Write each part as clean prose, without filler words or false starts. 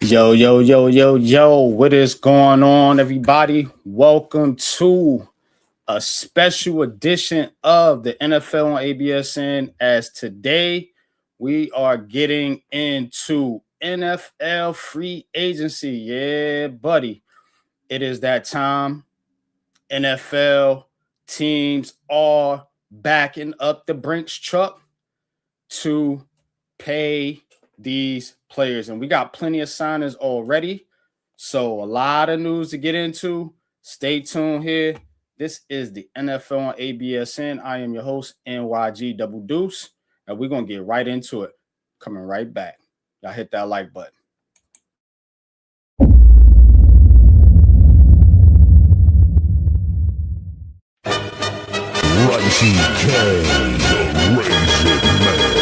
Yo, yo, yo, yo, yo, what is going on, everybody? Welcome to a special edition of the NFL on ABSN. As today we are getting into NFL free agency. Yeah, buddy, it is that time. NFL teams are backing up the Brinks truck to pay these players. And we got plenty of signings already. So a lot of news to get into. Stay tuned here. This is the NFL on ABSN. I am your host, NYG Double Deuce. And we're going to get right into it. Coming right back. Y'all hit that like button. Righty K, the Raisin Man.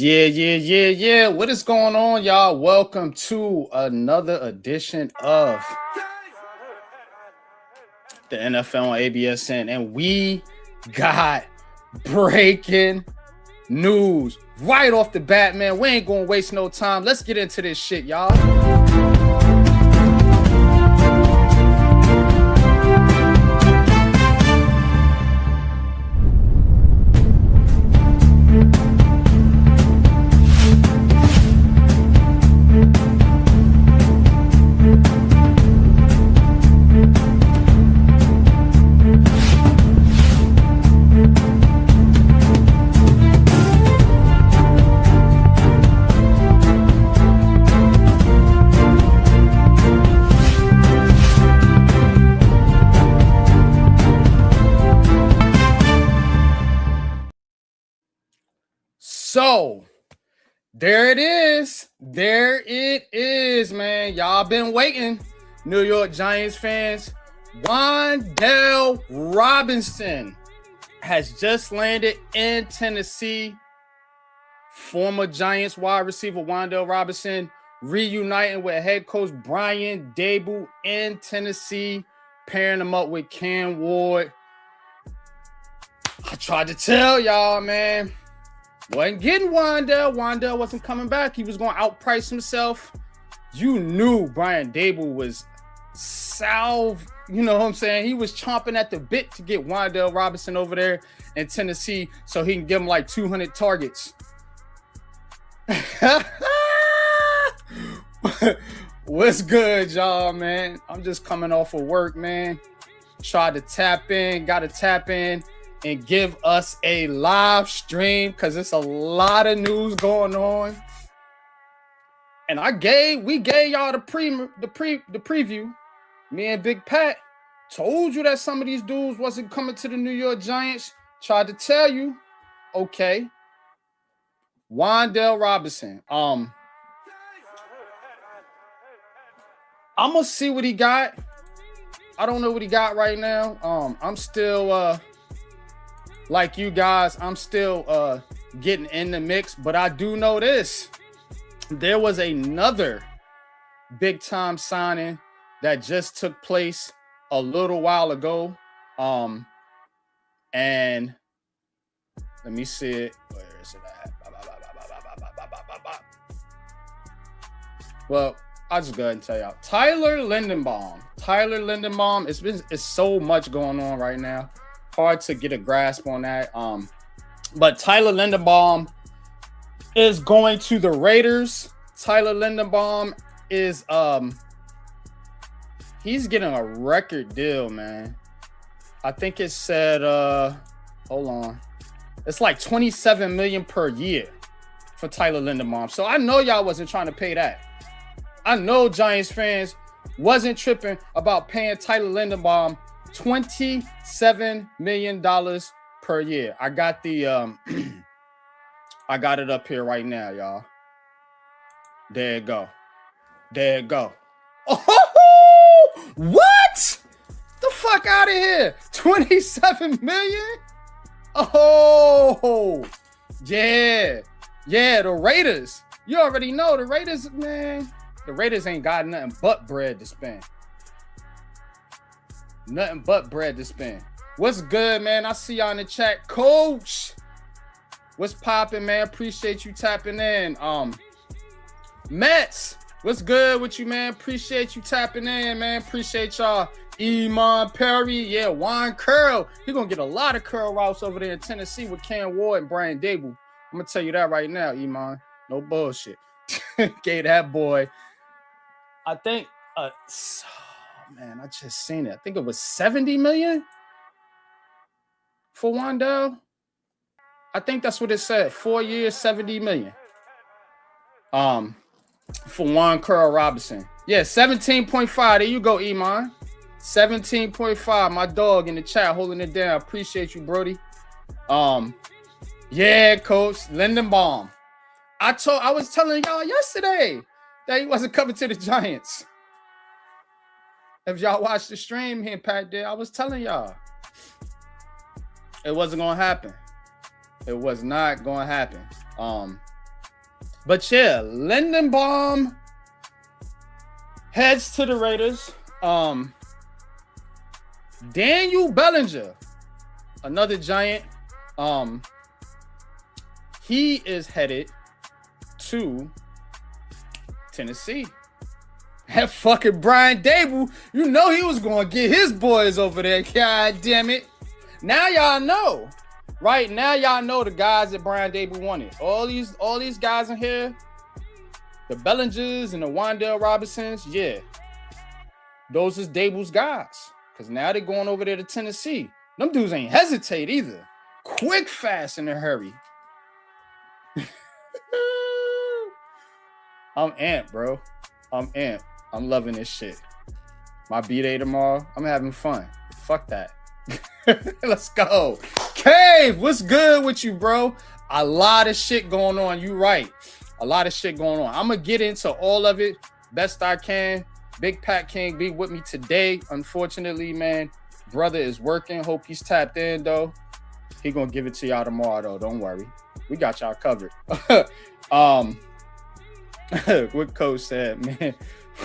Yeah. What is going on, y'all? Welcome to another edition of the NFL on ABSN. And we got breaking news right off the bat, man. We ain't gonna waste no time. Let's get into this shit, y'all. So, there it is. There it is, man. Y'all been waiting. New York Giants fans. Wan'Dale Robinson has just landed in Tennessee. Former Giants wide receiver Wan'Dale Robinson reuniting with head coach Brian Daboll in Tennessee, pairing him up with Cam Ward. I tried to tell y'all, man. Wasn't getting Wan'Dale. Wan'Dale wasn't coming back. He was going to outprice himself. You knew Brian Daboll was you know what I'm saying? He was chomping at the bit to get Wan'Dale Robinson over there in Tennessee so he can give him like 200 targets. What's good, y'all, man? I'm just coming off of work, man. Tried to tap in, got to tap in and give us a live stream because it's a lot of news going on. And we gave y'all the preview. Me and Big Pat told you that some of these dudes wasn't coming to the New York Giants. Tried to tell you, okay. Wan'Dale Robinson. I'm gonna see what he got. I don't know what he got right now. I'm still like you guys, I'm still getting in the mix, but I do know this. There was another big time signing that just took place a little while ago. And let me see it. Where is it at? Well, I'll just go ahead and tell y'all. Tyler Linderbaum. It's so much going on right now. Hard to get a grasp on that. But Tyler Linderbaum is going to the Raiders. Tyler Linderbaum is he's getting a record deal, man. I think it said hold on. It's like $27 million per year. for Tyler Linderbaum. So I know y'all wasn't trying to pay that. I know Giants fans wasn't tripping about paying Tyler Linderbaum $27 million per year. I got the I got it up here right now, y'all. There it go. There it go. Oh, what? The fuck out of here. 27 million? Oh, yeah. Yeah, the Raiders. You already know the Raiders, man. The Raiders ain't got nothing but bread to spend. Nothing but bread to spend. What's good, man? I see y'all in the chat. Coach, what's popping, man? Appreciate you tapping in. Mets, what's good with you, man? Appreciate you tapping in, man. Appreciate y'all. Iman Perry, yeah, Juan Curl. He gonna get a lot of curl routes over there in Tennessee with Cam Ward and Brian Dable. I'm gonna tell you that right now, Iman. No bullshit. Gave that boy, I think, oh man, I just seen it. I think it was 70 million for Wandell. I think that's what it said. 4 years, 70 million. For Juan Curl Robinson. Yeah, 17.5. There you go, Iman. 17.5. My dog in the chat holding it down. Appreciate you, Brody. Yeah, Coach Linderbaum. I was telling y'all yesterday that he wasn't coming to the Giants. If y'all watched the stream here, Pat did, I was telling y'all it wasn't gonna happen. It was not gonna happen. But yeah, Linderbaum heads to the Raiders. Daniel Bellinger, another Giant. He is headed to Tennessee. That fucking Brian Dable, you know he was going to get his boys over there. God damn it. Now y'all know. Right now y'all know the guys that Brian Dable wanted. All these guys in here, the Bellingers and the Wandell Robinsons, yeah. Those is Dable's guys. Because now they're going over there to Tennessee. Them dudes ain't hesitate either. Quick, fast, in a hurry. I'm amped, bro. I'm amped. I'm loving this shit. My B-Day tomorrow. I'm having fun. Fuck that. Let's go. Cave, what's good with you, bro? A lot of shit going on. You right. A lot of shit going on. I'm going to get into all of it best I can. Big Pat can't be with me today. Unfortunately, man, brother is working. Hope he's tapped in, though. He going to give it to y'all tomorrow, though. Don't worry. We got y'all covered. What Coach said, man.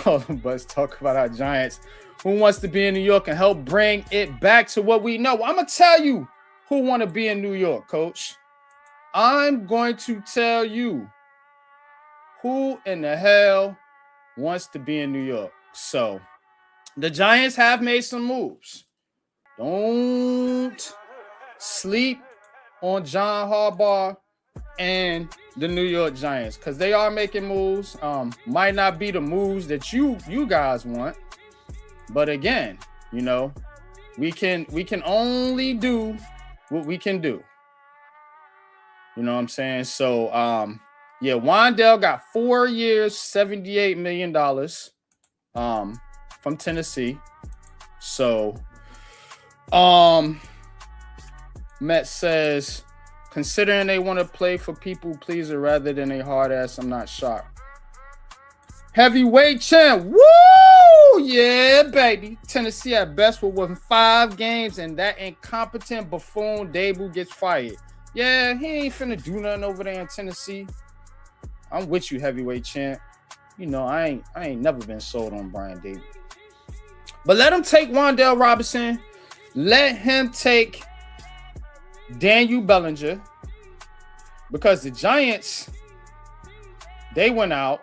All of us talk about our Giants. Who wants to be in New York and help bring it back to what we know? I'm going to tell you who want to be in New York, Coach. I'm going to tell you who in the hell wants to be in New York. So, the Giants have made some moves. Don't sleep on John Harbaugh and the New York Giants, because they are making moves. Might not be the moves that you guys want, but again, you know, we can only do what we can do. You know what I'm saying? So, yeah, Wandell got 4 years, $78 million from Tennessee. So, Met says, considering they want to play for people pleaser rather than a hard ass, I'm not shocked. Heavyweight champ. Woo! Yeah, baby. Tennessee at best will win 5 games, and that incompetent buffoon Dable gets fired. Yeah, he ain't finna do nothing over there in Tennessee. I'm with you, heavyweight champ. You know, I ain't never been sold on Brian Dable. But let him take Wandell Robinson. Let him take Daniel Bellinger. Because the Giants, they went out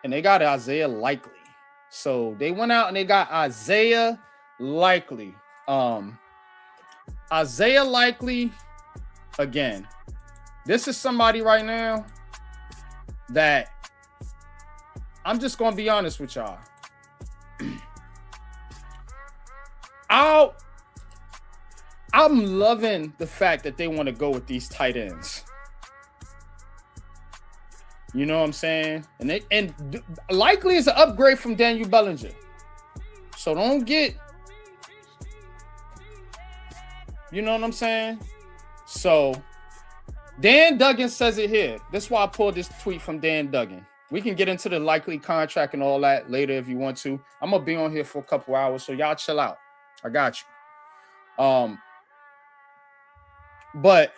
and they got Isaiah Likely. So they went out and they got Isaiah Likely. Isaiah Likely, again, this is somebody right now that I'm just going to be honest with y'all. I I'm loving the fact that they want to go with these tight ends. You know what I'm saying? And likely is an upgrade from Daniel Bellinger. So don't get, you know what I'm saying? So Dan Duggan says it here. That's why I pulled this tweet from Dan Duggan. We can get into the likely contract and all that later if you want to. I'm gonna be on here for a couple hours, so y'all chill out. I got you. But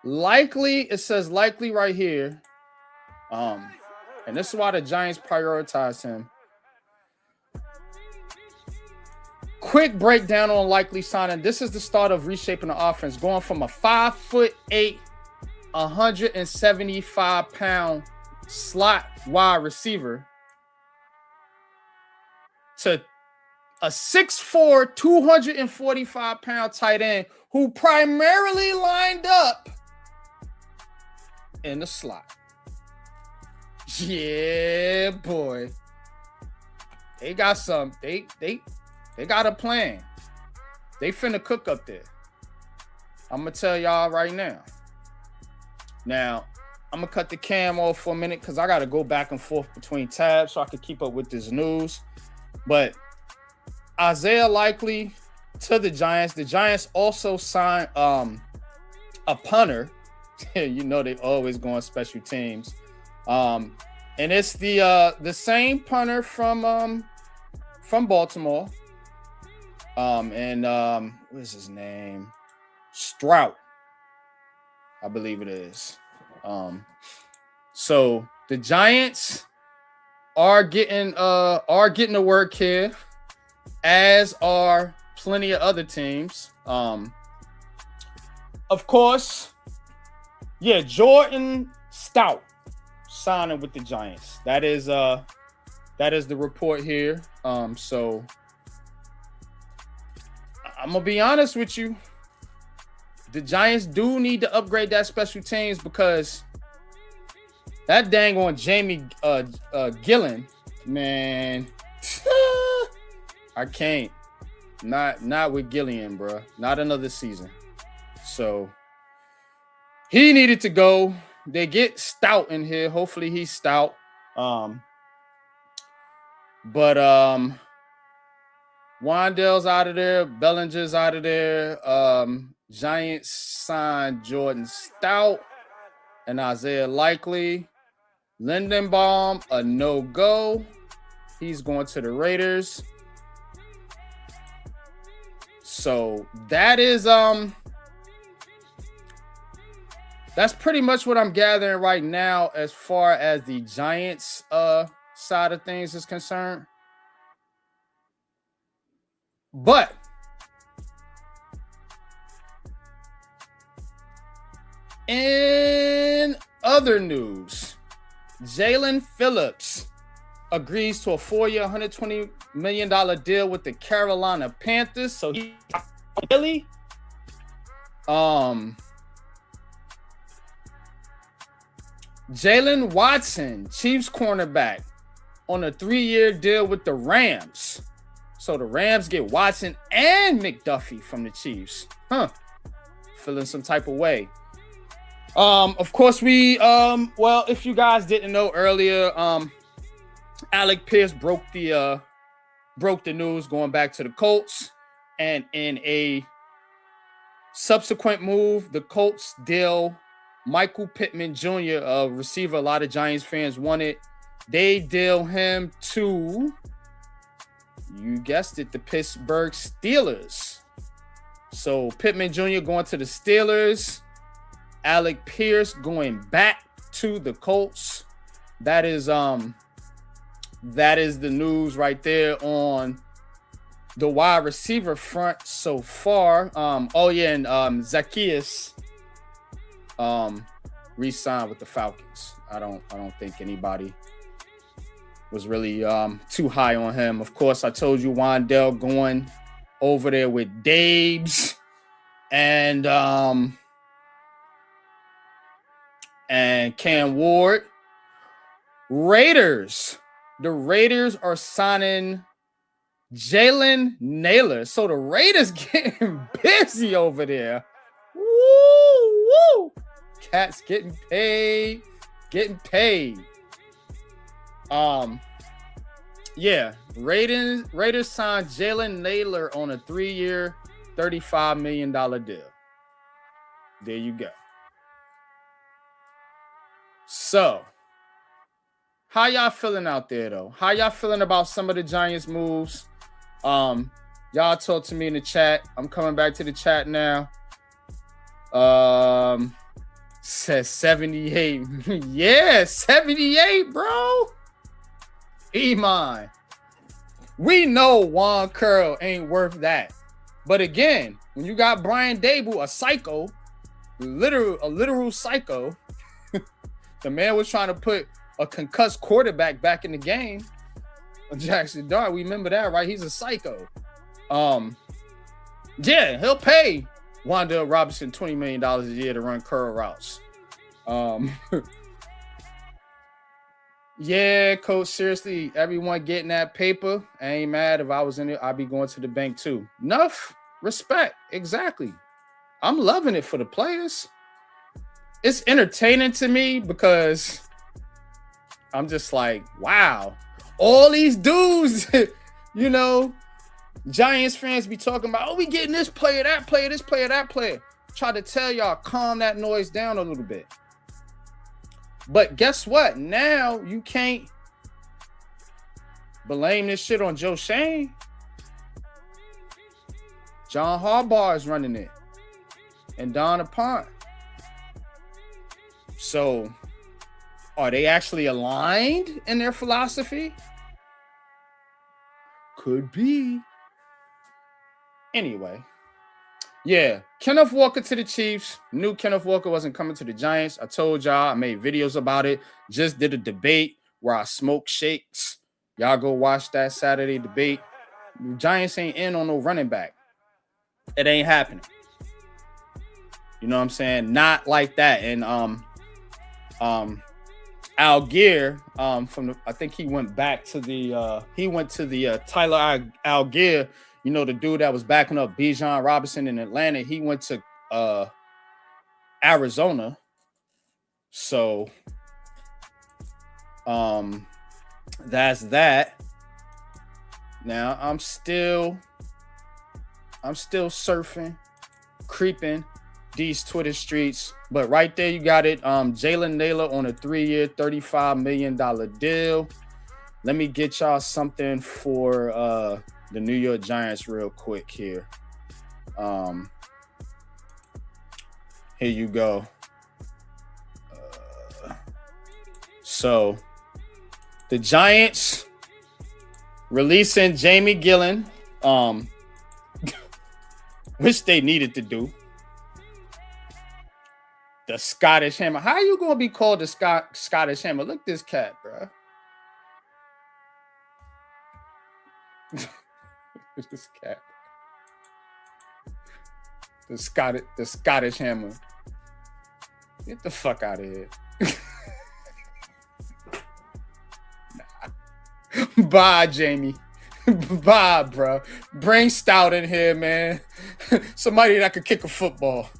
likely, it says likely right here. And this is why the Giants prioritize him. Quick breakdown on likely signing. This is the start of reshaping the offense, going from a 5'8", 175-pound slot wide receiver to a 6'4", 245-pound tight end who primarily lined up in the slot. Yeah, boy. They got some. They got a plan. They finna cook up there. I'm gonna tell y'all right now. Now, I'm gonna cut the cam off for a minute because I gotta go back and forth between tabs so I can keep up with this news. But Isaiah Likely to the Giants. The Giants also signed a punter. You know they always go on special teams. And it's the same punter from Baltimore. What is his name? Strout, I believe it is. So the Giants are getting the work here, as are plenty of other teams. Of course, Jordan Stout signing with the Giants. That is the report here. So I'm gonna be honest with you. The Giants do need to upgrade that special teams because that dang on Jamie Gillen, man. I can't. Not with Gillian, bro. Not another season. So he needed to go. They get Stout in here. Hopefully he's stout. Wandell's out of there. Bellinger's out of there. Giants signed Jordan Stout and Isaiah Likely. Lindenbaum, a no-go. He's going to the Raiders. So that is that's pretty much what I'm gathering right now as far as the Giants side of things is concerned. But in other news, Jalen Phillips agrees to a 4-year, $120 million deal with the Carolina Panthers. So he really Jalen Watson, Chiefs cornerback, on a 3-year deal with the Rams. So the Rams get Watson and McDuffie from the Chiefs. Feeling some type of way. Of course, we if you guys didn't know earlier, Alec Pierce broke the news going back to the Colts, and in a subsequent move, the Colts deal Michael Pittman Jr., a receiver a lot of Giants fans wanted. They deal him to, you guessed it, the Pittsburgh Steelers. So Pittman Jr. going to the Steelers. Alec Pierce going back to the Colts. That is the news right there on the wide receiver front so far. And Zacchaeus re-signed with the Falcons. I don't think anybody was really too high on him. Of course, I told you Wandell going over there with Dabes and Cam Ward. The Raiders are signing Jalen Naylor. So the Raiders getting busy over there. Woo, woo. Cats getting paid. Getting paid. Yeah. Raiders signed Jalen Naylor on a 3-year, $35 million deal. There you go. So, how y'all feeling out there, though? How y'all feeling about some of the Giants' moves? Y'all talk to me in the chat. I'm coming back to the chat now. Says 78. Yeah, 78, bro. Iman. We know Juan Curl ain't worth that. But again, when you got Brian Dable, a psycho, a literal psycho, the man was trying to put a concussed quarterback back in the game. Jackson Dart, we remember that, right? He's a psycho. Yeah, he'll pay Wan'Dale Robinson $20 million a year to run curl routes. Yeah, coach, seriously, everyone getting that paper. I ain't mad. If I was in it, I'd be going to the bank too. Enough respect. Exactly. I'm loving it for the players. It's entertaining to me because I'm just like, wow, all these dudes, you know, Giants fans be talking about, oh, we getting this player, that player, this player, that player. Try to tell y'all, calm that noise down a little bit. But guess what? Now you can't blame this shit on Joe Shane. John Harbaugh is running it. And Donna Pont. So, are they actually aligned in their philosophy? Could be. Anyway. Yeah, Kenneth Walker to the Chiefs. Knew Kenneth Walker wasn't coming to the Giants. I told y'all, I made videos about it. Just did a debate where I smoked shakes. Y'all go watch that Saturday debate. The Giants ain't in on no running back. It ain't happening. You know what I'm saying? Not like that. And Algier, from the, I think he went back to the Tyler Algier. You know, the dude that was backing up Bijan Robinson in Atlanta, he went to Arizona. So that's that. Now I'm still surfing, creeping these Twitter streets. But right there you got it. Jalen Naylor on a 3-year, $35 million deal. Let me get y'all something for the New York Giants real quick here. Here you go. So the Giants releasing Jamie Gillen, which they needed to do. The Scottish Hammer. How are you going to be called the Scottish Hammer? Look at this cat, bro. This cat. The Scottish Hammer. Get the fuck out of here. Nah. Bye, Jamie. Bye, bro. Bring Stout in here, man. Somebody that could kick a football.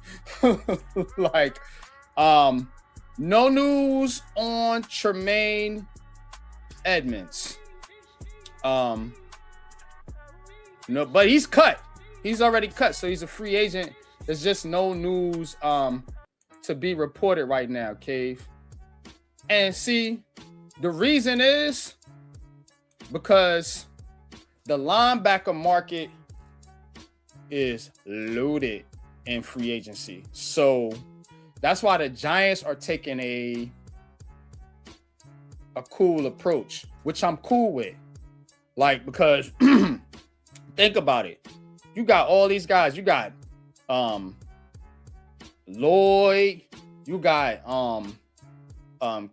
Like, no news on Tremaine Edmonds. No, but he's cut. He's already cut, so he's a free agent. There's just no news to be reported right now, Cave. And see, the reason is because the linebacker market is loaded in free agency. So that's why the Giants are taking a cool approach, which I'm cool with. Like, because think about it. You got all these guys. You got Lloyd. You got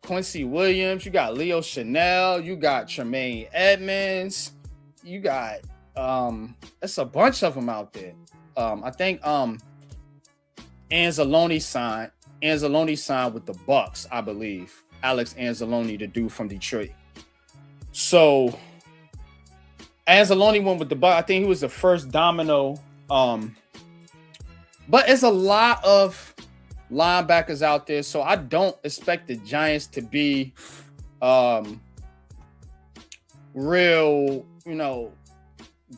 Quincy Williams. You got Leo Chanel. You got Tremaine Edmonds. You got it's a bunch of them out there. I think Anzalone signed with the Bucks, I believe. Alex Anzalone, the dude from Detroit. So Anzalone went with the Bucks. I think he was the first domino. But it's a lot of linebackers out there, so I don't expect the Giants to be real,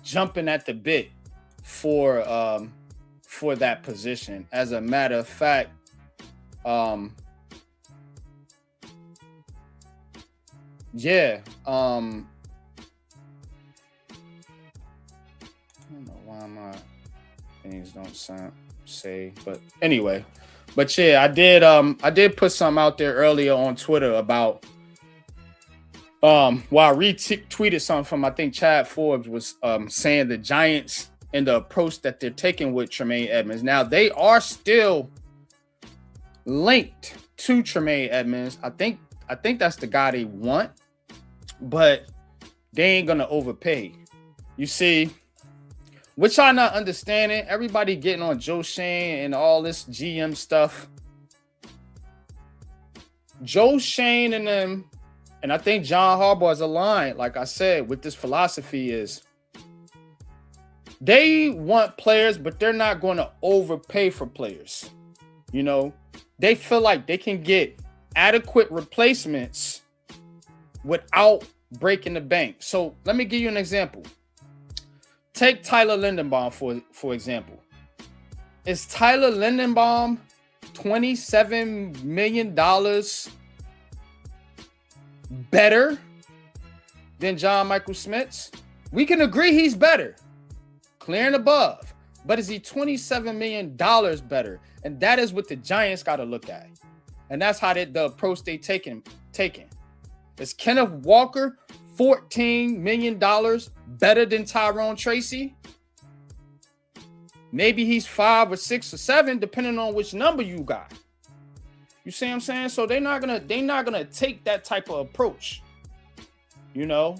jumping at the bit for that position. As a matter of fact, yeah. I don't know why my things don't say, but anyway. But yeah, I did put something out there earlier on Twitter about I retweeted something from, I think Chad Forbes was saying the Giants and the approach that they're taking with Tremaine Edmonds. Now they are still linked to Tremaine Edmonds. I think that's the guy they want, but they ain't gonna overpay. You see, which I'm not understanding. Everybody getting on Joe Shane and all this GM stuff. Joe Shane and them, and I think John Harbaugh is aligned, like I said, with this philosophy is they want players, but they're not going to overpay for players. They feel like they can get adequate replacements without breaking the bank. So let me give you an example. Take Tyler Linderbaum, for example. Is Tyler Linderbaum $27 million better than John Michael Schmitz? We can agree he's better, clear and above. But is he $27 million better? And that is what the Giants got to look at. And that's how the approach they taking. Is Kenneth Walker $14 million better than Tyrone Tracy? Maybe he's 5 or 6 or 7, depending on which number you got. You see what I'm saying? So they're not gonna take that type of approach. Yeah.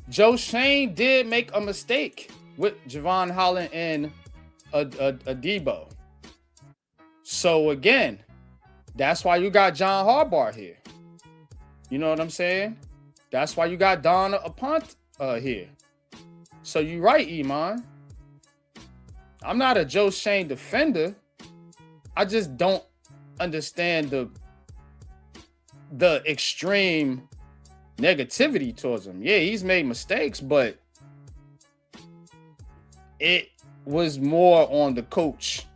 Joe Shane did make a mistake with Javon Holland and Adebo. So again, that's why you got John Harbaugh here. You know what I'm saying? That's why you got Don Apont here. So you're right, Iman. I'm not a Joe Shane defender. I just don't understand the extreme negativity towards him. Yeah, he's made mistakes, but it was more on the coach.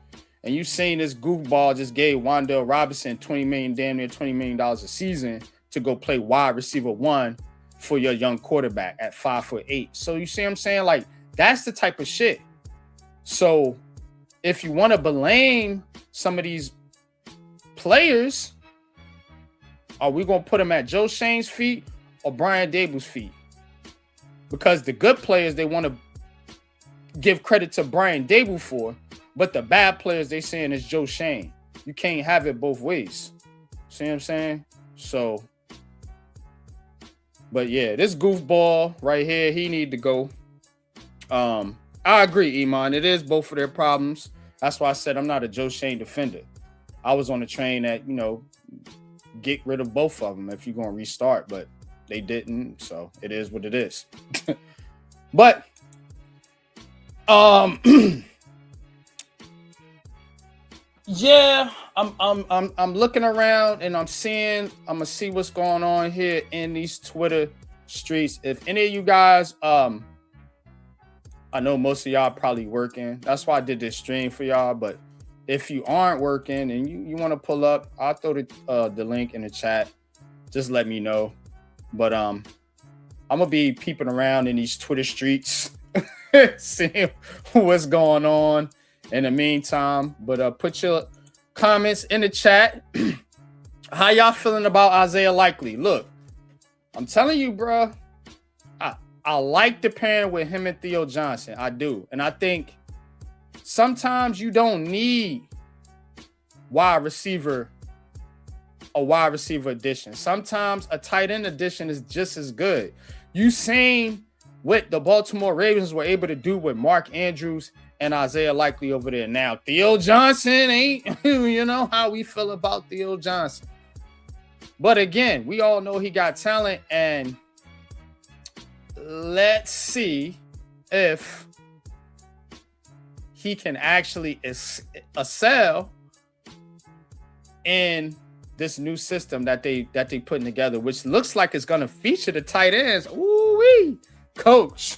And you seen this goofball just gave Wan'Dale Robinson damn near $20 million a season to go play wide receiver 1 for your young quarterback at 5'8". So you see what I'm saying? Like, that's the type of shit. So if you want to blame some of these players, are we going to put them at Joe Shane's feet or Brian Dable's feet? Because the good players, they want to give credit to Brian Dable for, but the bad players, they saying is Joe Shane. You can't have it both ways. See what I'm saying? So, but yeah, this goofball right here, he need to go. I agree, Iman. It is both of their problems. That's why I said I'm not a Joe Shane defender. I was on the train that, get rid of both of them if you're going to restart, but they didn't. So it is what it is. But, yeah, I'm looking around and I'm gonna see what's going on here in these Twitter streets. If any of you guys, I know most of y'all probably working. That's why I did this stream for y'all. But if you aren't working and you want to pull up, I'll throw the link in the chat. Just let me know. But I'm gonna be peeping around in these Twitter streets, seeing what's going on in the meantime. But put your comments in the chat. How y'all feeling about Isaiah Likely? Look, I'm telling you, bro. I like the pairing with him and Theo Johnson. I do. And I think sometimes you don't need a wide receiver addition. Sometimes a tight end addition is just as good. You seen what the Baltimore Ravens were able to do with Mark Andrews and Isaiah Likely over there. Now, Theo Johnson ain't, you know how we feel about Theo Johnson. But again, we all know he got talent, and let's see if he can actually excel in this new system that they putting together, which looks like it's gonna feature the tight ends. Ooh-wee, coach,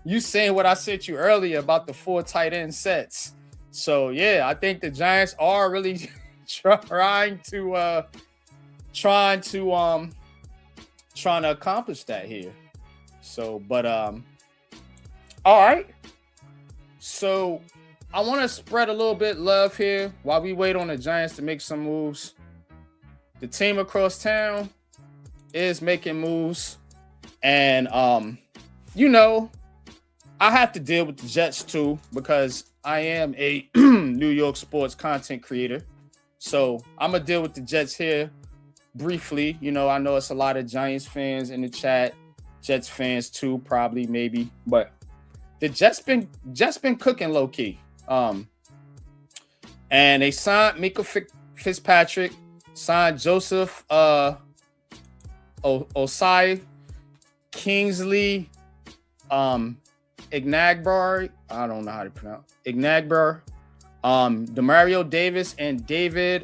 you saying what I sent you earlier about the 4 tight end sets. So yeah, I think the Giants are really trying to accomplish that here. So, but all right. So I want to spread a little bit love here while we wait on the Giants to make some moves. The team across town is making moves, and you know, I have to deal with the Jets too because I am a New York sports content creator. So I'm gonna deal with the Jets here briefly. You know, I know it's a lot of Giants fans in the chat, Jets fans too, probably, maybe, but the Jets been cooking low key. And they signed Mika Fitzpatrick, signed Joseph Osai, Kingsley Ignagbar. I don't know how to pronounce Ignagbar, Demario Davis, and David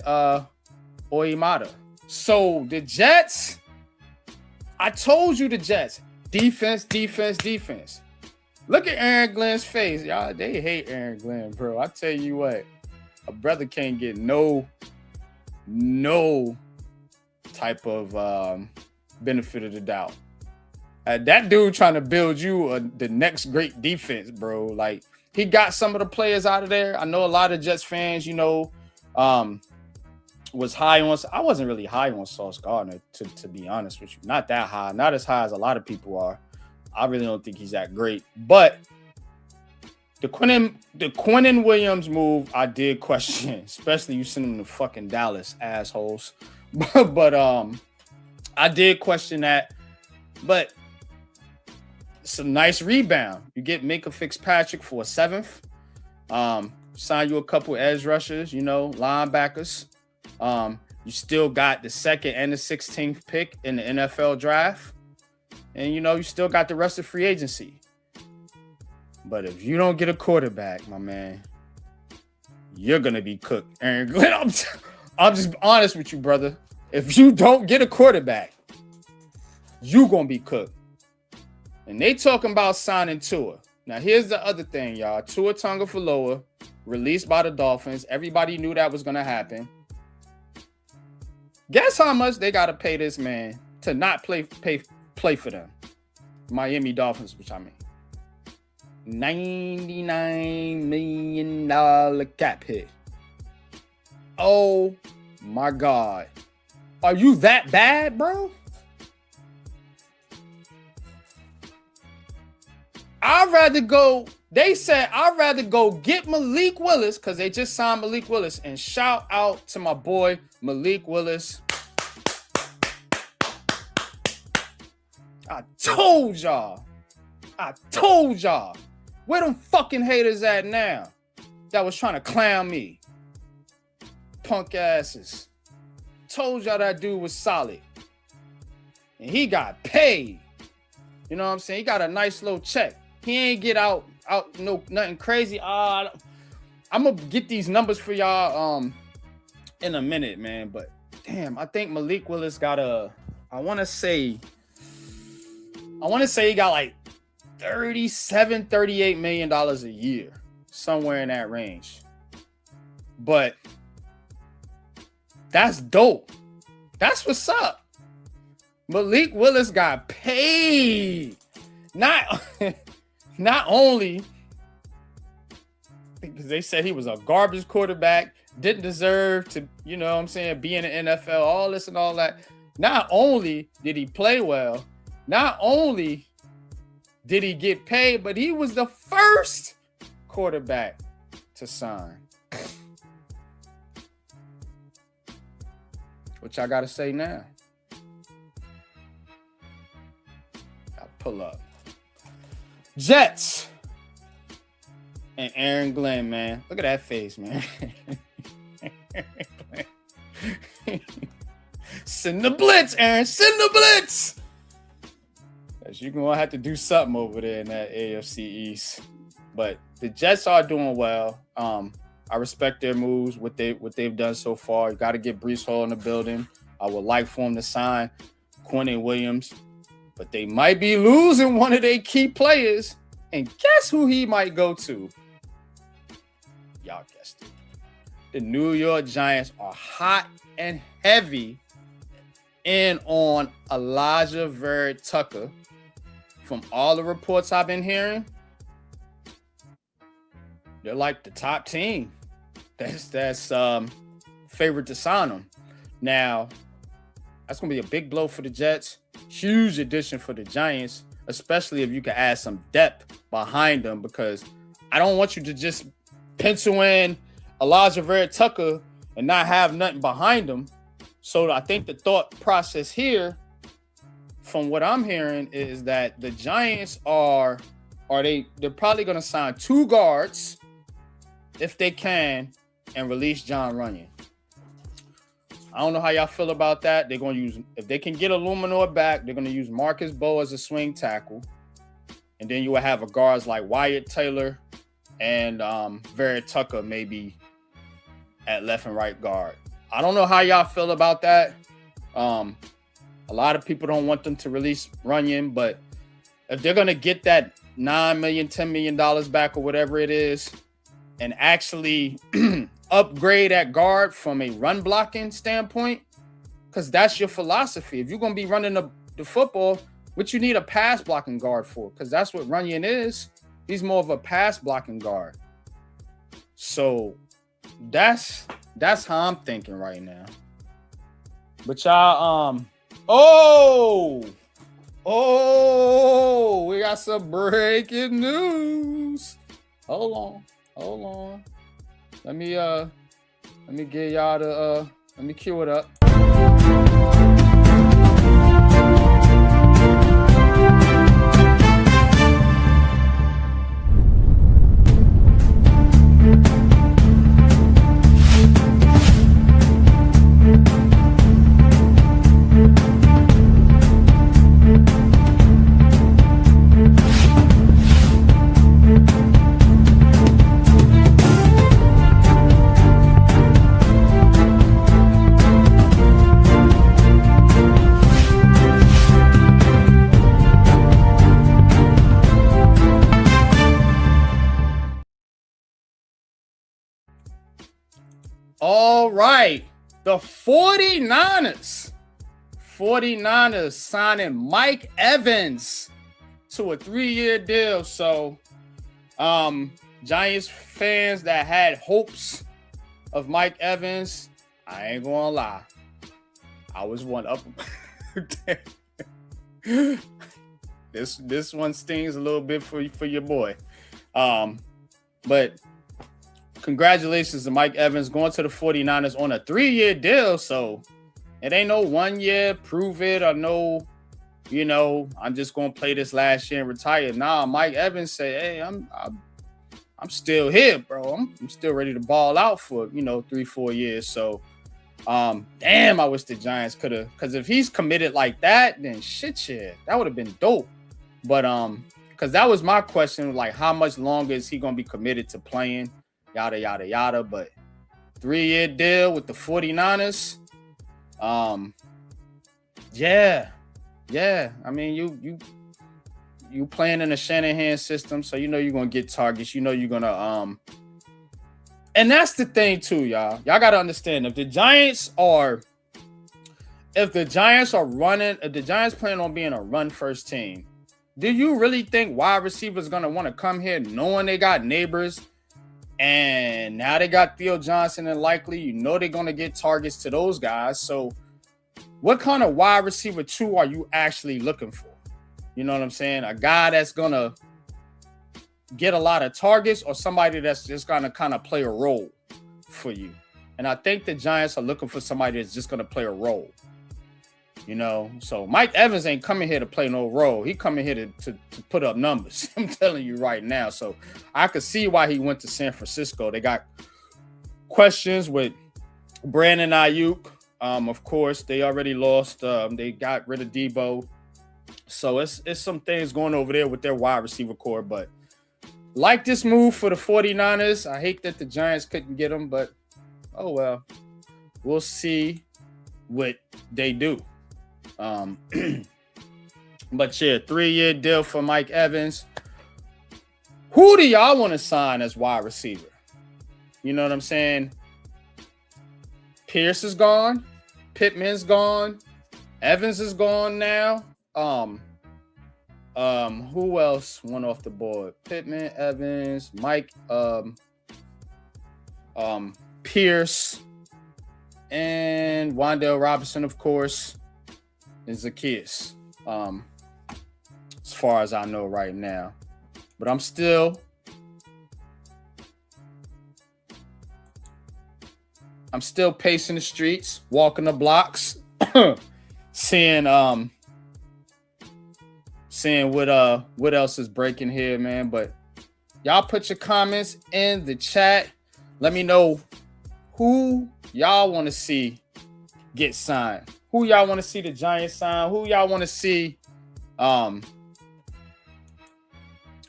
Oyemata. So the Jets, I told you the Jets, defense. Look at Aaron Glenn's face. Y'all, they hate Aaron Glenn, bro. I tell you what, a brother can't get no type of benefit of the doubt. That dude trying to build you the next great defense, bro. Like, he got some of the players out of there. I know a lot of Jets fans, you know, was high on. I wasn't really high on Sauce Gardner, to be honest with you. Not that high. Not as high as a lot of people are. I really don't think he's that great. But the Quinnen Williams move, I did question, especially you send him to fucking Dallas, assholes. but I did question that. But it's a nice rebound. You get Mika Fitzpatrick for a 7th. Sign you a couple edge rushers, you know, linebackers. You still got the 2nd and the 16th pick in the NFL draft. And, you know, you still got the rest of free agency. But if you don't get a quarterback, my man, you're going to be cooked. Aaron Glenn, I'm just honest with you, brother. If you don't get a quarterback, you going to be cooked. And they talking about signing Tua. Now, here's the other thing, y'all. Tua Tagovailoa, released by the Dolphins. Everybody knew that was going to happen. Guess how much they got to pay this man to not play for them? Miami Dolphins, which I mean. $99 million cap hit. Oh, my God. Are you that bad, bro? They said I'd rather go get Malik Willis, because they just signed Malik Willis, and shout out to my boy Malik Willis. I told y'all. Where them fucking haters at now that was trying to clown me? Punk asses. Told y'all that dude was solid. And he got paid. You know what I'm saying? He got a nice little check. He ain't get out nothing crazy. I'm gonna get these numbers for y'all in a minute, man. But damn, I think Malik Willis got I wanna say he got like $38 million a year, somewhere in that range. But that's dope. That's what's up. Malik Willis got paid. Not only because they said he was a garbage quarterback, didn't deserve to, you know what I'm saying, be in the NFL, all this and all that. Not only did he play well, not only did he get paid, but he was the first quarterback to sign. What y'all got to say now? I'll pull up. Jets and Aaron Glenn, man. Look at that face, man. Send the blitz, Aaron. Send the blitz. you're gonna have to do something over there in that AFC East. But the Jets are doing well. I respect their moves, what they've done so far. You got to get Breece Hall in the building. I would like for them to sign Quentin Williams, but they might be losing one of their key players. And guess who he might go to? Y'all guessed it. The New York Giants are hot and heavy in on Elijah Vera Tucker. From all the reports I've been hearing, they're like the top team that's favored to sign him. Now, that's going to be a big blow for the Jets. Huge addition for the Giants, especially if you can add some depth behind them, because I don't want you to just pencil in Elijah Vera Tucker and not have nothing behind him. So I think the thought process here, from what I'm hearing, is that the Giants they're probably going to sign 2 guards if they can and release John Runyon. I don't know how y'all feel about that. They're going to use, if they can get Illuminor back, they're going to use Marcus Bowe as a swing tackle. And then you will have a guards like Wyatt Taylor and Vera Tucker maybe at left and right guard. I don't know how y'all feel about that. A lot of people don't want them to release Runyon, but if they're going to get that $9 million, $10 million back or whatever it is, and actually upgrade at guard from a run blocking standpoint, because that's your philosophy. If you're going to be running the football, what you need a pass blocking guard for, because that's what Runyon is. He's more of a pass blocking guard. So that's how I'm thinking right now. But y'all, we got some breaking news. Hold on. Let me get y'all to let me cue it up. All right, the 49ers signing Mike Evans to a 3-year deal. So, Giants fans that had hopes of Mike Evans, I ain't gonna lie, I was one up. This one stings a little bit for your boy, but. Congratulations to Mike Evans going to the 49ers on a 3-year deal. So it ain't no 1 year, prove it, or no, I'm just going to play this last year and retire. Nah, Mike Evans said, hey, I'm still here, bro. I'm still ready to ball out for, 3-4 years. So, damn, I wish the Giants could have, because if he's committed like that, then shit, that would have been dope. But, because that was my question, like, how much longer is he going to be committed to playing? Yada, yada, yada. But 3-year deal with the 49ers. Yeah. I mean, you playing in a Shanahan system, so you're going to get targets. You're going to and that's the thing too, y'all. Y'all got to understand, if the Giants plan on being a run first team, do you really think wide receivers going to want to come here knowing they got Neighbors? And now they got Theo Johnson and Likely. They're going to get targets to those guys. So what kind of wide receiver 2 are you actually looking for? You know what I'm saying? A guy that's going to get a lot of targets, or somebody that's just going to kind of play a role for you? And I think the Giants are looking for somebody that's just going to play a role. So Mike Evans ain't coming here to play no role. He coming here to put up numbers. I'm telling you right now. So I could see why he went to San Francisco. They got questions with Brandon Ayuk. Of course, they already lost. They got rid of Debo. So it's some things going over there with their wide receiver core, but like this move for the 49ers. I hate that the Giants couldn't get them, but oh well. We'll see what they do. But yeah, 3-year deal for Mike Evans. Who do y'all want to sign as wide receiver? You know what I'm saying? Pierce is gone. Pittman's gone. Evans is gone now. Who else went off the board? Pittman, Evans, Mike, Pierce, and Wan'Dale Robinson, of course, and Zacchaeus. As far as I know right now. But I'm still pacing the streets, walking the blocks, seeing what else is breaking here, man. But y'all put your comments in the chat. Let me know who y'all want to see get signed. Who y'all want to see the Giants sign? Who y'all want to see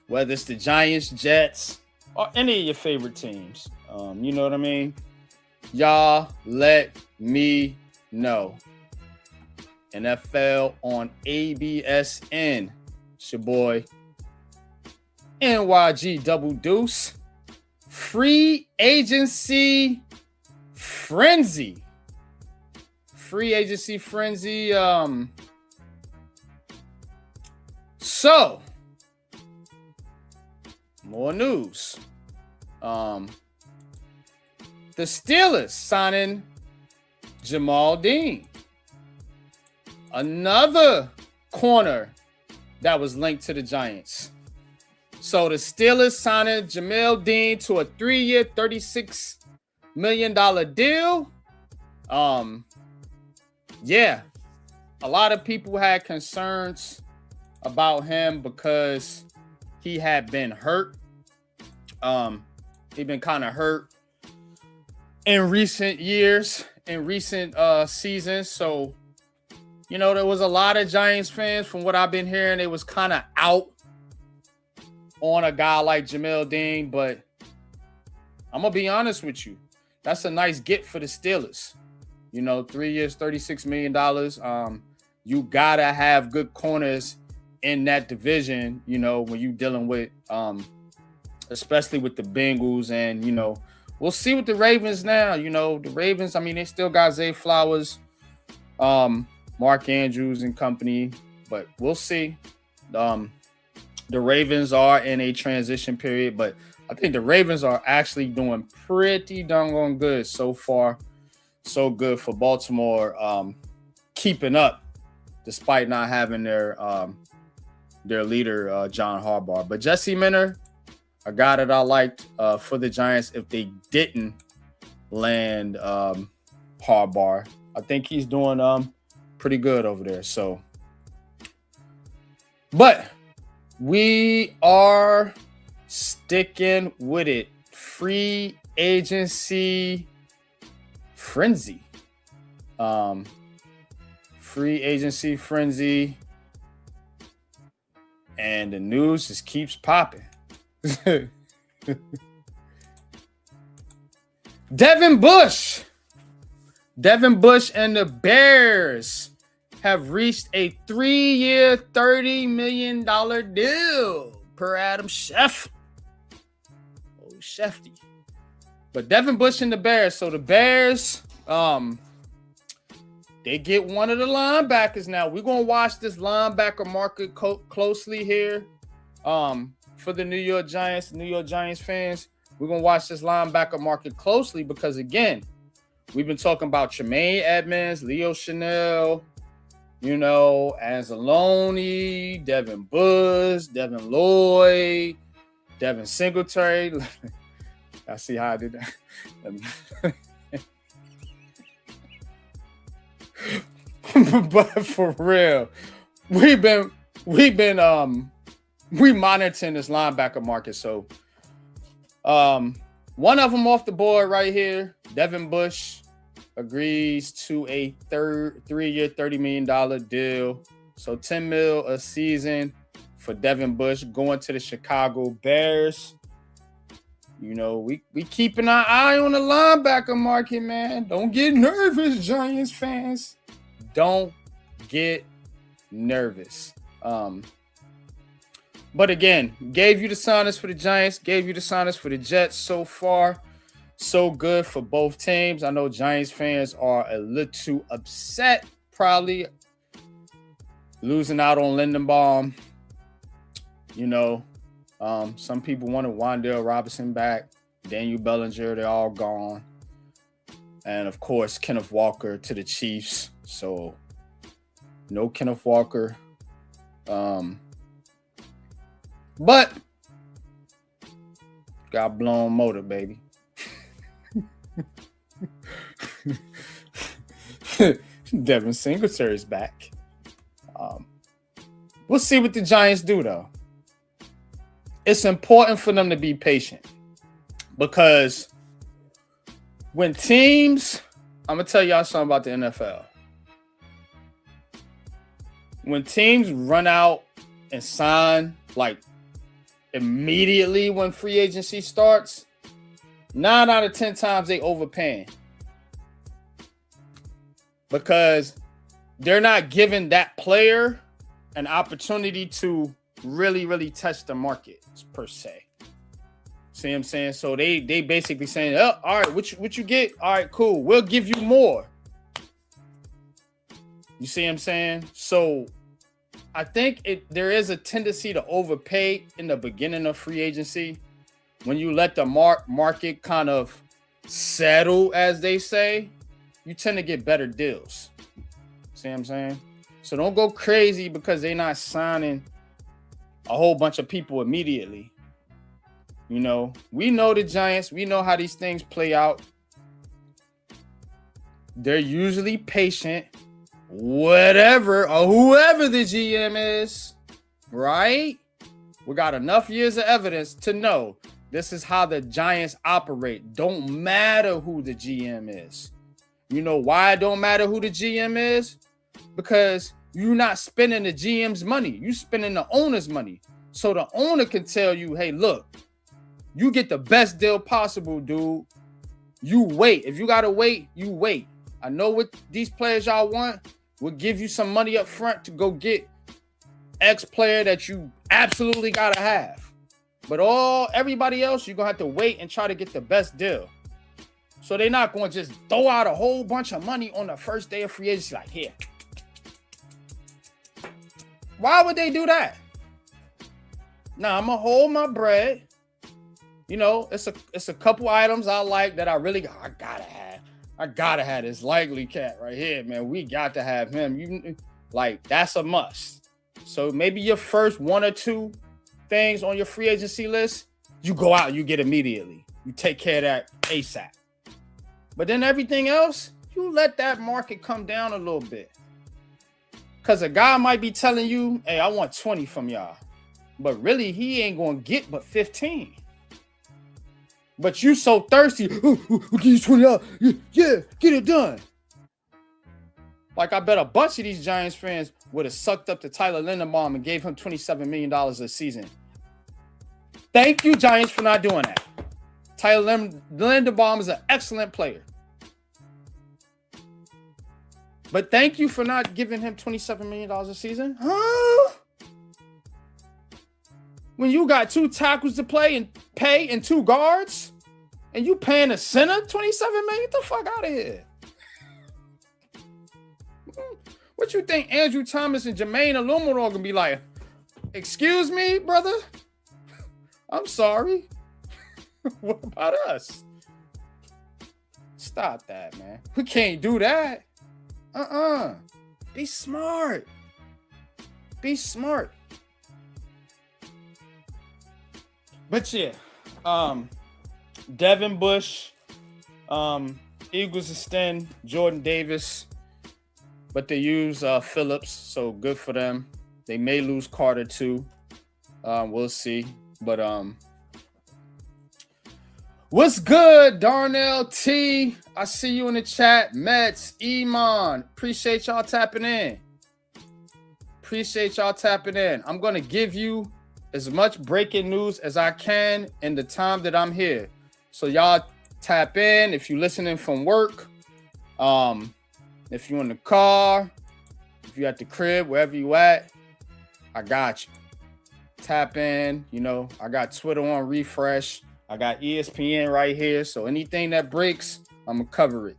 whether it's the Giants, Jets, or any of your favorite teams. You know what I mean? Y'all let me know. NFL on ABSN. It's your boy, NYG Double Deuce. Free agency frenzy. Free agency frenzy. So, more news. The Steelers signing Jamal Dean. Another corner that was linked to the Giants. So the Steelers signing Jamal Dean to a 3-year, $36 million deal. Yeah, a lot of people had concerns about him because he had been hurt. He'd been kind of hurt in recent years, in recent seasons. So, you know, there was a lot of Giants fans, from what I've been hearing, they was kind of out on a guy like Jamal Dean. But I'm going to be honest with you. That's a nice get for the Steelers. You know, 3 years, $36 million. You got to have good corners in that division, you know, when you're dealing with, especially with the Bengals. And, you know, we'll see with the Ravens now. You know, the Ravens, I mean, they still got Zay Flowers, Mark Andrews and company, but we'll see. The Ravens are in a transition period, but I think the Ravens are actually doing pretty doggone good so far. So good for Baltimore, keeping up despite not having their leader, John Harbaugh. But Jesse Minter, a guy that I liked for the Giants if they didn't land Harbaugh. I think he's doing pretty good over there. So, but we are sticking with it. Free agency frenzy. Free agency frenzy. And the news just keeps popping. Devin Bush and the Bears have reached a 3-year, $30 million deal per Adam Schefter. Oh, Shefty. But Devin Bush and the Bears. So the Bears, they get one of the linebackers now. We're going to watch this linebacker market closely here for the New York Giants fans. We're going to watch this linebacker market closely because, again, we've been talking about Tremaine Edmonds, Leo Chanel, you know, Anzalone, Devin Bush, Devin Lloyd, Devin Singletary. I see how I did that. But for real, we monitoring this linebacker market. So one of them off the board right here. Devin Bush agrees to a 3-year, $30 million deal. So $10 million a season for Devin Bush going to the Chicago Bears. You know, we keeping our eye on the linebacker market, man. Don't get nervous, Giants fans. Don't get nervous. But again, gave you the signings for the Giants, gave you the signings for the Jets. So far, so good for both teams. I know Giants fans are a little upset, probably losing out on Lindenbaum. You know, some people wanted Wan'Dale Robinson back, Daniel Bellinger, they're all gone. And of course, Kenneth Walker to the Chiefs. So no Kenneth Walker. But got blown motor, baby. Devin Singletary's back. We'll see what the Giants do, though. It's important for them to be patient because when teams, I'm going to tell y'all something about the NFL. When teams run out and sign like immediately when free agency starts, 9 out of 10 times they overpaying because they're not giving that player an opportunity to really test the market per se. See what I'm saying? So they basically saying, oh, all right, what you get? All right, cool. We'll give you more. You see what I'm saying? So I think there is a tendency to overpay in the beginning of free agency. When you let the market kind of settle, as they say, you tend to get better deals. See what I'm saying? So don't go crazy because they're not signing a whole bunch of people immediately. You know, we know the Giants. We know how these things play out. They're usually patient. Whatever or whoever the GM is, right? We got enough years of evidence to know this is how the Giants operate. Don't matter who the GM is. You know why it don't matter who the GM is? Because you're not spending the GM's money. You're spending the owner's money. So the owner can tell you, hey, look, you get the best deal possible, dude. You wait. If you got to wait, you wait. I know what these players y'all want. We'll give you some money up front to go get X player that you absolutely got to have. But everybody else, you're going to have to wait and try to get the best deal. So they're not going to just throw out a whole bunch of money on the first day of free agency like, here. Why would they do that? Now, I'm going to hold my bread. You know, it's a couple items I like that I gotta have. I gotta have this Likely cat right here, man. We got to have him. That's a must. So maybe your first 1 or 2 things on your free agency list, you go out and you get immediately. You take care of that ASAP. But then everything else, you let that market come down a little bit. Because a guy might be telling you, hey, I want 20 from y'all. But really, he ain't going to get but 15. But you so thirsty, we'll give you $20. Yeah, get it done. Like I bet a bunch of these Giants fans would have sucked up to Tyler Linderbaum and gave him $27 million a season. Thank you, Giants, for not doing that. Tyler Linderbaum is an excellent player. But thank you for not giving him $27 million a season. Huh? When you got 2 tackles to play and pay and 2 guards, and you paying a center $27 million, get the fuck out of here. What you think Andrew Thomas and Jermaine Illuminor gonna be like? Excuse me, brother? I'm sorry. What about us? Stop that, man. We can't do that. Be smart. Be smart. But yeah, Devin Bush, Eagles extend Jordan Davis, but they use Phillips, so good for them. They may lose Carter too. We'll see. But what's good, Darnell T? I see you in the chat. Mets, Iman, appreciate y'all tapping in. appreciate y'all tapping in. I'm going to give you as much breaking news as I can in the time that I'm here. So y'all tap in if you're listening from work, if you're in the car, if you're at the crib, wherever you at, I got you. Tap in, I got Twitter on refresh. I got ESPN right here. So anything that breaks, I'm going to cover it.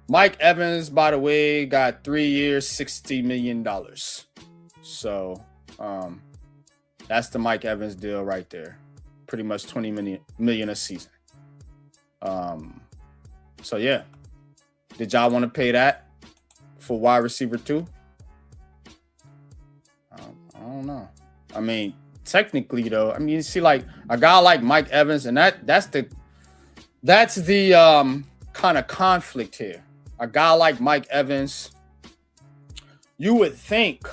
Mike Evans, by the way, got 3 years, $60 million. So that's the Mike Evans deal right there. Pretty much $20 million a season. Did y'all want to pay that for wide receiver 2? I don't know. I mean, technically though, you see like a guy like Mike Evans, and that's the kind of conflict here. A guy like Mike Evans, you would think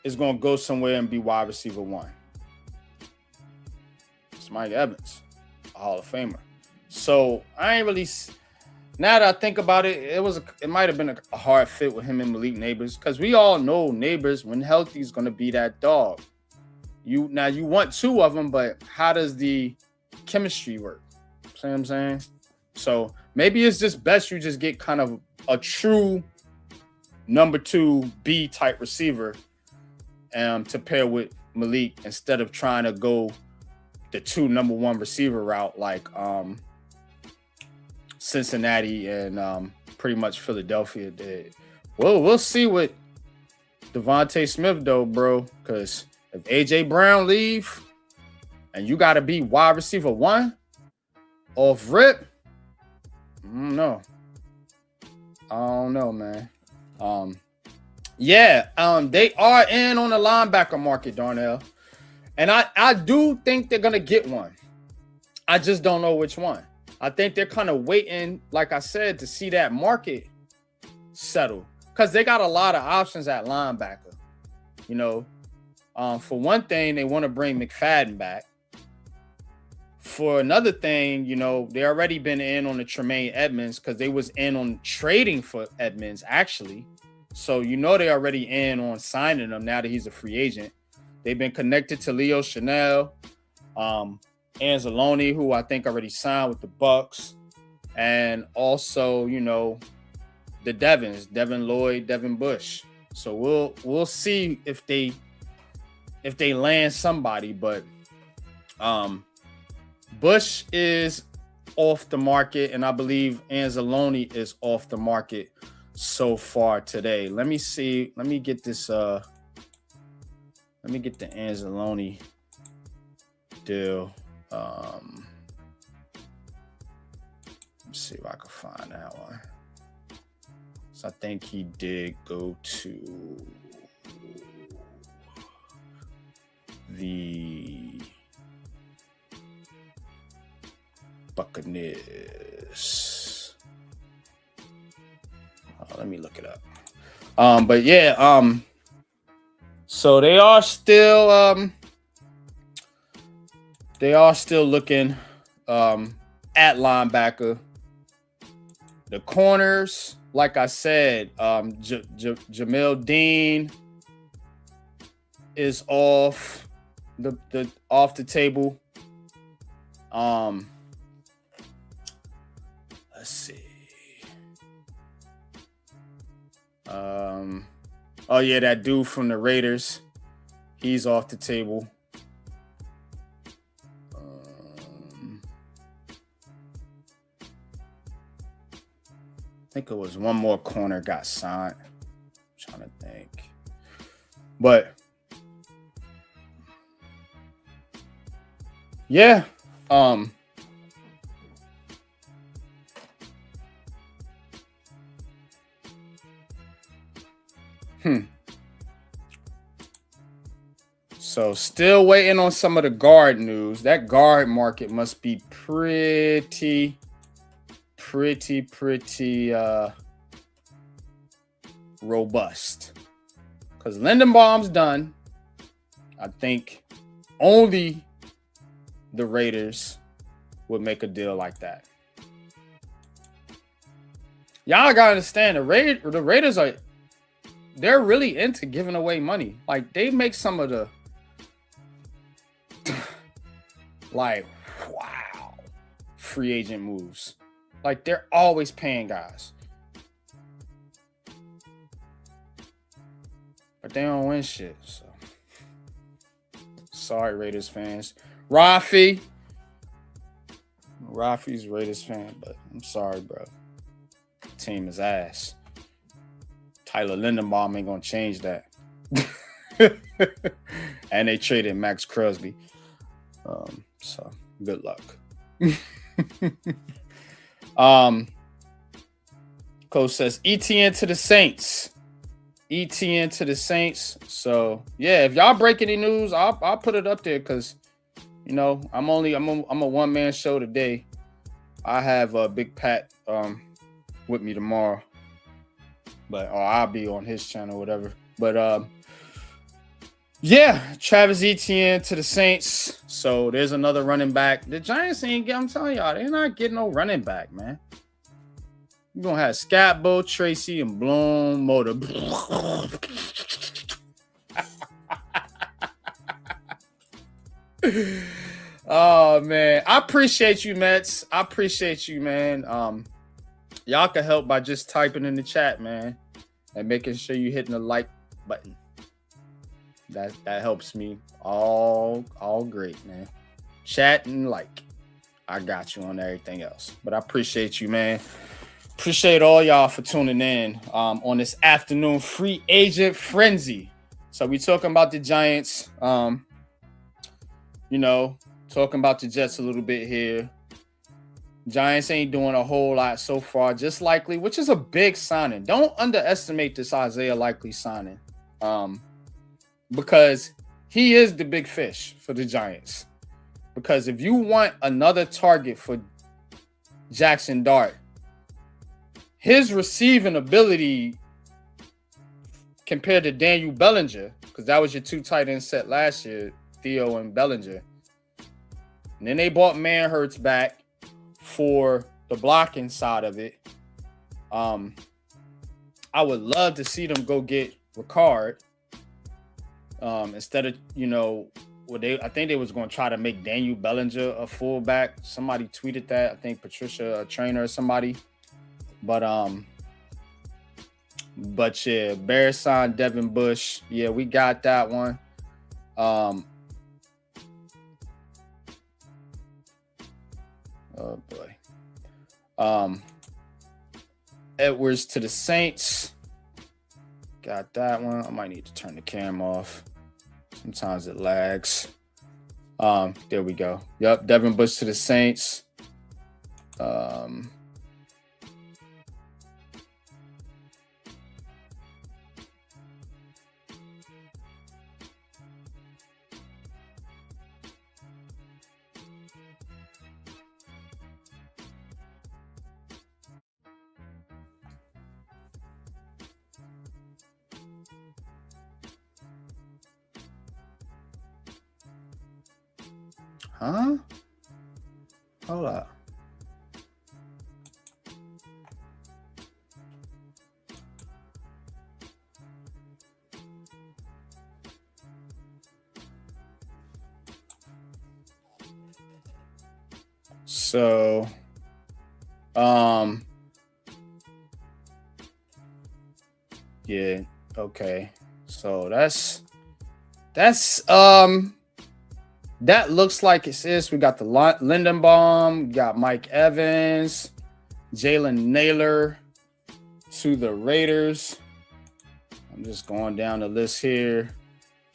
is going to go somewhere and be wide receiver 1. It's Mike Evans, a Hall of Famer. So I ain't really. Now that I think about it, it might have been a hard fit with him and Malik Neighbors, because we all know Neighbors, when healthy, is going to be that dog. You want 2 of them, but how does the chemistry work? See what I'm saying? So maybe it's just best you just get kind of a true number 2 B type receiver to pair with Malik, instead of trying to go the 2 number 1 receiver route like Cincinnati and pretty much Philadelphia did. Well, we'll see with Devontae Smith though, bro, because if AJ Brown leave and you got to be wide receiver 1 off rip, I don't know, man. They are in on the linebacker market, Darnell. And I do think they're going to get one. I just don't know which one. I think they're kind of waiting, like I said, to see that market settle, because they got a lot of options at linebacker. For one thing, they want to bring McFadden back. For another thing, they already been in on the Tremaine Edmonds, because they was in on trading for Edmonds, actually. So, they already in on signing him now that he's a free agent. They've been connected to Leo Chanel, Anzalone, who I think already signed with the Bucks. And also, the Devin Lloyd, Devin Bush. So we'll see if they land somebody, but Bush is off the market, and I believe Anzalone is off the market so far today. Let me see. Let me get this. Let me get the Anzalone deal. Let's see if I can find that one. So I think he did go to the Buccaneers. Let me look it up. So they are still looking at linebacker. The corners, like I said, Jamel Dean is off the table. Let's see. That dude from the Raiders, he's off the table. I think it was one more corner got signed. I'm trying to think. But yeah. So still waiting on some of the guard news. That guard market must be pretty robust, because Lindenbaum's done. I think only the Raiders would make a deal like that. Y'all gotta understand the Raiders they're really into giving away money. Like they make some of the like wow free agent moves. Like they're always paying guys. But they don't win shit. So sorry, Raiders fans. Rafi's Raiders fan, but I'm sorry, bro. Team is ass. Tyler Lindenbaum ain't gonna change that. And they traded Max Crosby. So good luck. Coach says ETN to the Saints. ETN to the Saints. So yeah, if y'all break any news, I'll put it up there because you know I'm a one-man show today. I have Big Pat with me tomorrow. Or I'll be on his channel, whatever. But yeah, Travis Etienne to the Saints. So there's another running back. The Giants I'm telling y'all, they're not getting no running back, man. You're gonna have Scatbo, Tracy, and Bloom Motor. Oh man. I appreciate you, Mets. I appreciate you, man. Y'all can help by just typing in the chat, man, and making sure you're hitting the like button. That helps me all great, man. Chat and like. I got you on everything else. But I appreciate you, man. Appreciate all y'all for tuning in on this afternoon free agent frenzy. So we talking about the Giants, you know, talking about the Jets a little bit here. Giants ain't doing a whole lot so far, just Likely, which is a big signing. Don't underestimate this Isaiah Likely signing because he is the big fish for the Giants. Because if you want another target for Jackson Dart, his receiving ability compared to Daniel Bellinger, because that was your two tight end set last year, Theo and Bellinger. And then they bought Manhurts back for the blocking side of it. I would love to see them go get Ricard instead of, you know, I think they was going to try to make Daniel Bellinger a fullback. Somebody tweeted that. I think Patricia, a trainer or somebody. But yeah, Bears signed Devin Bush. Yeah, we got that one. Oh boy. Edwards to the Saints. Got that one. I might need to turn the camera off. Sometimes it lags. There we go. Yep, Devin Bush to the Saints. Huh? Hold up. So, yeah, okay. So that looks like it is. We got the Lindenbaum, we got Mike Evans, Jalen Naylor to the Raiders. I'm just going down the list here.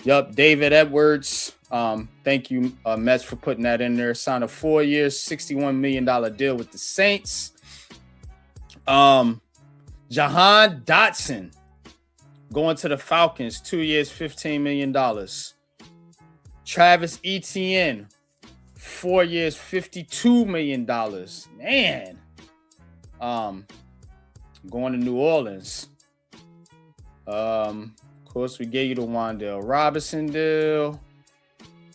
Yup, David Edwards. Thank you, Mets, for putting that in there. Signed a 4 year, $61 million deal with the Saints. Jahan Dotson going to the Falcons, 2 years, $15 million. Travis Etienne, 4 years, $52 million. Man. Going to New Orleans. Of course, we gave you the Wan'Dale Robinson deal.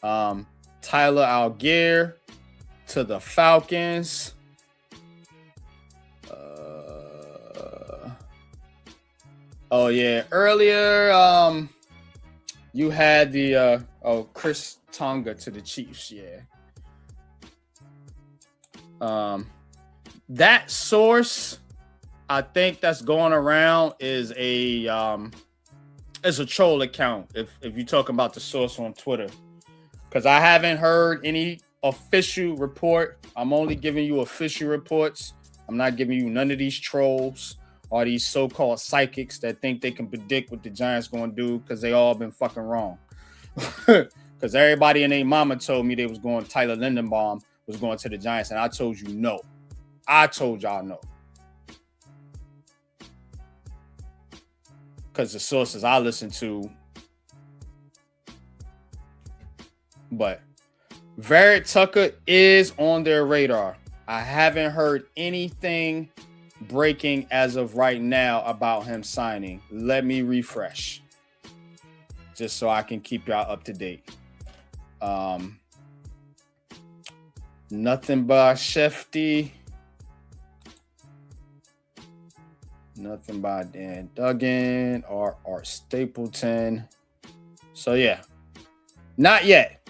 Tyler Algier to the Falcons. Oh yeah, earlier you had the Chris Tonga to the Chiefs. Yeah. That source, I think that's going around is a troll account. If you're talking about the source on Twitter, because I haven't heard any official report. I'm only giving you official reports. I'm not giving you none of these trolls or these so-called psychics that think they can predict what the Giants going to do because they all been fucking wrong. Because everybody and their mama told me they was going. Tyler Lindenbaum was going to the Giants, and I told you no. I told y'all no. Because the sources I listen to. But Verrett Tucker is on their radar. I haven't heard anything breaking as of right now about him signing. Let me refresh. Just so I can keep y'all up to date. Nothing by Shefty. Nothing by Dan Duggan or Art Stapleton. So yeah. Not yet.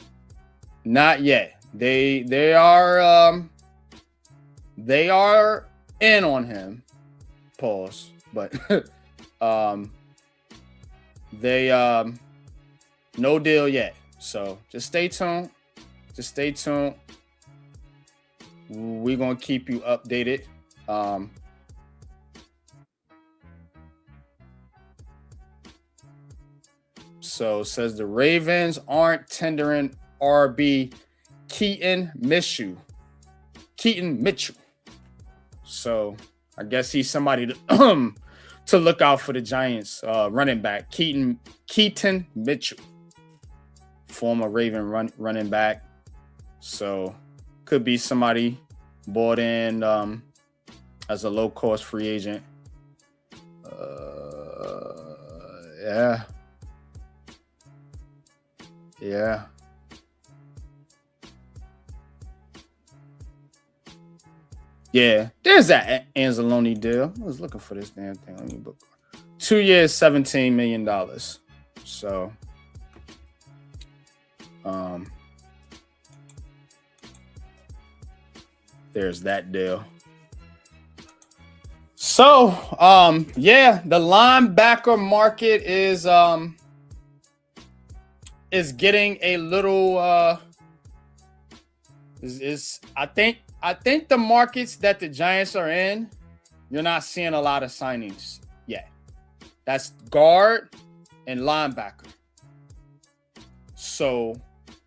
Not yet. They are in on him. Pause. But they no deal yet. So just stay tuned. We're gonna keep you updated. So says the Ravens aren't tendering RB Keaton Mitchell. So I guess he's somebody to to look out for the Giants running back. Keaton Mitchell, former Raven running back. So could be somebody bought in as a low-cost free agent. Yeah. Yeah. Yeah, there's that Anzalone deal. I was looking for this damn thing. Let me book. 2 years, $17 million. So, there's that deal. So, yeah, the linebacker market is getting a little I think the markets that the Giants are in, you're not seeing a lot of signings yet. That's guard and linebacker. So,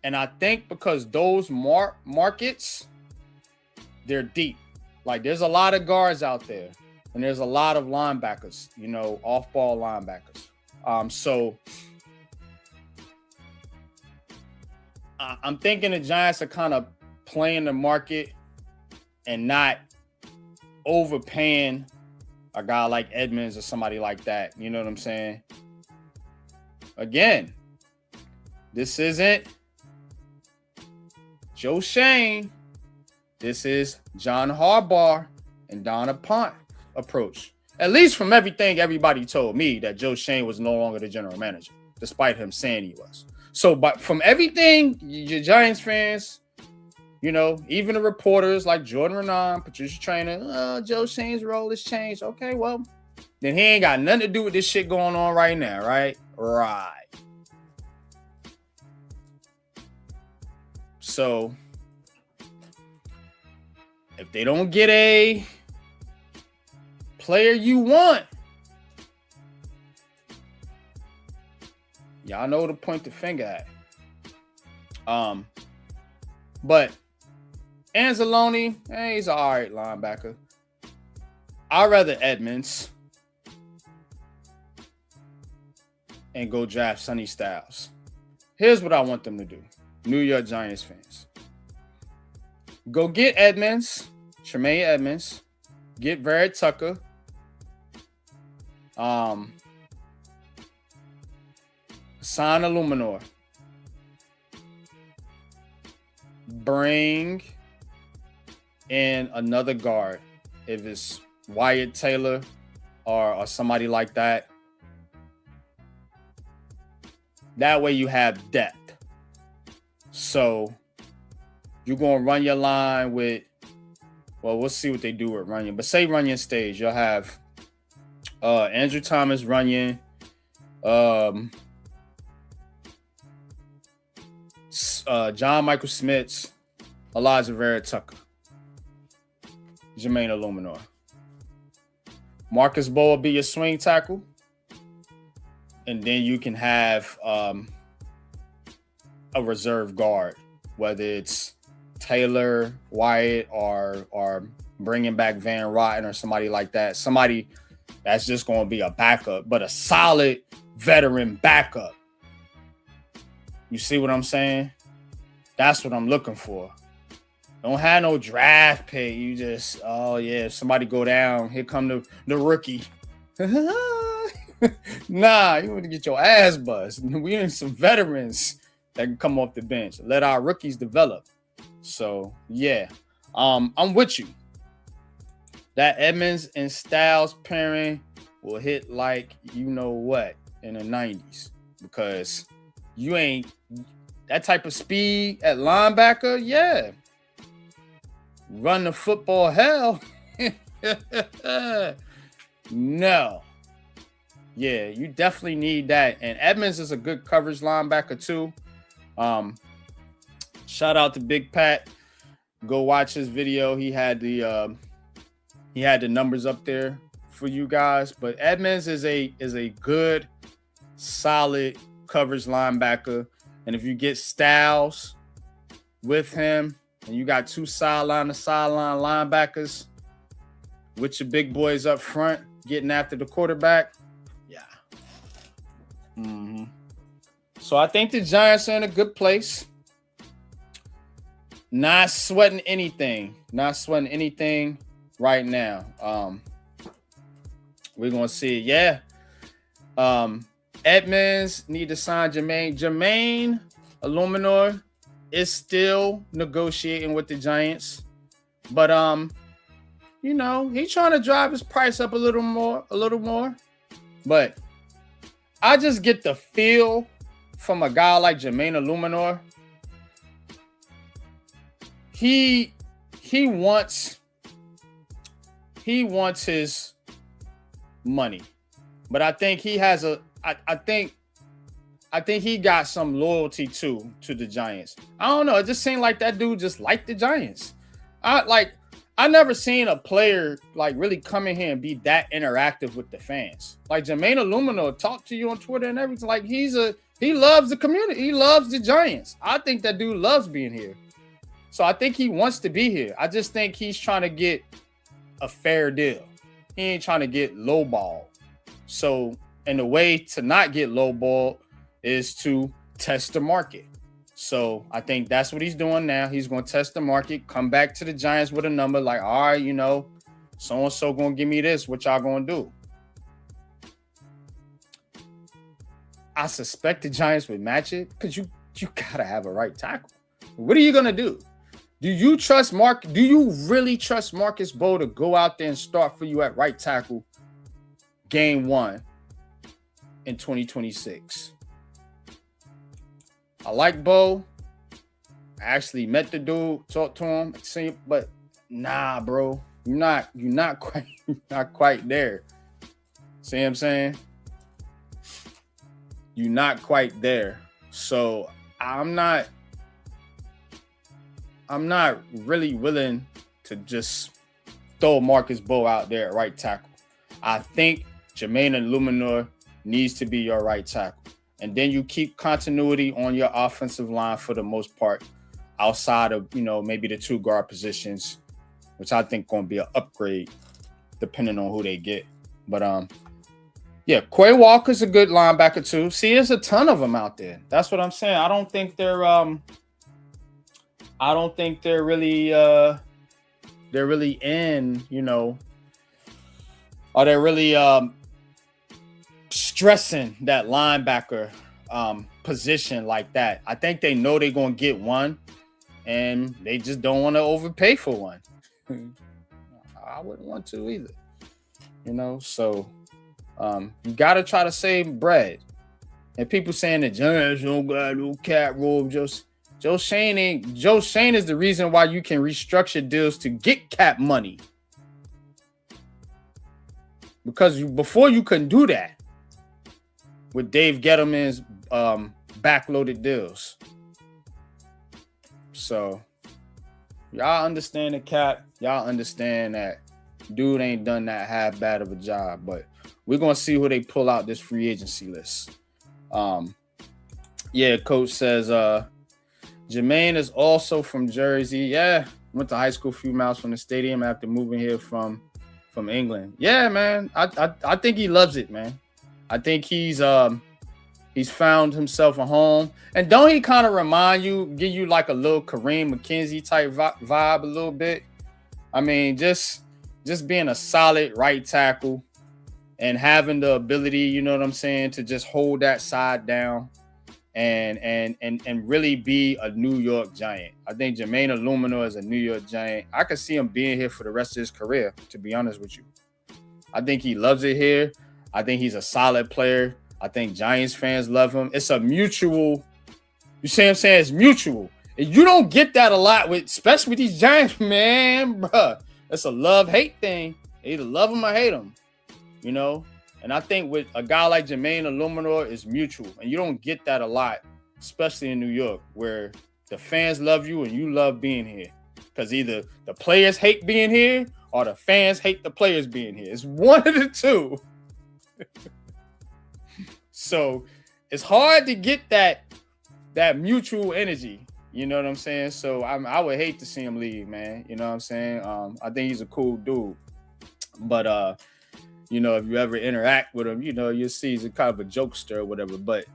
and I think because those markets, they're deep. Like there's a lot of guards out there, and there's a lot of linebackers, off-ball linebackers. So I'm thinking the Giants are kind of playing the market and not overpaying a guy like Edmonds or somebody like that. You know what I'm saying? Again, this isn't Joe Shane. This is John Harbaugh and Donna Pont approach. At least from everything everybody told me that Joe Shane was no longer the general manager, despite him saying he was. So, but from everything, your Giants fans, even the reporters like Jordan Renan, Patricia Traynor, Joe Shane's role has changed. Okay, well, then he ain't got nothing to do with this shit going on right now, right? Right. So, if they don't get a player you want, y'all know to point the finger at. But Anzalone, he's an all right linebacker. I'd rather Edmonds and go draft Sonny Styles. Here's what I want them to do, New York Giants fans. Go get Edmonds, Tremaine Edmonds, get Verrett Tucker, sign Illuminor. Bring in another guard. If it's Wyatt Taylor or somebody like that, That way you have depth. So you're going to run your line with, well, we'll see what they do with Runyon. But say Runyon stays, you'll have Andrew Thomas, Runyon, John Michael Smits, Elijah Vera Tucker, Jermaine Illuminor. Marcus Bowe will be your swing tackle. And then you can have a reserve guard, whether it's Taylor, Wyatt, or bringing back Van Rotten or somebody like that. Somebody that's just going to be a backup, but a solid veteran backup. You see what I'm saying? That's what I'm looking for. Don't have no draft pick. You just, oh yeah, if somebody go down, here come the rookie. Nah, you want to get your ass bust. We need some veterans that can come off the bench. Let our rookies develop. So yeah, I'm with you. That Edmonds and Styles pairing will hit like you know what in the 90s, because you ain't that type of speed at linebacker. Yeah, run the football hell. No. Yeah, you definitely need that. And Edmonds is a good coverage linebacker too. Shout out to Big Pat. Go watch his video. He had the numbers up there for you guys. But Edmonds is a good, solid coverage linebacker. And if you get Styles with him, and you got two sideline to sideline linebackers with your big boys up front getting after the quarterback. Yeah. Mm-hmm. So I think the Giants are in a good place. Not sweating anything right now. We're gonna see. Yeah. Edmonds need to sign Jermaine Illuminor is still negotiating with the Giants, but he's trying to drive his price up a little more. But I just get the feel from a guy like Jermaine Illuminor. He wants his money, but I think he has I think he got some loyalty to the Giants. I don't know. It just seemed like that dude just liked the Giants. I never seen a player like really come in here and be that interactive with the fans. Like Jermaine Illuminor talk to you on Twitter and everything. Like he loves the community. He loves the Giants. I think that dude loves being here. So I think he wants to be here. I just think he's trying to get a fair deal. He ain't trying to get lowballed. So, and the way to not get lowballed is to test the market. So I think that's what he's doing now. He's going to test the market, come back to the Giants with a number like, all right, so-and-so going to give me this. What y'all going to do? I suspect the Giants would match it because you got to have a right tackle. What are you going to do? Do you really trust Marcus Bowe to go out there and start for you at right tackle game 1 in 2026? I like Bowe. I actually met the dude, talked to him, but nah, bro. You're not quite there. See what I'm saying? You're not quite there. So I'm not really willing to just throw Marcus Bowe out there at right tackle. I think Jermaine Illuminor needs to be your right tackle. And then you keep continuity on your offensive line for the most part, outside of, maybe the two guard positions, which I think going to be an upgrade depending on who they get. But, yeah, Quay Walker's a good linebacker too. See, there's a ton of them out there. That's what I'm saying. I don't think they're really in, are they really stressing that linebacker position like that? I think they know they're going to get one, and they just don't want to overpay for one. I wouldn't want to either, So you got to try to save bread. And people saying the Giants don't got no cap room. Joe Shane ain't. Joe Shane is the reason why you can restructure deals to get cap money. Because before you couldn't do that with Dave Gettleman's backloaded deals. So y'all understand the cap. Y'all understand that dude ain't done that half bad of a job. But we're gonna see who they pull out this free agency list. Yeah, coach says Jermaine is also from Jersey. Yeah, went to high school a few miles from the stadium after moving here from England. Yeah, man. I think he loves it, man. I think he's found himself a home. And don't he kind of remind you, give you like a little Kareem McKenzie type vibe a little bit? I mean, just being a solid right tackle and having the ability, you know what I'm saying, to just hold that side down and really be a New York Giant. I think Jermaine Illuminor is a New York Giant. I could see him being here for the rest of his career, to be honest with you. I think he loves it here. I think he's a solid player. I think Giants fans love him. It's a mutual, you see what I'm saying? It's mutual. And you don't get that a lot with, especially with these Giants, man, bruh. It's a love-hate thing. They either love him or hate him, you know? And I think with a guy like Jermaine Illuminor, it's mutual. And you don't get that a lot, especially in New York, where the fans love you and you love being here. Because either the players hate being here or the fans hate the players being here. It's one of the two. So it's hard to get that mutual energy. You know what I'm saying? So I would hate to see him leave, man. You know what I'm saying? I think he's a cool dude. But, you know, if you ever interact with him, you know, you'll see he's a kind of a jokester or whatever. But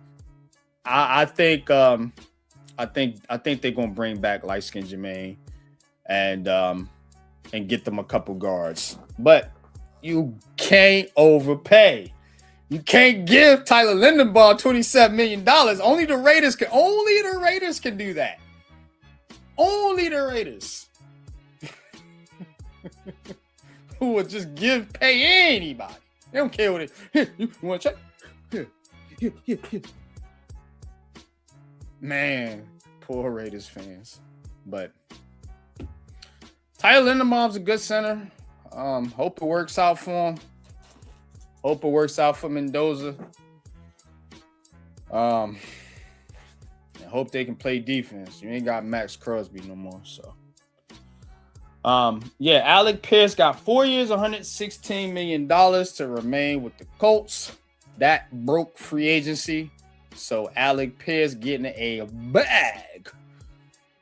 I think they're gonna bring back light-skinned Jermaine and get them a couple guards. But you can't overpay. You can't give Tyler Lindenbaugh $27 million. Only the Raiders can do that. Only the Raiders. Who would just pay anybody. They don't care what it. Here, you want to check? Here. Man, poor Raiders fans. But Tyler Lindenbaum's a good center. Hope it works out for him. Hope it works out for Mendoza. And hope they can play defense. You ain't got Max Crosby no more, so. Yeah, Alec Pierce got 4 years, $116 million to remain with the Colts. That broke free agency. So Alec Pierce getting a bag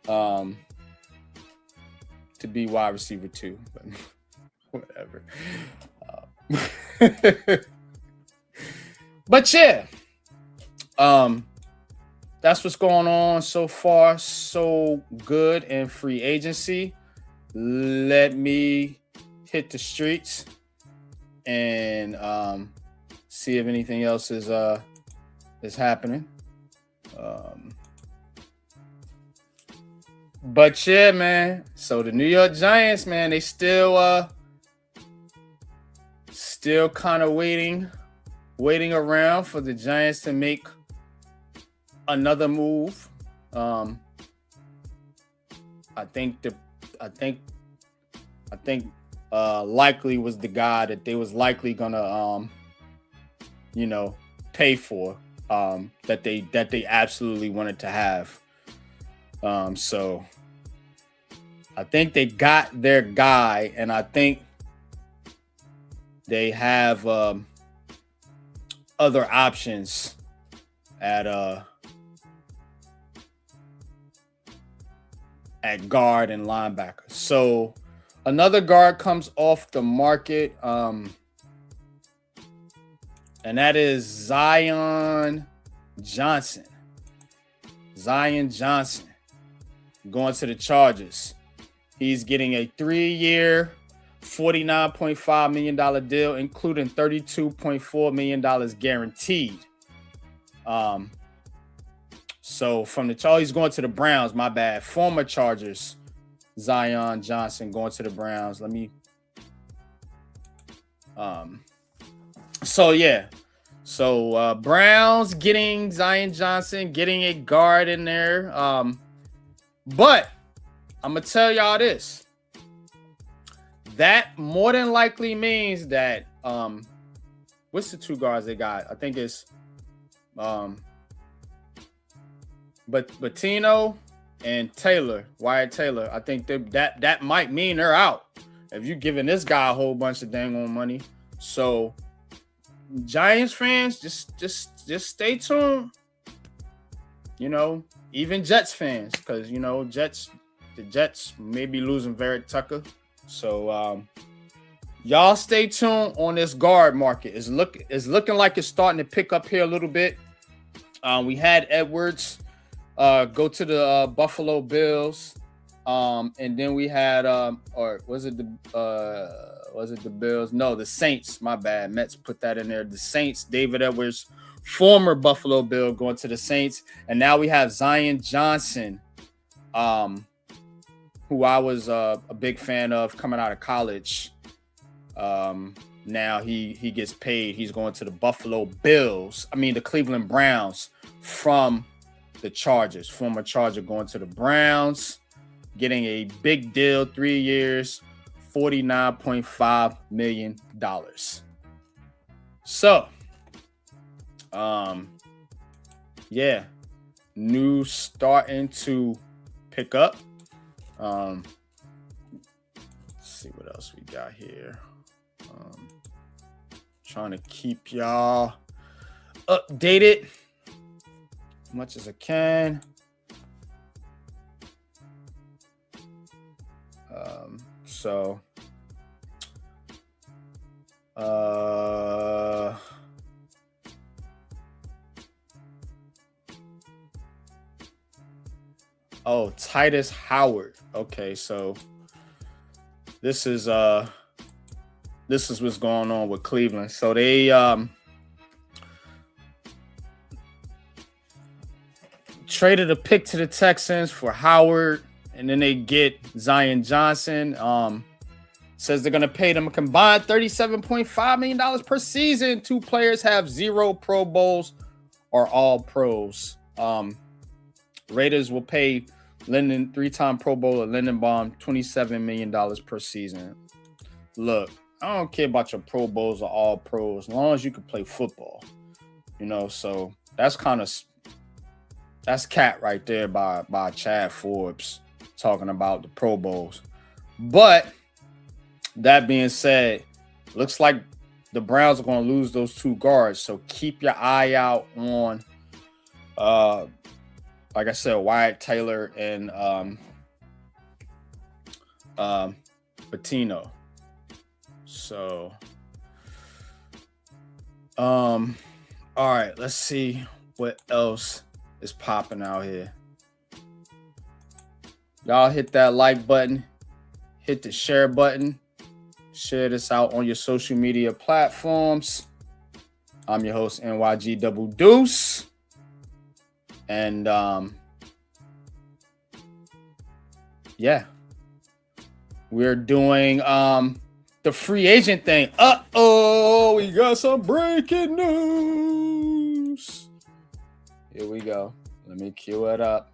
to be wide receiver 2. But whatever. But yeah. That's what's going on so far. So good in free agency. Let me hit the streets and see if anything else is happening. But yeah, man. So the New York Giants, man, they still kind of waiting around for the Giants to make another move. I think Likely was the guy that they was likely gonna pay for, that they absolutely wanted to have. So I think they got their guy, and I think they have other options at guard and linebacker. So another guard comes off the market, and that is Zion Johnson. Zion Johnson going to the Chargers. He's getting a 3-year, $49.5 million deal, including $32.4 million guaranteed. So from the Chargers, he's going to the Browns. My bad. Former Chargers, Zion Johnson going to the Browns. Let me. So yeah, So Browns getting Zion Johnson, getting a guard in there. But I'm gonna tell y'all this. That more than likely means that what's the 2 guards they got? I think it's Bettino and Taylor, Wyatt Taylor. I think that might mean they're out if you're giving this guy a whole bunch of dang on money. So Giants fans, just stay tuned. You know, even Jets fans, because you know the Jets may be losing Verrett Tucker. So y'all stay tuned on this guard market. It's looking like it's starting to pick up here a little bit. We had Edwards go to the Buffalo Bills, and then we had or was it the Bills? No, the Saints. My bad. Mets put that in there. The Saints. David Edwards, former Buffalo Bill, going to the Saints, and now we have Zion Johnson, who I was a big fan of coming out of college. Now he gets paid. He's going to the the Cleveland Browns from the Chargers. Former Charger going to the Browns, getting a big deal, 3 years, $49.5 million. So, yeah, news starting to pick up. Let's see what else we got here. Trying to keep y'all updated as much as I can. Titus Howard. Okay, so this is what's going on with Cleveland. So they traded a pick to the Texans for Howard, and then they get Zion Johnson. Says they're going to pay them a combined $37.5 million per season. 2 players have 0 Pro Bowls or all pros. Raiders will pay Linden, 3-time Pro Bowler Lindenbaum, $27 million per season. Look, I don't care about your Pro Bowls or all pros, as long as you can play football. You know, so that's cat right there by Chad Forbes talking about the Pro Bowls. But that being said, looks like the Browns are going to lose those 2 guards. So keep your eye out on, like I said, Wyatt Taylor and Bettino. So, all right, let's see what else is popping out here. Y'all hit that like button, hit the share button, share this out on your social media platforms. I'm your host, NYG Double Deuce. And yeah, we're doing the free agent thing. We got some breaking news. Here we go. Let me cue it up.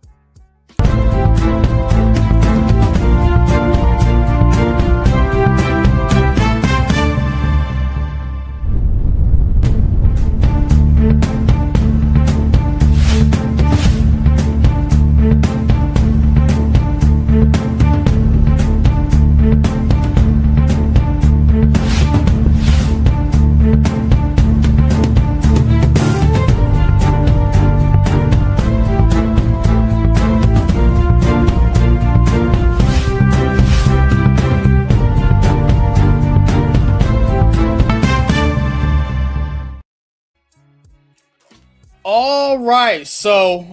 All right, so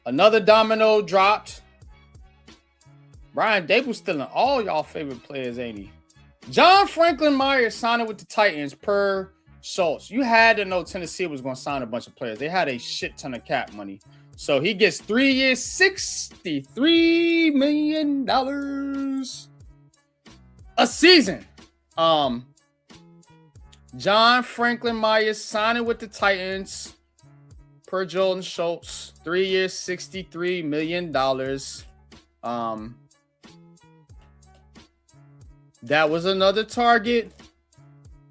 another domino dropped. Brian Dable's stealing all y'all favorite players, ain't he? John Franklin Myers signing with the Titans per Schultz. You had to know Tennessee was going to sign a bunch of players. They had a shit ton of cap money. So he gets 3 years, $63 million a season. John Franklin Myers signing with the Titans per Jordan Schultz. 3 years, $63 million. That was another target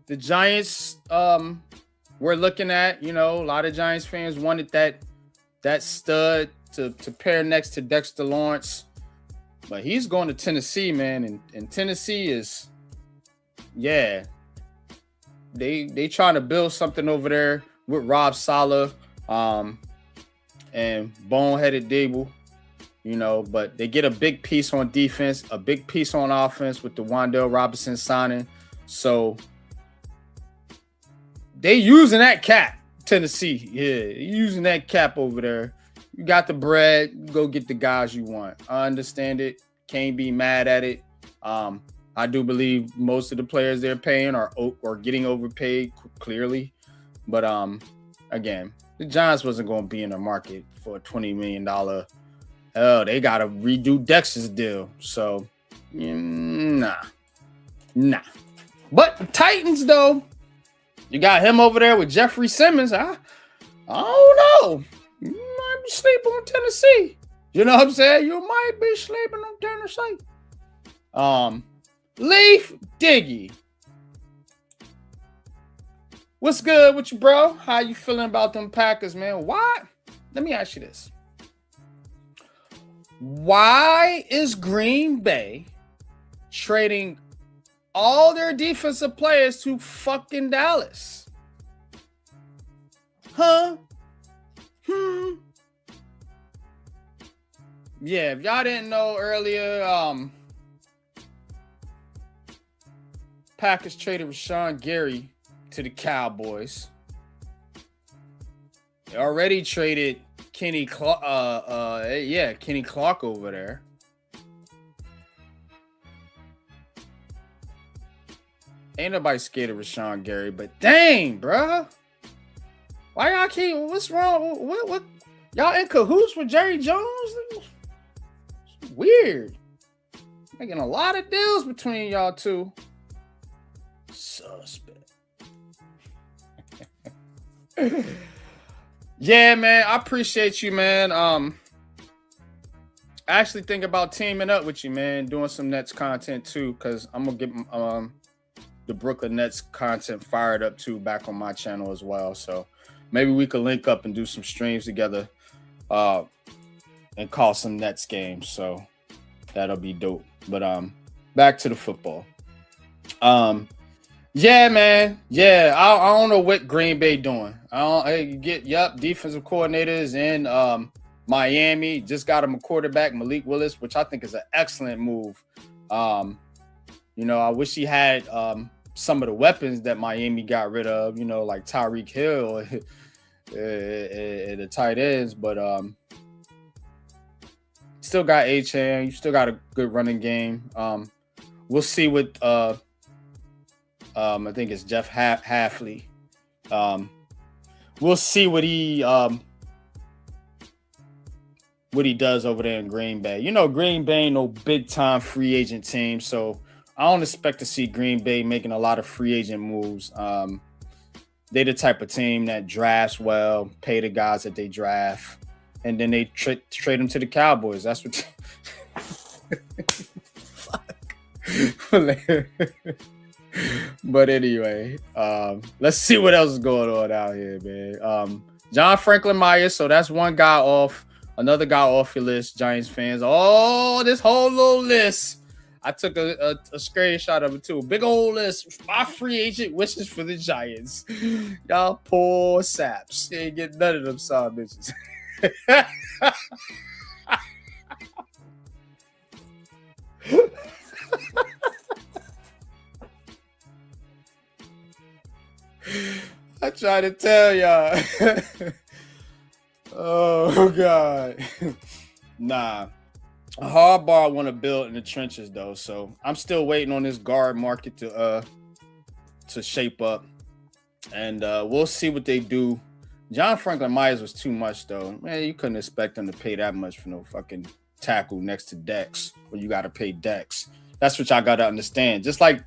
the Giants were looking at. You know, a lot of Giants fans wanted that stud to pair next to Dexter Lawrence. But he's going to Tennessee, man. And Tennessee is, yeah, they trying to build something over there with Rob Saleh and boneheaded Dable, you know, but they get a big piece on defense, a big piece on offense with the Wan'Dale Robinson signing. So they using that cap, Tennessee. Yeah, using that cap over there. You got the bread, go get the guys you want. I understand it. Can't be mad at it. I do believe most of the players they're paying are getting overpaid clearly. But again, the Giants wasn't going to be in the market for a $20 million. Hell, they got to redo Dexter's deal. So, nah. But the Titans, though, you got him over there with Jeffrey Simmons. I don't know. You might be sleeping on Tennessee. You know what I'm saying? You might be sleeping on Tennessee. Leaf Diggy. What's good with you, bro? How you feeling about them Packers, man? Why? Let me ask you this. Why is Green Bay trading all their defensive players to fucking Dallas? Huh? Yeah, if y'all didn't know earlier, Packers traded Rashawn Gary to the Cowboys. They already traded Kenny Clark over there. Ain't nobody scared of Rashawn Gary, but dang, bruh. Why y'all keep, what's wrong? What? Y'all in cahoots with Jerry Jones? It's weird. Making a lot of deals between y'all two. Suspect. Yeah, man, I appreciate you, man. I actually think about teaming up with you, man, doing some Nets content too, because I'm gonna get the Brooklyn Nets content fired up too back on my channel as well. So maybe we could link up and do some streams together and call some Nets games. So that'll be dope. But back to the football. Yeah, man. Yeah, I don't know what Green Bay doing. Defensive coordinators in Miami. Just got him a quarterback, Malik Willis, which I think is an excellent move. You know, I wish he had some of the weapons that Miami got rid of, you know, like Tyreek Hill and the tight ends, but still got Achane. You still got a good running game. We'll see what I think it's Jeff Hafley. We'll see what he does over there in Green Bay. You know, Green Bay ain't no big time free agent team, so I don't expect to see Green Bay making a lot of free agent moves. They're the type of team that drafts well, pay the guys that they draft, and then they trade them to the Cowboys. That's what. But anyway, let's see what else is going on out here, man. John Franklin Myers, so that's one guy off. Another guy off your list, Giants fans. Oh, this whole little list. I took a screenshot of it too. Big old list. My free agent wishes for the Giants. Y'all poor saps. You ain't get none of them son bitches. I try to tell y'all. Oh God. Nah. Harbaugh want to build in the trenches though, so I'm still waiting on this guard market to shape up, and we'll see what they do. John Franklin Myers was too much though, man. You couldn't expect them to pay that much for no fucking tackle next to Dex, when you got to pay Dex. That's what y'all got to understand. Just like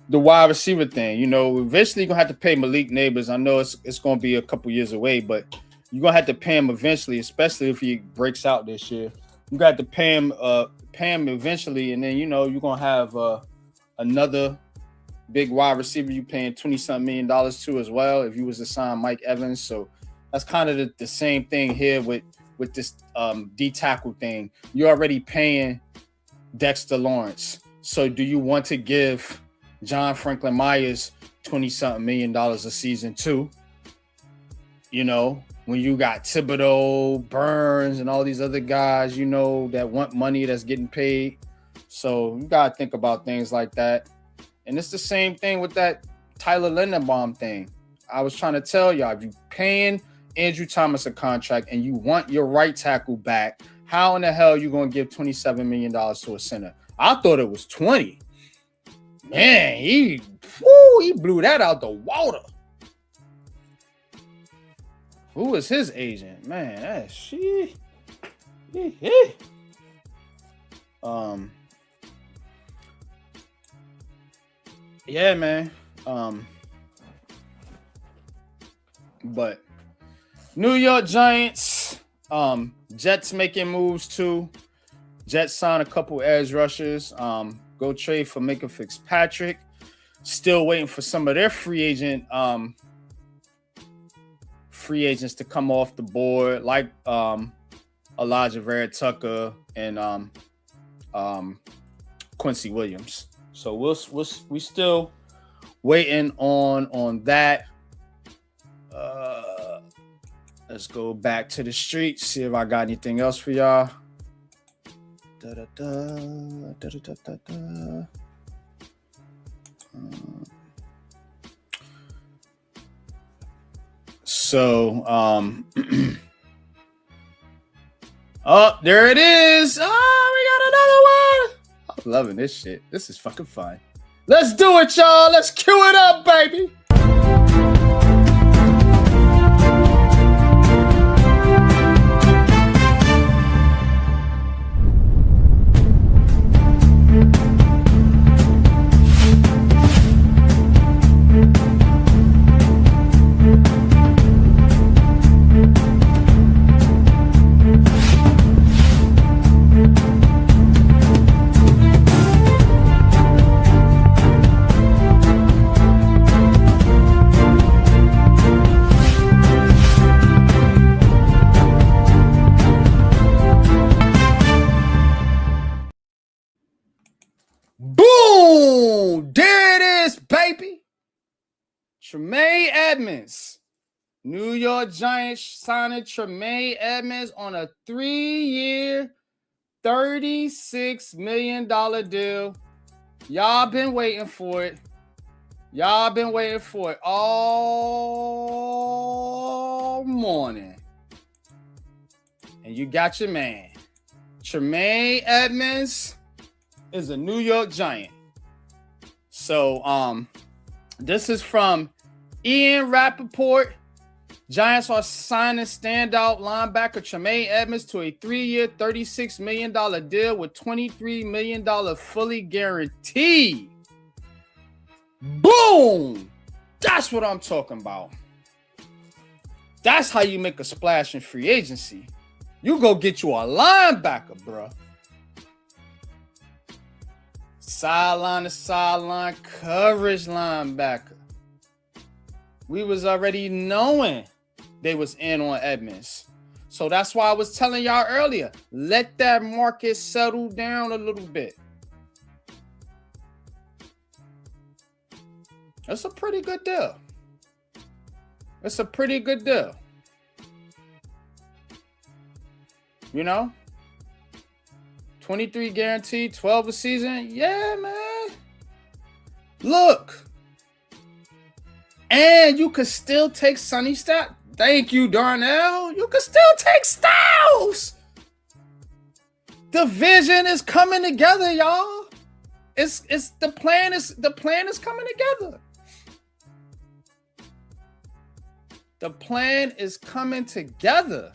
the wide receiver thing. Eventually you're gonna have to pay Malik Neighbors. I know it's gonna be a couple years away, but you're gonna have to pay him eventually, especially if he breaks out this year. You got to pay him eventually, and then you're gonna have another big wide receiver you paying $20-something million to as well if you was to sign Mike Evans. So that's kind of the same thing here with this D tackle thing. You're already paying Dexter Lawrence. So do you want to give John Franklin Myers $20-something million a season too? When you got Thibodeau, Burns, and all these other guys, that want money that's getting paid. So you got to think about things like that. And it's the same thing with that Tyler Linderbaum thing. I was trying to tell y'all, if you're paying Andrew Thomas a contract and you want your right tackle back, how in the hell are you going to give $27 million to a center? I thought it was 20. Man, he blew that out the water. Who was his agent? Man, that's shit. Yeah, man. But New York Giants, Jets making moves too. Jets signed a couple edge rushers. Go trade for Micah Fitzpatrick. Still waiting for some of their free agents to come off the board, like Elijah Vera Tucker and Quincy Williams. So we still waiting on that. Let's go back to the streets, see if I got anything else for y'all. So, oh, there it is. Oh, we got another one. I'm loving this shit. This is fucking fun. Let's do it, y'all. Let's cue it up, baby. Boom! There it is, baby. Tremaine Edmonds. New York Giants signing Tremaine Edmonds on a 3-year, $36 million deal. Y'all been waiting for it. Y'all been waiting for it all morning. And you got your man. Tremaine Edmonds is a New York Giant. So this is from Ian Rappaport. Giants are signing standout linebacker Tremaine Edmonds to a 3-year, $36 million deal with $23 million fully guaranteed. Boom! That's what I'm talking about. That's how you make a splash in free agency. You go get you a linebacker, bro. Sideline to sideline coverage linebacker. We was already knowing they was in on Edmonds. So that's why I was telling y'all earlier, let that market settle down a little bit. That's a pretty good deal. It's a pretty good deal. 23 guaranteed, 12 a season. Yeah, man. Look. And you could still take Sonny Styles. Thank you, Darnell. You could still take Styles. The vision is coming together, y'all. It's the plan is coming together. The plan is coming together.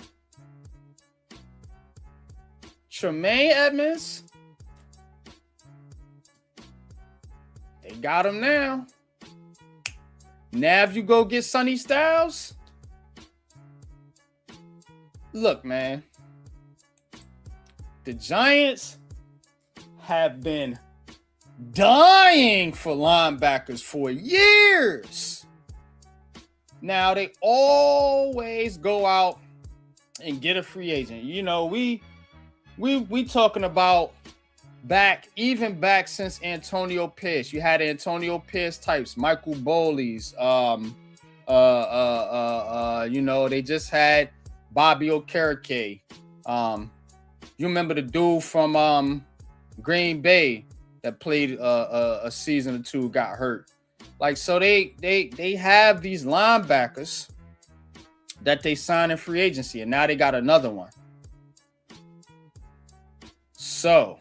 Tremaine Edmonds. They got him now. Now if you go get Sonny Styles, look, man, the Giants have been dying for linebackers for years. Now they always go out and get a free agent. You know, we talking about back since Antonio Pierce. You had Antonio Pierce types, Michael Boley's, you know, they just had Bobby Okereke. You remember the dude from Green Bay that played a season or two, got hurt. Like, so they have these linebackers that they sign in free agency, and now they got another one. So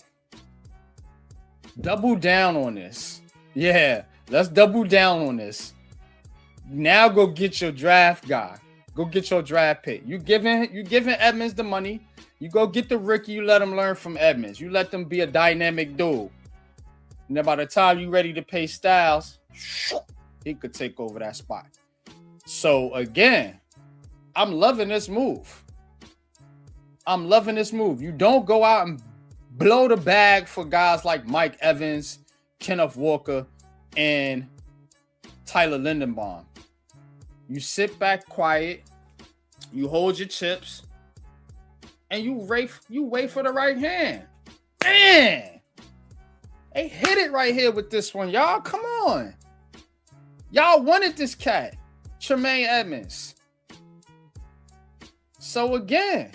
double down on this. Yeah, let's double down on this. Now go get your draft guy. Go get your draft pick. You giving Edmonds the money. You go get the rookie. You let him learn from Edmonds. You let them be a dynamic dude. And then by the time you're ready to pay Styles, he could take over that spot. So again, I'm loving this move. You don't go out and blow the bag for guys like Mike Evans, Kenneth Walker, and Tyler Lindenbaum. You sit back quiet, you hold your chips, and you wait for the right hand. Man, they hit it right here with this one, y'all. Come on. Y'all wanted this cat, Tremaine Edmonds. So again,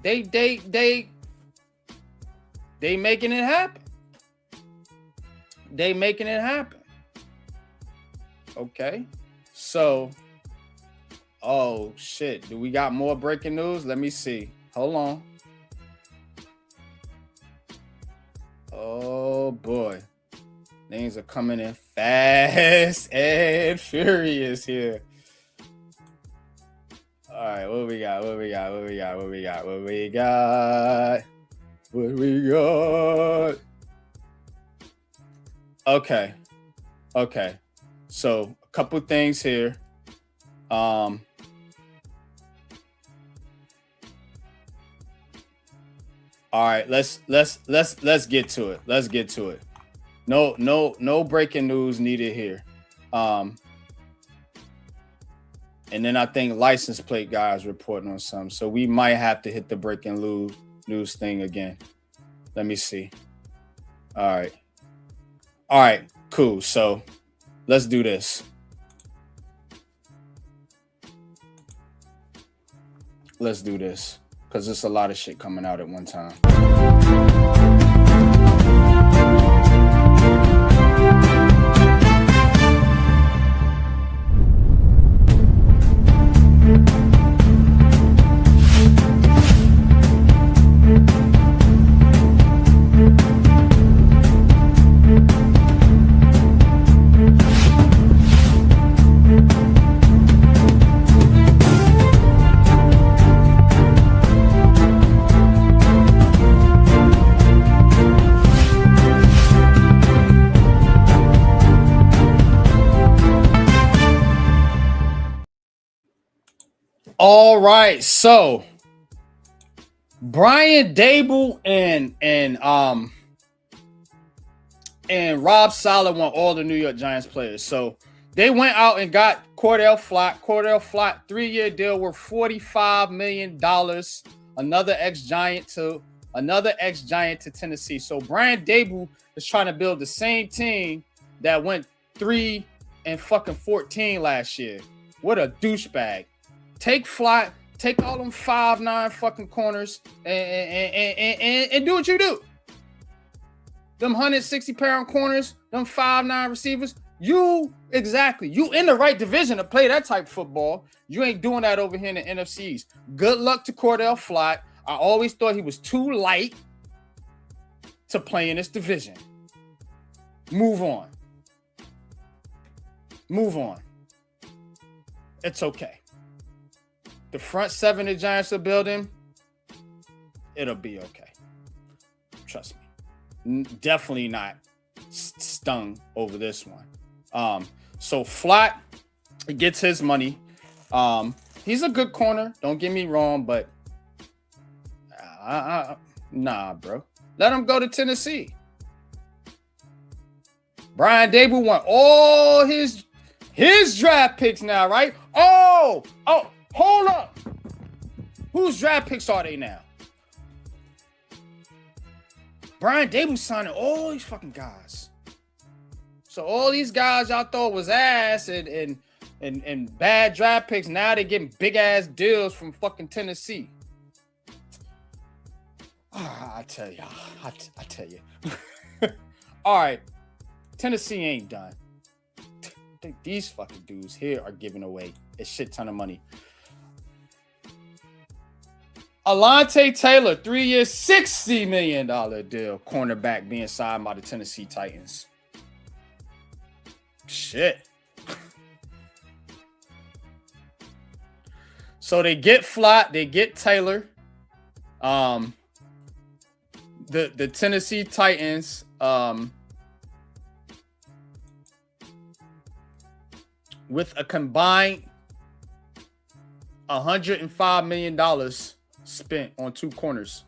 they making it happen. They making it happen. Okay. So, oh shit. Do we got more breaking news? Let me see. Hold on. Oh boy. Things are coming in fast and furious here. All right, what we got? Okay. So a couple things here. All right, let's get to it. Let's get to it. No breaking news needed here. And then I think license plate guys reporting on something. So we might have to hit the breaking news thing again. Let me see. All right, cool. So let's do this. Let's do this because there's a lot of shit coming out at one time. All right, so Brian Dable and Rob Saleh want all the New York Giants players. So they went out and got Cordell Flott. 3-year deal worth $45 million. Another ex-Giant to Tennessee. So Brian Dable is trying to build the same team that went 3-14 last year. What a douchebag. Take Flott, take all them 5'9" fucking corners and do what you do. Them 160-pound corners, them 5'9" receivers, you in the right division to play that type of football. You ain't doing that over here in the NFCs. Good luck to Cordell Flott. I always thought he was too light to play in this division. Move on. It's okay. The front seven the Giants are building, it'll be okay. Trust me. definitely not stung over this one. So Flat gets his money. He's a good corner. Don't get me wrong, but nah, bro. Let him go to Tennessee. Brian Dable won all his draft picks now, right? Oh, hold up. Whose draft picks are they now? Brian Dable signing all these fucking guys. So all these guys y'all thought was ass and bad draft picks, now they're getting big ass deals from fucking Tennessee. I tell y'all. I tell you. All right. Tennessee ain't done. These fucking dudes here are giving away a shit ton of money. Alontae Taylor, 3 years, $60 million deal. Cornerback being signed by the Tennessee Titans. Shit. So they get Flat, they get Taylor. The Tennessee Titans with a combined $105 million spent on two corners.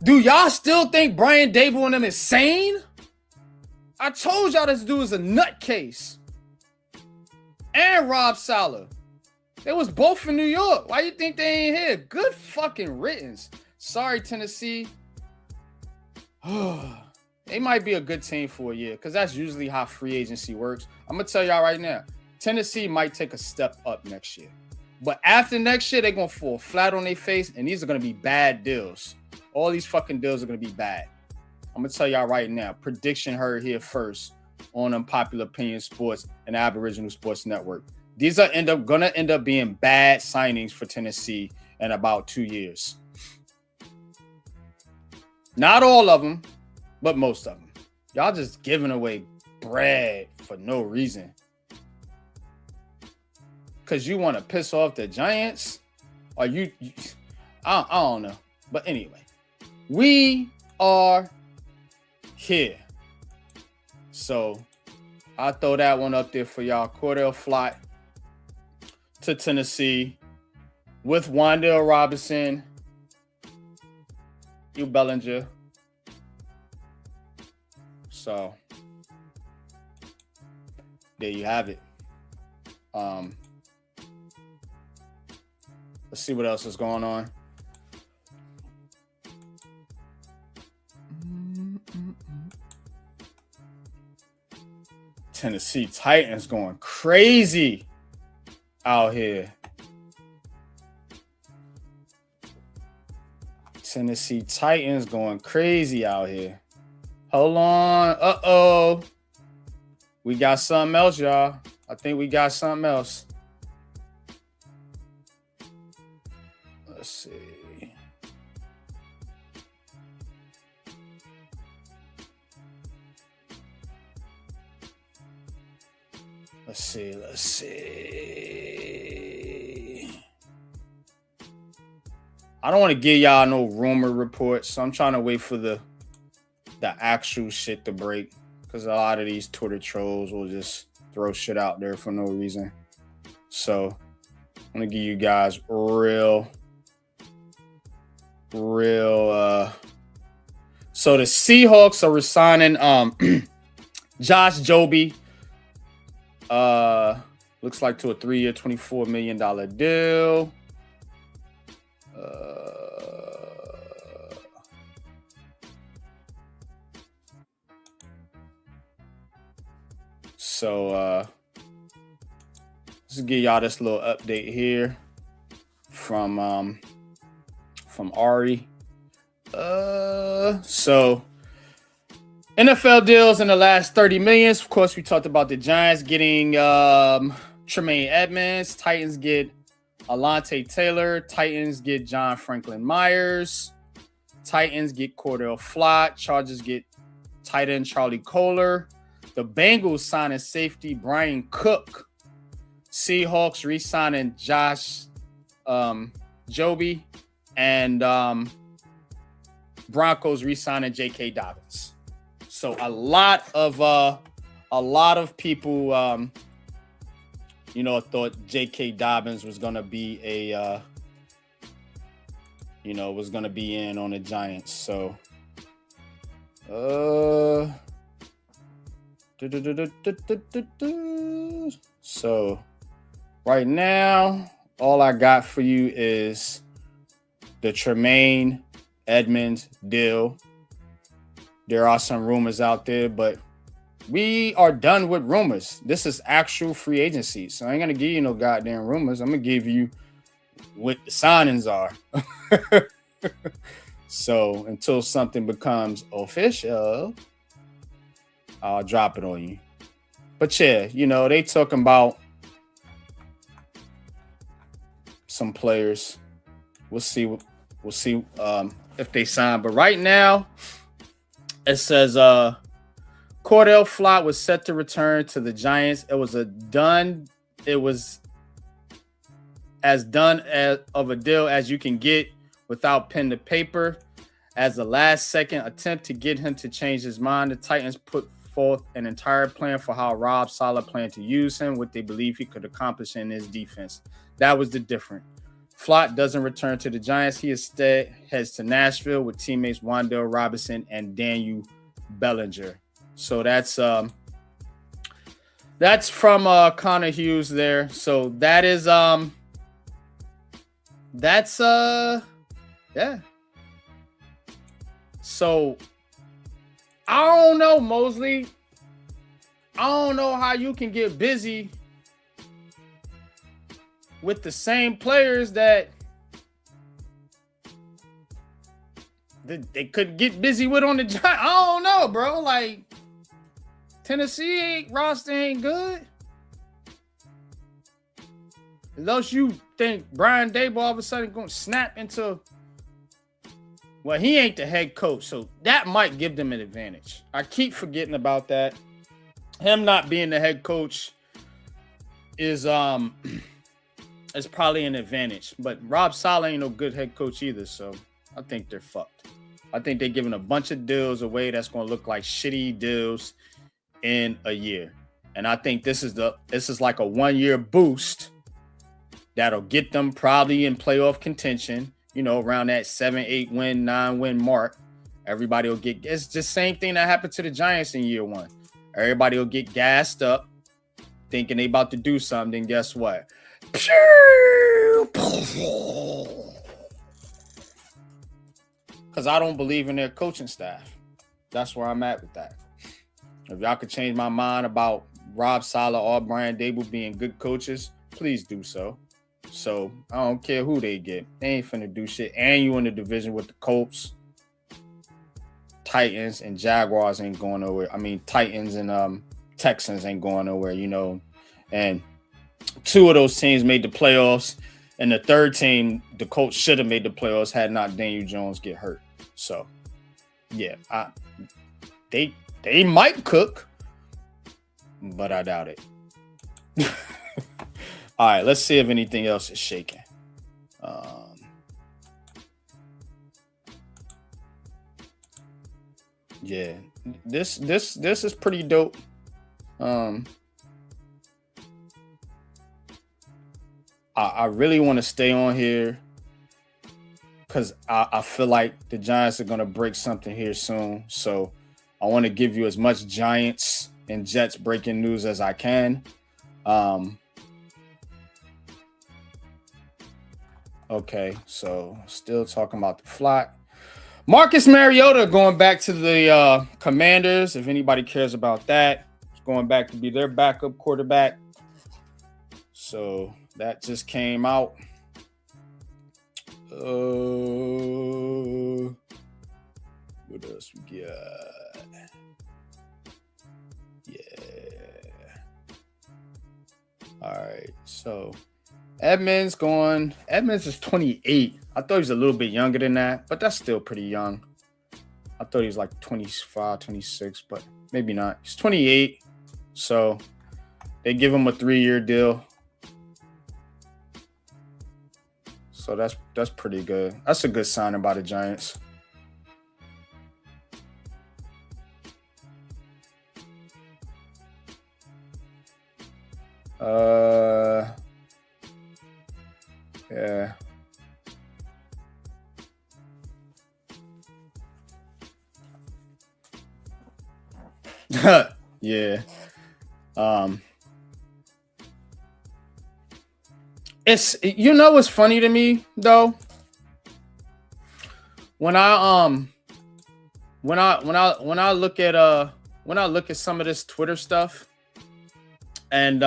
Do y'all still think Brian Dable and them is sane? I told y'all this dude is a nutcase. And Rob Saleh. They was both from New York. Why you think they ain't here? Good fucking riddance. Sorry, Tennessee. They might be a good team for a year because that's usually how free agency works. I'm going to tell y'all right now. Tennessee might take a step up next year. But after next year, they're going to fall flat on their face, and these are going to be bad deals. All these fucking deals are going to be bad. I'm going to tell y'all right now. Prediction heard here first on Unpopular Opinion Sports and Aboriginal Sports Network. These are going to end up being bad signings for Tennessee in about 2 years. Not all of them, but most of them. Y'all just giving away bread for no reason. Because you want to piss off the Giants? Or I don't know. But anyway, we are here. So I'll throw that one up there for y'all. Cordell Flott to Tennessee with Wan'Dale Robinson, Hugh Bellinger. So there you have it. Let's see what else is going on. Tennessee Titans going crazy out here. Tennessee Titans going crazy out here. Hold on. Uh-oh. We got something else, y'all. I think we got something else. Let's see. Let's see. I don't want to give y'all no rumor reports, so I'm trying to wait for the actual shit to break, because a lot of these Twitter trolls will just throw shit out there for no reason. So I'm gonna give you guys real. So the Seahawks are resigning Josh Joby. Looks like to a 3-year, $24 million deal. So let's give y'all this little update here from Ari. So NFL deals in the last 30 minutes. Of course, we talked about the Giants getting Tremaine Edmonds. Titans get Alontae Taylor. Titans get John Franklin Myers. Titans get Cordell Flott. Chargers get tight end Charlie Kohler. The Bengals signing safety Brian Cook. Seahawks re-signing Josh Joby, and Broncos re-signing J.K. Dobbins. So a lot of people, thought J.K. Dobbins was gonna be was gonna be in on the Giants. So, so right now, all I got for you is the Tremaine Edmonds deal. There are some rumors out there, but we are done with rumors. This is actual free agency. So I ain't going to give you no goddamn rumors. I'm going to give you what the signings are. So until something becomes official, I'll drop it on you. But yeah, they talking about some players. We'll see if they sign. But right now, it says Cordell Flott was set to return to the Giants. It was as done of a deal as you can get without pen to paper. As the last second attempt to get him to change his mind, the Titans put forth an entire plan for how Rob Saleh planned to use him, what they believe he could accomplish in his defense. That was the difference. Flott doesn't return to the Giants. He instead heads to Nashville with teammates Wan'Dale Robinson and Daniel Bellinger. So that's from Connor Hughes there. So that is yeah. So I don't know, Mosley. I don't know how you can get busy with the same players that they could get busy with on the Giants. I don't know, bro. Like, Tennessee roster ain't good. Unless you think Brian Daboll all of a sudden going to snap into... Well, he ain't the head coach, so that might give them an advantage. I keep forgetting about that. Him not being the head coach is probably an advantage. But Rob Saleh ain't no good head coach either, so I think they're fucked. I think they're giving a bunch of deals away that's going to look like shitty deals in a year. And I think this is like a 1-year boost that'll get them probably in playoff contention, around that 7-8 win, 9 win mark. Everybody will get, it's the same thing that happened to the Giants in year 1. Everybody will get gassed up thinking they about to do something. Guess what? Because I don't believe in their coaching staff. That's where I'm at with that. If y'all could change my mind about Rob Saleh or Brian Daboll being good coaches, please do so. So I don't care who they get. They ain't finna do shit. And you in the division with the Colts, Titans, and Jaguars ain't going nowhere. I mean, Titans and Texans ain't going nowhere, And 2 of those teams made the playoffs. And the third team, the Colts should have made the playoffs had not Daniel Jones get hurt. So, yeah, they might cook, but I doubt it. All right, let's see if anything else is shaking. Yeah, this is pretty dope. I really want to stay on here because I feel like the Giants are going to break something here soon. So I want to give you as much Giants and Jets breaking news as I can. Okay, so still talking about the Flott. Marcus Mariota going back to the Commanders. If anybody cares about that, it's going back to be their backup quarterback. So that just came out. What else we got? Yeah. All right, so Edmonds is 28. I thought he was a little bit younger than that, but that's still pretty young. I thought he was like 25, 26, but maybe not. He's 28. So they give him a 3-year deal. So that's pretty good. That's a good signing by the Giants. Yeah. Yeah. It's what's funny to me though. When I look at some of this Twitter stuff, and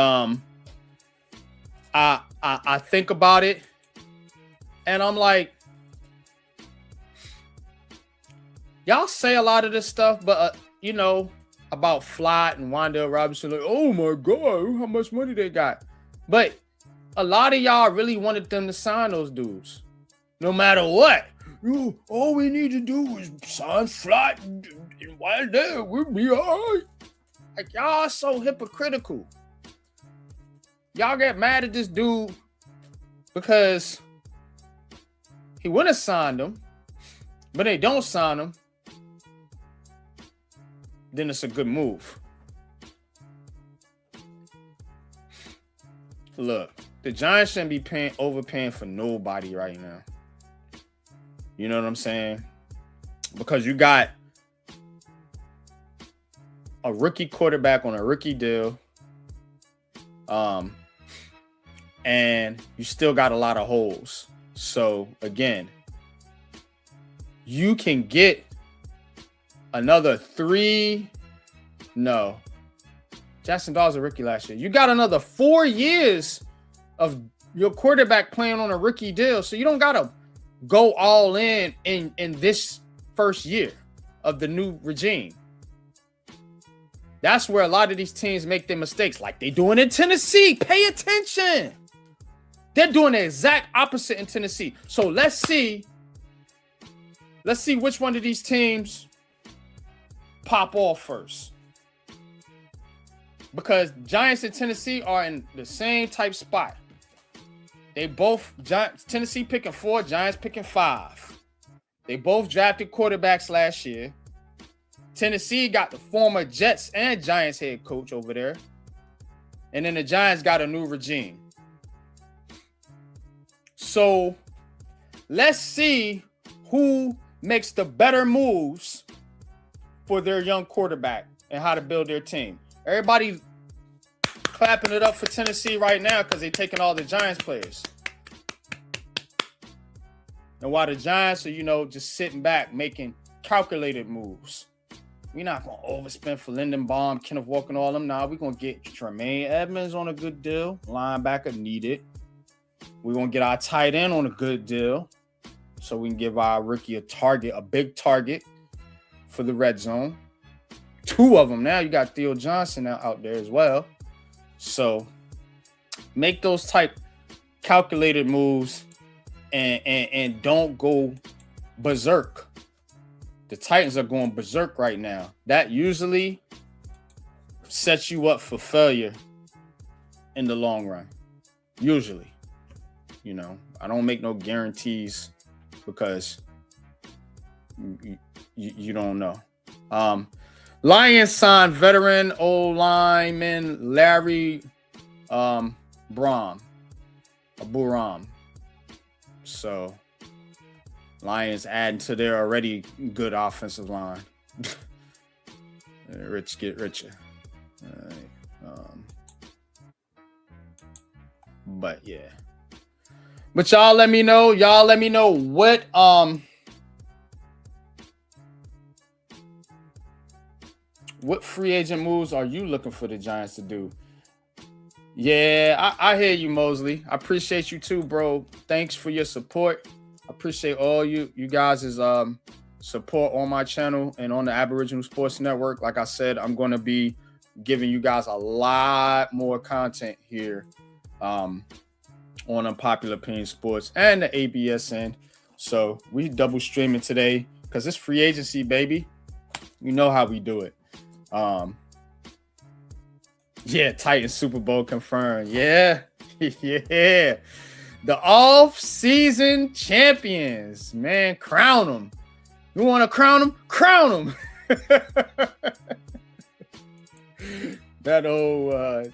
I think about it, and I'm like, y'all say a lot of this stuff, but about Flott and Wan'Dale Robinson, like, oh my God, how much money they got. But a lot of y'all really wanted them to sign those dudes, no matter what. All we need to do is sign Flott and Wan'Dale, we'll be all right. Like, y'all are so hypocritical. Y'all get mad at this dude because he wouldn't have signed him, but they don't sign him. Then it's a good move. Look, the Giants shouldn't be overpaying for nobody right now. You know what I'm saying? Because you got a rookie quarterback on a rookie deal. And you still got a lot of holes. So again, you can get another Jackson Dawes was a rookie last year. You got another 4 years of your quarterback playing on a rookie deal. So you don't got to go all in this first year of the new regime. That's where a lot of these teams make their mistakes, like they doing in Tennessee. Pay attention. They're doing the exact opposite in Tennessee. So let's see which one of these teams pop off first. Because Giants and Tennessee are in the same type spot. They both, Tennessee picking 4, Giants picking 5. They both drafted quarterbacks last year. Tennessee got the former Jets and Giants head coach over there. And then the Giants got a new regime. So let's see who makes the better moves for their young quarterback and how to build their team. Everybody clapping it up for Tennessee right now because they're taking all the Giants players. And while the Giants are, just sitting back making calculated moves. We're not going to overspend for Lindenbaum, Kenneth Walker, and all them. Nah, we're going to get Tremaine Edmonds on a good deal. Linebacker needed. We're going to get our tight end on a good deal so we can give our rookie a big target for the red zone. 2 of them now. You got Theo Johnson out there as well. So make those type calculated moves and don't go berserk. The Titans are going berserk right now. That usually sets you up for failure in the long run. Usually. I don't make no guarantees because you don't know. Lions signed veteran O-lineman Larry Aburam. So Lions adding to their already good offensive line. Rich get richer. All right. But yeah. But y'all let me know. What free agent moves are you looking for the Giants to do? Yeah, I hear you, Mosley. I appreciate you too, bro. Thanks for your support. I appreciate all you guys' support on my channel and on the Aboriginal Sports Network. Like I said, I'm going to be giving you guys a lot more content here on Unpopular Opinion Sports and the ABSN. So we double streaming today because it's free agency, baby. You know how we do it. Yeah, Titans Super Bowl confirmed. Yeah. Yeah. The off-season champions. Man, crown them. You want to crown them? Crown them. That old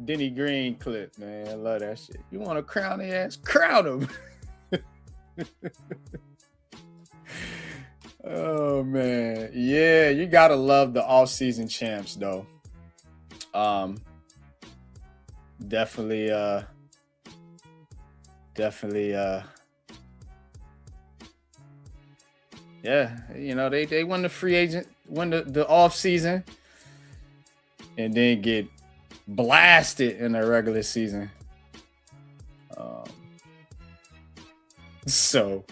Denny Green clip, man. I love that shit. You want to crown their ass? Crown them. Oh, man. Yeah, you got to love the off-season champs, though. Definitely, yeah, you know, they won the free agent, won the off season, and then get blasted in the regular season. So,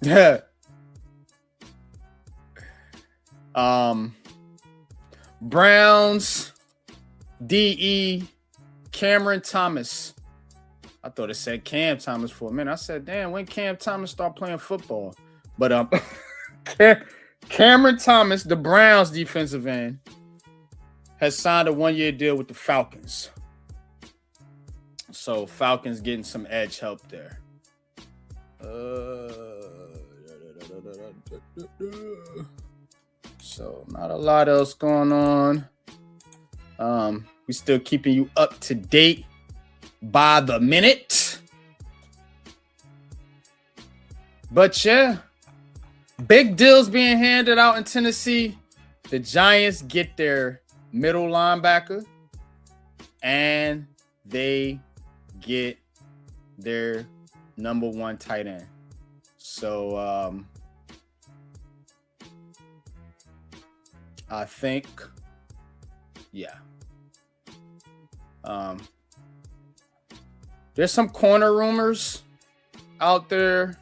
yeah. Browns DE Cameron Thomas. I thought it said Cam Thomas for a minute. I said, damn, when Cam Thomas start playing football? But Cameron Thomas, the Browns defensive end, has signed a 1-year deal with the Falcons. So Falcons getting some edge help there. So not a lot else going on. We still keeping you up to date by the minute. But yeah, big deals being handed out in Tennessee. The Giants get their middle linebacker and they get their number 1 tight end. So I think, yeah. There's some corner rumors out there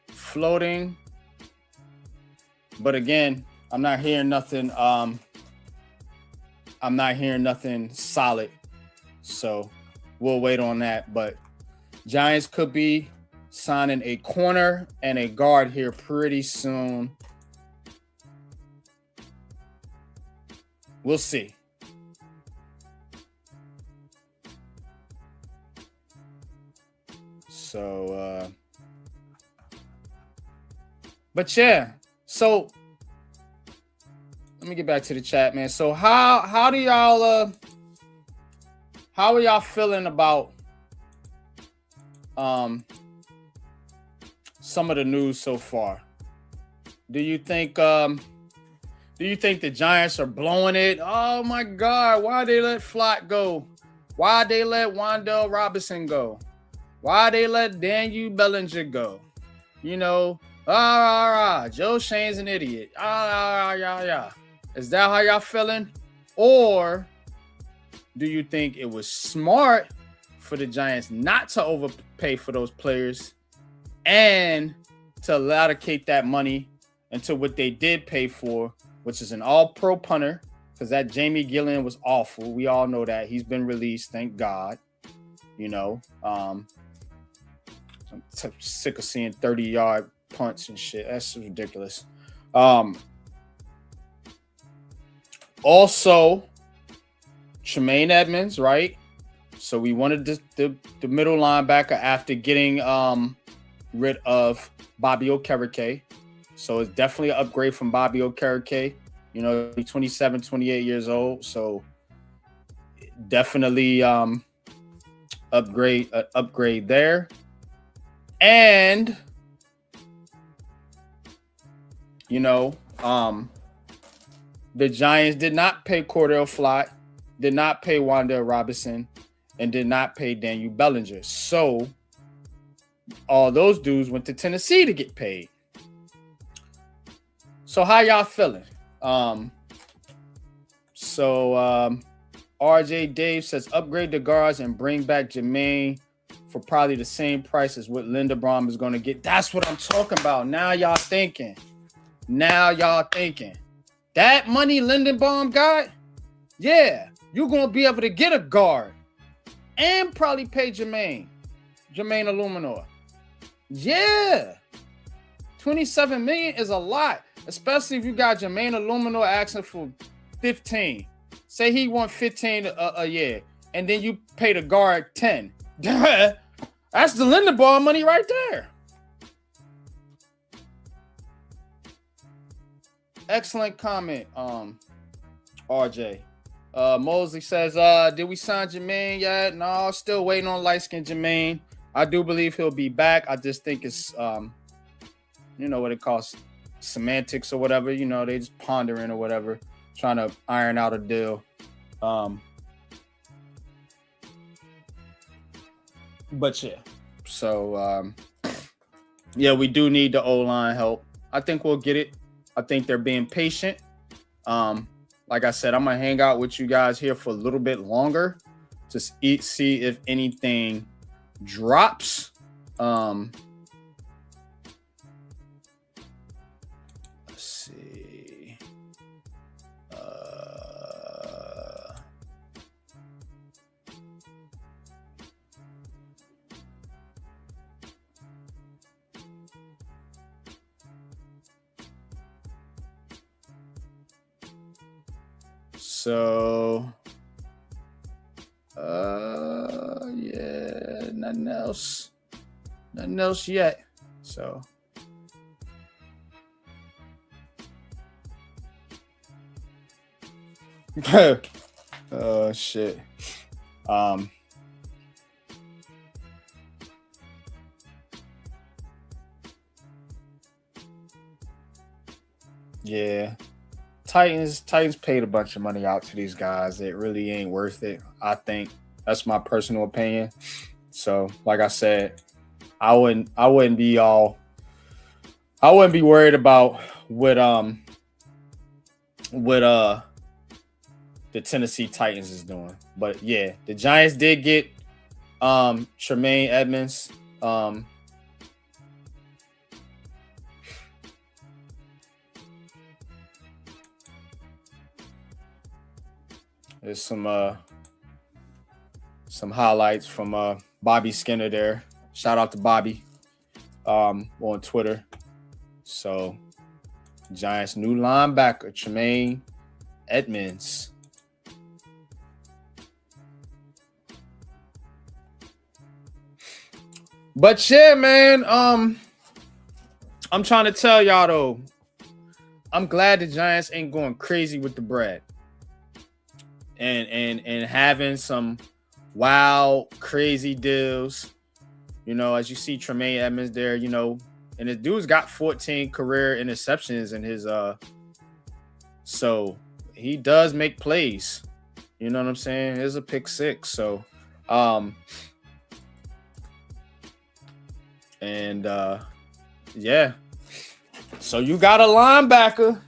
floating. But again, I'm not hearing nothing. I'm not hearing nothing solid. So we'll wait on that. But Giants could be signing a corner and a guard here pretty soon. We'll see. So, but yeah. So let me get back to the chat, man. So how are y'all feeling about some of the news so far? Do you think the Giants are blowing it? Oh my God, why they let Flott go? Why they let Wan'Dale Robinson go? Why they let Daniel Bellinger go? You know, Joe Shane's an idiot. Is that how y'all feeling? Or do you think it was smart for the Giants not to overpay for those players and to allocate that money into what they did pay for, which is an all-pro punter, because that Jamie Gillian was awful. We all know that. He's been released, thank God. You know, I'm sick of seeing 30-yard punts and shit. That's ridiculous. Also, Tremaine Edmonds, right? So we wanted the middle linebacker after getting rid of Bobby Okereke. So it's definitely an upgrade from Bobby Okereke. You know, 27, 28 years old. So definitely upgrade there. And, you know, the Giants did not pay Cordell Flott, did not pay Wan'Dale Robinson, and did not pay Daniel Bellinger. So all those dudes went to Tennessee to get paid. So how y'all feeling? RJ Dave says upgrade the guards and bring back Jermaine for probably the same price as what Linderbaum is going to get. That's what I'm talking about. Now y'all thinking. That money Linderbaum got, yeah, you're going to be able to get a guard and probably pay Jermaine Illuminor. Yeah. 27 million is a lot, especially if you got Jermaine Illuminor asking for 15. Say he want 15 a year, and then you pay the guard 10. That's the Lindenbaugh money right there. Excellent comment, RJ. Mosley says, did we sign Jermaine yet? No, still waiting on light-skinned Jermaine. I do believe he'll be back. I just think it's, you know what it calls semantics or whatever. You know, they just pondering or whatever, trying to iron out a deal. But yeah, so yeah, we do need the O-line help. I think we'll get it. I think they're being patient. Like I said, I'm gonna hang out with you guys here for a little bit longer to see if anything drops. Let's see. So, yeah, nothing else yet. So, oh shit. Yeah. Titans paid a bunch of money out to these guys. It really ain't worth it. I think that's my personal opinion. So, like I said, I wouldn't be worried about what the Tennessee Titans is doing. But yeah, the Giants did get Tremaine Edmonds. There's some highlights from Bobby Skinner there. Shout out to Bobby on Twitter. So, Giants' new linebacker, Tremaine Edmonds. But yeah, man, I'm trying to tell y'all though, I'm glad the Giants ain't going crazy with the bread. And having some wild, crazy deals. You know, as you see Tremaine Edmonds there, you know, and this dude's got 14 career interceptions in his so he does make plays. You know what I'm saying? Here's a pick 6. So yeah. So you got a linebacker.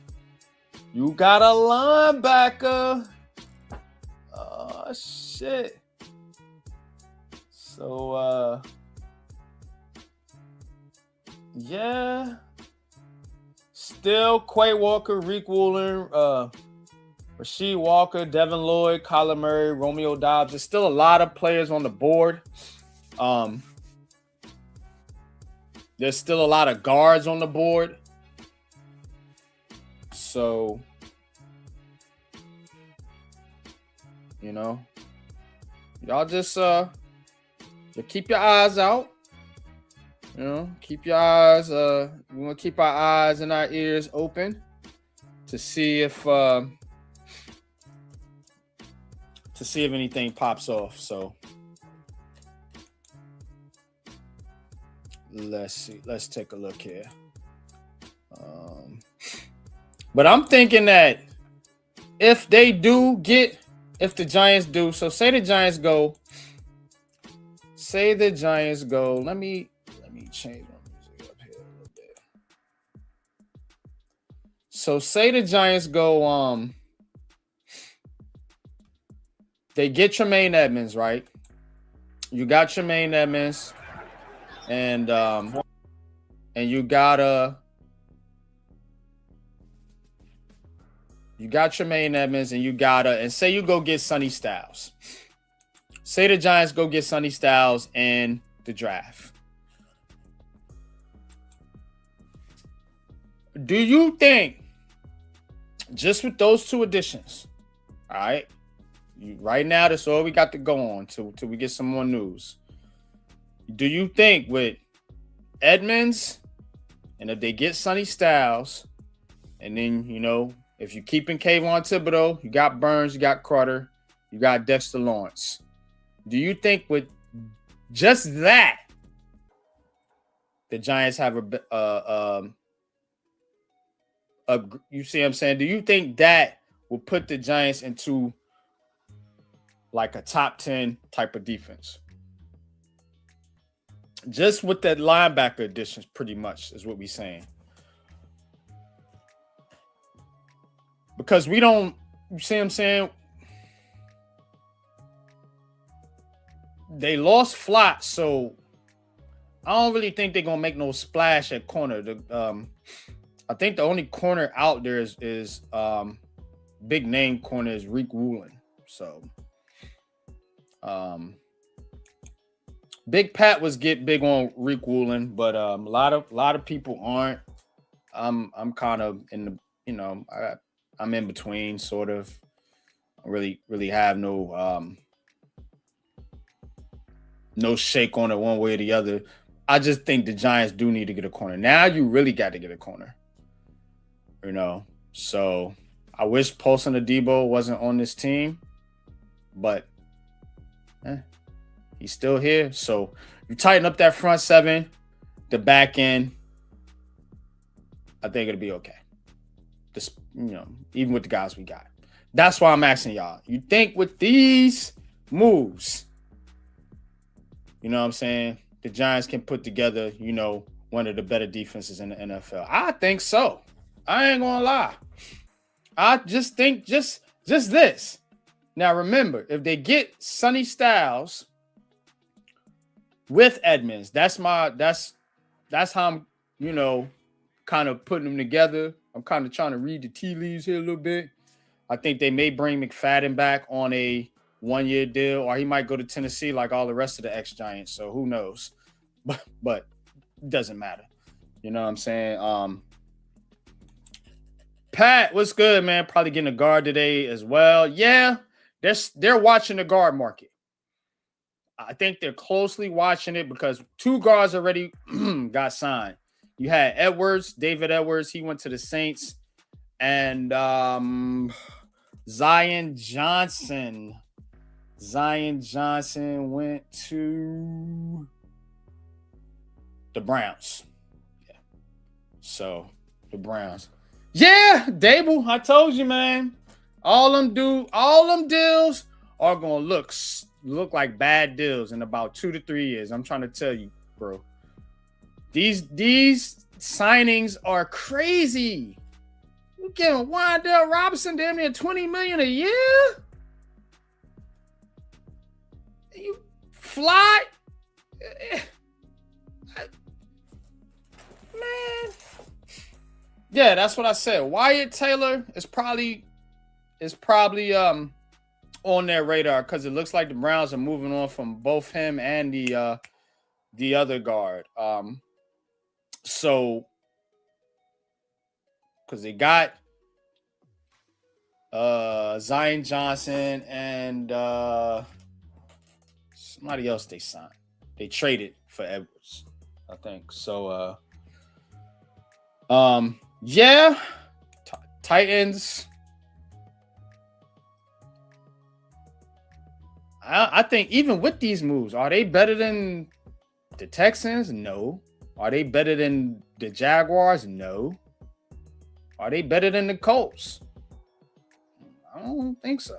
Oh shit. So yeah. Still Quay Walker, Reek Woolen, Rasheed Walker, Devin Lloyd, Kyler Murray, Romeo Dobbs. There's still a lot of players on the board. There's still a lot of guards on the board. So, you know, y'all just you keep your eyes out. You know, keep your eyes. We want to keep our eyes and our ears open to see if anything pops off. So let's see. Let's take a look here. But I'm thinking that if the Giants do, so say the Giants go. Let me change my music up here a little bit. So say the Giants go, they get Tremaine Edmonds, right? You got Tremaine Edmonds, and you got Tremaine Edmonds, and and say you go get Sonny Styles. Say the Giants go get Sonny Styles in the draft. Do you think, just with those two additions, all right, right now that's all we got to go on till we get some more news. Do you think with Edmonds, and if they get Sonny Styles, and then, if you're keeping Kayvon Thibodeau, you got Burns, you got Carter, you got Dexter Lawrence. Do you think with just that, the Giants have you see what I'm saying? Do you think that will put the Giants into like a top 10 type of defense? Just with that linebacker additions, pretty much is what we're saying. Because we don't, you see what I'm saying? They lost Flott, so I don't really think they're gonna make no splash at corner. I think the only corner out there is big name corner is Rick Woolen. So Big Pat was get big on Rick Woolen, but a lot of people aren't. I'm kind of in the, I'm in between, sort of. I really have no shake on it one way or the other. I just think the Giants do need to get a corner. Now you really got to get a corner. So I wish Paulson Adebo wasn't on this team, but he's still here. So you tighten up that front seven, the back end, I think it'll be okay. Just, even with the guys we got. That's why I'm asking y'all. You think with these moves, you know what I'm saying, the Giants can put together, one of the better defenses in the NFL? I think so. I ain't gonna lie. I just think just this. Now remember, if they get Sonny Styles with Edmonds, that's how I'm, kind of putting them together. I'm kind of trying to read the tea leaves here a little bit. I think they may bring McFadden back on a 1-year deal, or he might go to Tennessee like all the rest of the ex-Giants. So who knows? But it doesn't matter. You know what I'm saying? Pat, what's good, man? Probably getting a guard today as well. Yeah, they're watching the guard market. I think they're closely watching it because 2 guards already got signed. You had David Edwards. He went to the Saints. And Zion Johnson went to the Browns. Yeah. So the Browns. Yeah, Dable, I told you, man. All them deals are gonna look like bad deals in about 2 to 3 years. I'm trying to tell you, bro. These signings are crazy. You getting Wan'Dale Robinson damn near $20 million a year? You fly, man. Yeah, that's what I said. Wyatt Taylor is probably on their radar because it looks like the Browns are moving on from both him and the other guard. So because they got Zion Johnson and somebody else they signed. They traded for Edwards, I think. So yeah, Titans. I think even with these moves, are they better than the Texans? No. Are they better than the Jaguars? No. Are they better than the Colts? I don't think so.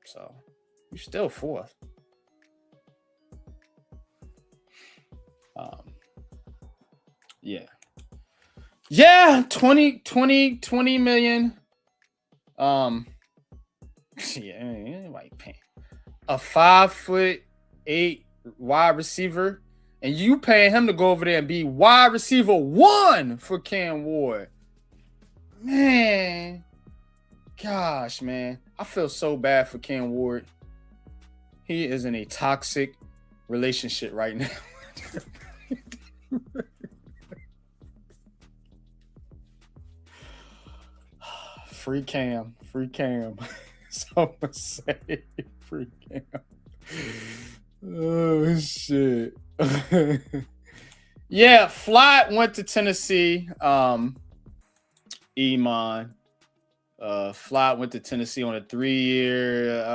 So you're still 4th. Yeah. Yeah, 20 million. Yeah, anybody paying a 5'8" wide receiver, and you paying him to go over there and be wide receiver 1 for Cam Ward. Man, gosh, man, I feel so bad for Cam Ward. He is in a toxic relationship right now. Free Cam. Someone say free Cam. Oh shit. Yeah, Fly went to Tennessee. Iman. Fly went to Tennessee on a 3-year,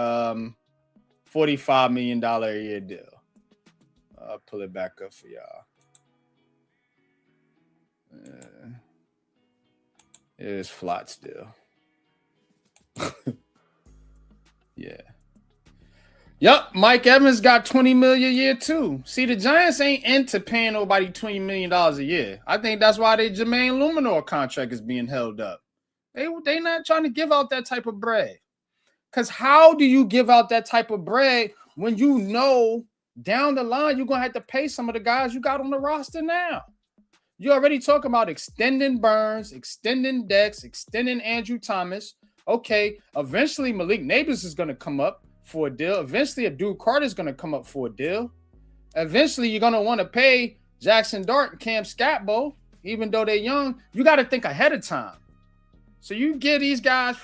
$45 million a year deal. I'll pull it back up for y'all. Here's Fly's deal. Yeah. Yep, Mike Evans got $20 million a year too. See, the Giants ain't into paying nobody $20 million a year. I think that's why their Jermaine Luminor contract is being held up. They not trying to give out that type of bread. Because how do you give out that type of bread when you know down the line you're going to have to pay some of the guys you got on the roster now? You already talking about extending Burns, extending Dex, extending Andrew Thomas. Okay, eventually Malik Neighbors is going to come up for a deal. Eventually Abdul Carter is going to come up for a deal. Eventually you're going to want to pay Jackson Dart and Cam Scatbo, even though they're young. You got to think ahead of time. So you give these guys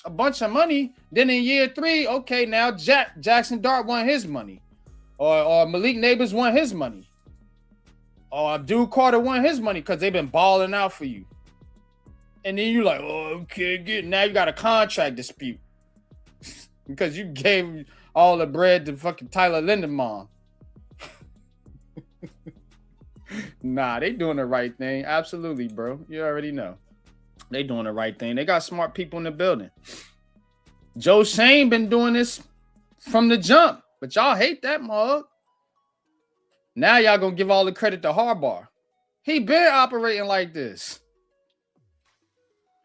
a bunch of money, then in year 3, okay, now Jackson Dart won his money. Or Malik Neighbors won his money. Or Abdul Carter won his money because they've been balling out for you. And then you like, oh, okay, good. Now you got a contract dispute. Because you gave all the bread to fucking Tyler Linderbaum. Nah, they doing the right thing. Absolutely, bro. You already know. They doing the right thing. They got smart people in the building. Joe Shane been doing this from the jump. But y'all hate that mug. Now y'all gonna give all the credit to Harbaugh. He been operating like this.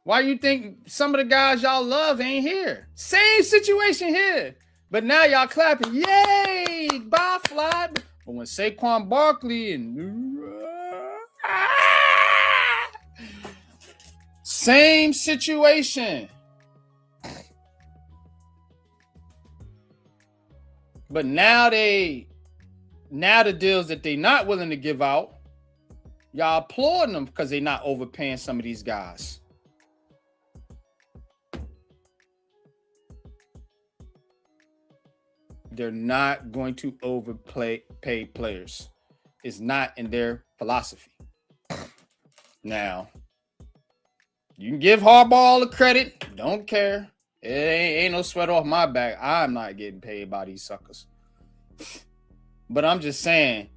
Why you think some of the guys y'all love ain't here? Same situation here. But now y'all clapping. Yay! Bye, Fly. But when Saquon Barkley and same situation. But now the deals that they not willing to give out, y'all applauding them because they not overpaying some of these guys. They're not going to pay players. It's not in their philosophy. Now, you can give Harbaugh all the credit. Don't care. It ain't no sweat off my back. I'm not getting paid by these suckers. But I'm just saying,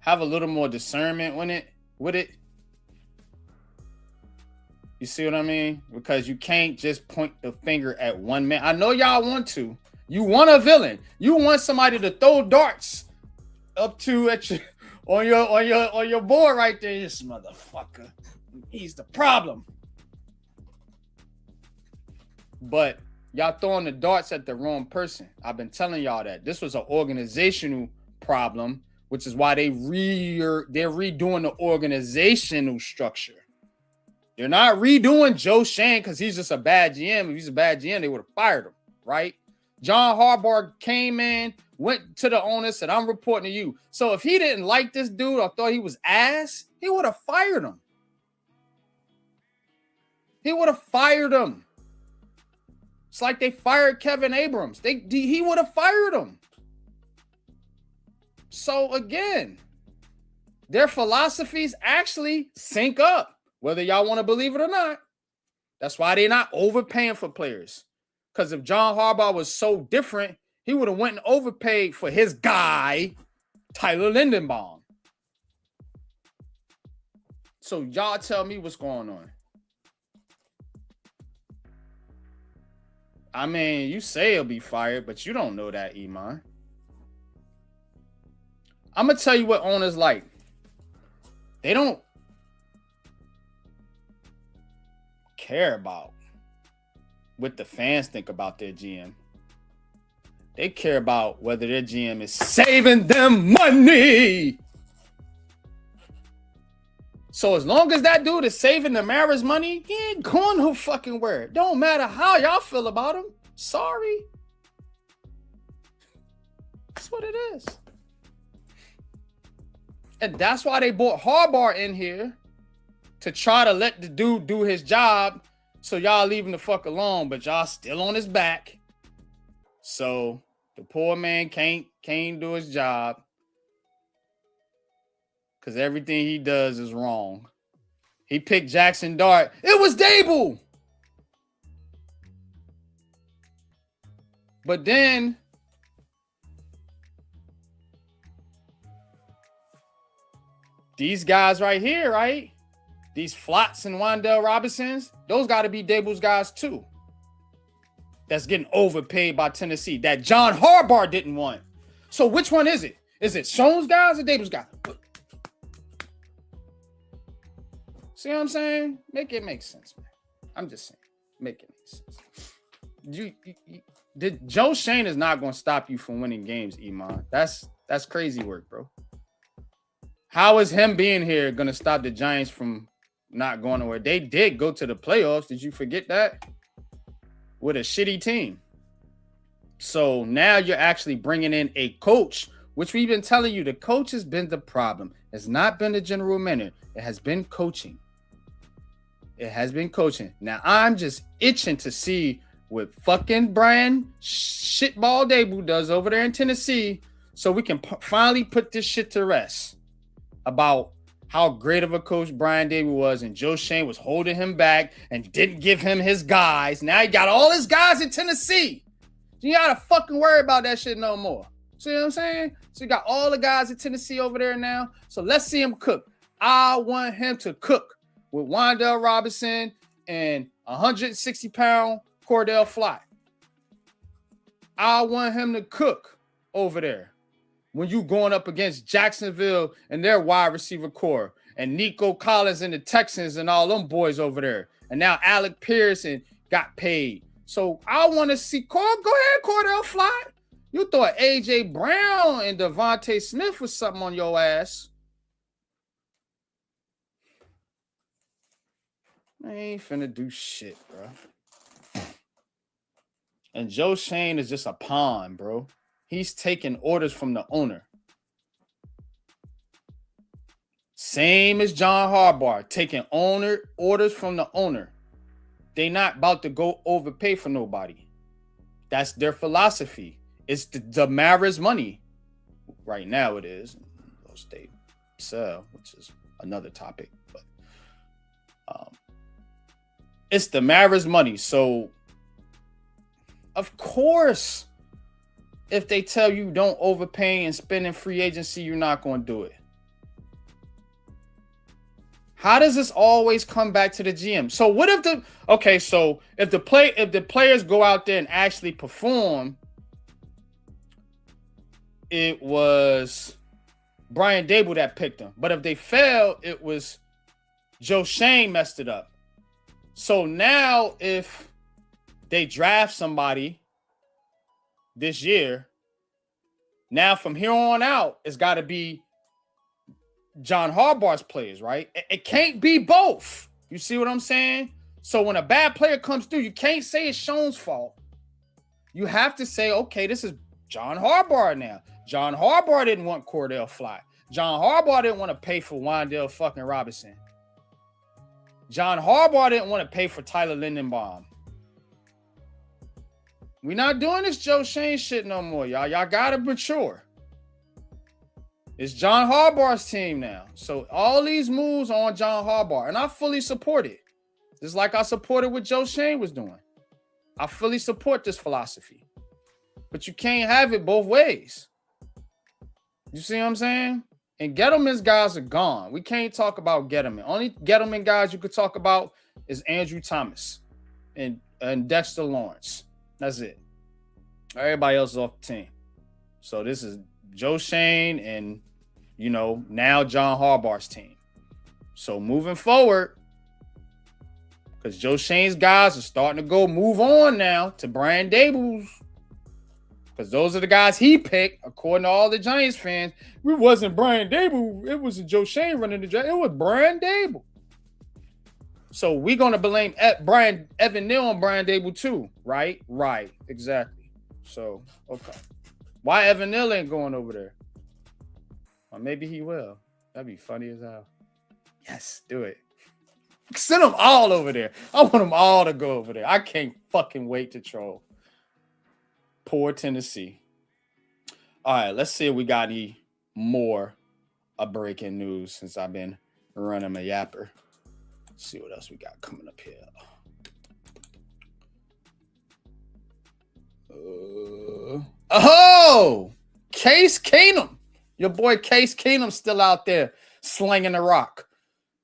have a little more discernment with it. You see what I mean? Because you can't just point the finger at one man. I know y'all want to. You want a villain. You want somebody to throw darts up to at you on your board right there. This motherfucker. He's the problem. But y'all throwing the darts at the wrong person. I've been telling y'all that. This was an organizational problem, which is why they're redoing the organizational structure. They're not redoing Joe Shane because he's just a bad GM. If he's a bad GM, they would have fired him, right? John Harbaugh came in, went to the owner, said, I'm reporting to you. So if he didn't like this dude or thought he was ass, he would have fired him. He would have fired him. It's like they fired Kevin Abrams. He would have fired him. So again, their philosophies actually sync up, whether y'all want to believe it or not. That's why they're not overpaying for players. Because if John Harbaugh was so different, he would have went and overpaid for his guy, Tyler Linderbaum. So y'all tell me what's going on. I mean, you say he'll be fired, but you don't know that, Iman. I'm going to tell you what owners like. They don't care about what the fans think about their GM. They care about whether their GM is saving them money. So as long as that dude is saving the Maras money, he ain't going no fucking where. Don't matter how y'all feel about him. Sorry. That's what it is. And that's why they brought Harbaugh in here to try to let the dude do his job. So y'all leave him the fuck alone, but y'all still on his back. So the poor man can't do his job because everything he does is wrong. He picked Jackson Dart. It was Dable. But then these guys right here, right? These Flotts and Wan'Dale Robinsons, those got to be Dable's guys too. That's getting overpaid by Tennessee that John Harbaugh didn't want. So which one is it? Is it Schoen's guys or Dable's guys? See what I'm saying? Make it make sense, man. I'm just saying, make it make sense. Joe Schoen is not going to stop you from winning games, Iman. That's crazy work, bro. How is him being here going to stop the Giants from not going nowhere? They did go to the playoffs. Did you forget that? With a shitty team. So now you're actually bringing in a coach, which we've been telling you, the coach has been the problem. It's not been the general manager. It has been coaching. It has been coaching. Now I'm just itching to see what fucking Brian shitball Dable does over there in Tennessee so we can finally put this shit to rest about how great of a coach Brian Dable was, and Joe Schoen was holding him back and didn't give him his guys. Now he got all his guys in Tennessee. You gotta fucking worry about that shit no more. See what I'm saying? So you got all the guys in Tennessee over there now. So let's see him cook. I want him to cook with Wan'Dale Robinson and 160-pound Cordell Flott. I want him to cook over there when you going up against Jacksonville and their wide receiver core and Nico Collins and the Texans and all them boys over there. And now Alec Pearson got paid. So I want to see go ahead, Cordell Flott. You thought A.J. Brown and Devontae Smith was something on your ass. I ain't finna do shit, bro. And Joe Schoen is just a pawn, bro. He's taking orders from the owner. Same as John Harbaugh, taking orders from the owner. They not about to go overpay for nobody. That's their philosophy. It's the Mara's money. Right now it is. State sell, which is another topic. But it's the Mara's money. So, of course, if they tell you don't overpay and spend in free agency, you're not going to do it. How does this always come back to the GM? So what if if the players go out there and actually perform, it was Brian Dable that picked them. But if they fail, it was Joe Schoen messed it up. So now if they draft somebody this year, now from here on out, it's got to be John Harbaugh's players, right? It can't be both. You see what I'm saying? So when a bad player comes through, you can't say it's Schoen's fault. You have to say, okay, this is John Harbaugh now. John Harbaugh didn't want Cordell Flott. John Harbaugh didn't want to pay for Wan'Dale fucking Robinson. John Harbaugh didn't want to pay for Tyler Lindenbaum. We're not doing this Joe Schoen shit no more, y'all. Y'all gotta mature. It's John Harbaugh's team now. So all these moves are on John Harbaugh. And I fully support it. Just like I supported what Joe Schoen was doing. I fully support this philosophy. But you can't have it both ways. You see what I'm saying? And Gettleman's guys are gone. We can't talk about Gettleman. Only Gettleman guys you could talk about is Andrew Thomas and Dexter Lawrence. That's it. Everybody else is off the team. So this is Joe Schoen and, now John Harbaugh's team. So moving forward, because Joe Schoen's guys are starting to move on now to Brian Dable's. Because those are the guys he picked, according to all the Giants fans. It wasn't Brian Dable. It was Joe Schoen running the draft. It was Brian Dable. So we're going to blame Evan Neal on Brian Dable too, right? Right, exactly. So, okay. Why Evan Neal ain't going over there? Or maybe he will. That'd be funny as hell. Yes, do it. Send them all over there. I want them all to go over there. I can't fucking wait to troll. Poor Tennessee. All right, let's see if we got any more breaking news since I've been running my yapper. Let's see what else we got coming up here. Case Keenum. Your boy Case Keenum still out there slinging the rock.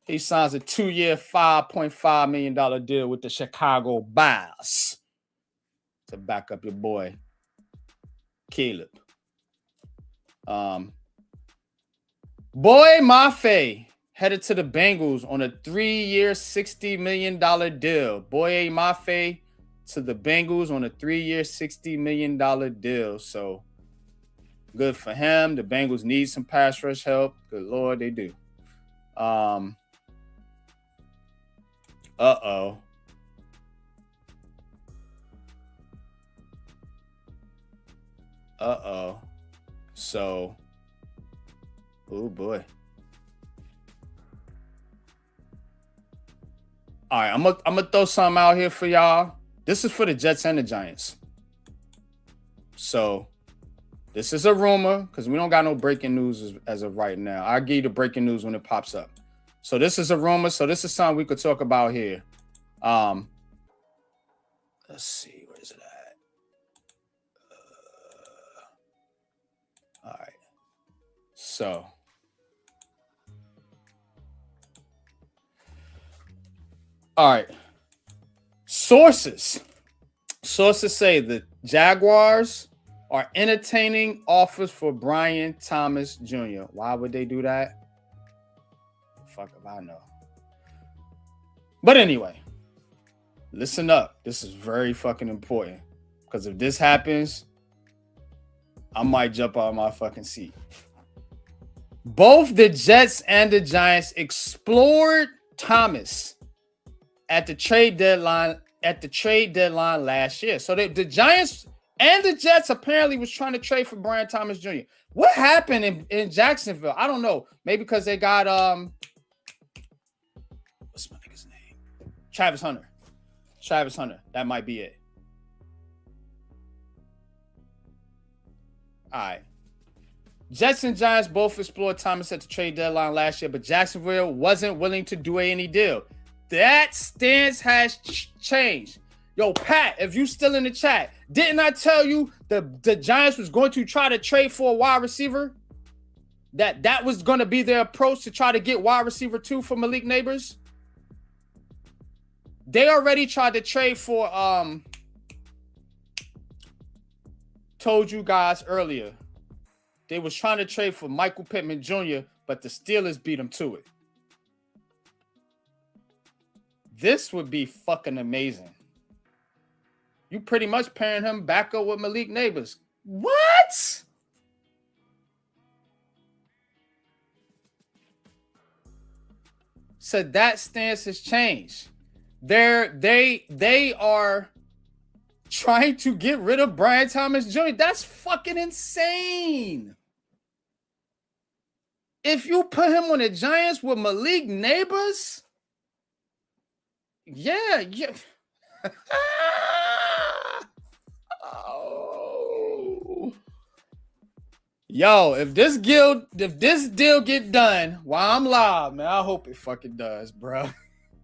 He signs a 2-year, $5.5 million deal with the Chicago Bears to back up your boy Caleb. Boy Mafe headed to the Bengals on a 3-year, $60 million deal. Boy Mafe to the Bengals on a 3-year, $60 million deal. So good for him. The Bengals need some pass rush help. Good Lord, they do. So, oh boy. All right, I'm gonna throw something out here for y'all. This is for the Jets and the Giants. So, this is a rumor because we don't got no breaking news as of right now. I'll give you the breaking news when it pops up. So, this is a rumor. So, this is something we could talk about here. Let's see, where is it at? All right. So, all right. Sources say the Jaguars are entertaining offers for Brian Thomas Jr. Why would they do that? Fuck if I know. But anyway, listen up. This is very fucking important because if this happens, I might jump out of my fucking seat. Both the Jets and the Giants explored Thomas at the trade deadline last year. So the Giants and the Jets apparently was trying to trade for Brian Thomas Jr. What happened in Jacksonville? I don't know. Maybe because they got what's my nigga's name? Travis Hunter. That might be it. All right. Jets and Giants both explored Thomas at the trade deadline last year, but Jacksonville wasn't willing to do any deal. That stance has changed. Yo, Pat, if you still in the chat, didn't I tell you the Giants was going to try to trade for a wide receiver? That was going to be their approach to try to get wide receiver 2 for Malik Neighbors? They already tried to trade for, told you guys earlier. They was trying to trade for Michael Pittman Jr., but the Steelers beat them to it. This would be fucking amazing. You pretty much pairing him back up with Malik Neighbors. What? So that stance has changed. They are trying to get rid of Brian Thomas Jr. That's fucking insane. If you put him on the Giants with Malik Neighbors, yeah. Oh. Yo, if this deal get done while I'm live, man, I hope it fucking does, bro.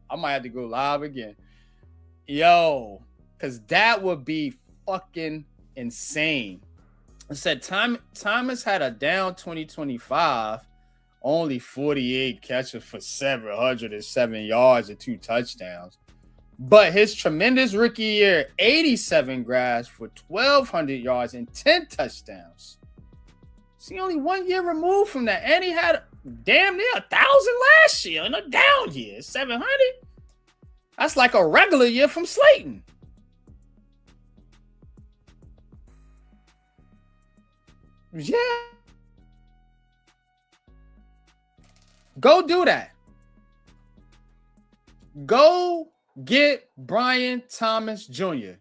I might have to go live again. Yo, because that would be fucking insane. I said Thomas had a down 2025, only 48 catches for 707 yards and 2 touchdowns. But his tremendous rookie year, 87 grabs for 1,200 yards and 10 touchdowns. See, only 1 year removed from that. And he had damn near 1,000 last year in a down year. 700? That's like a regular year from Slayton. Yeah. Go do that. Go get Brian Thomas Jr.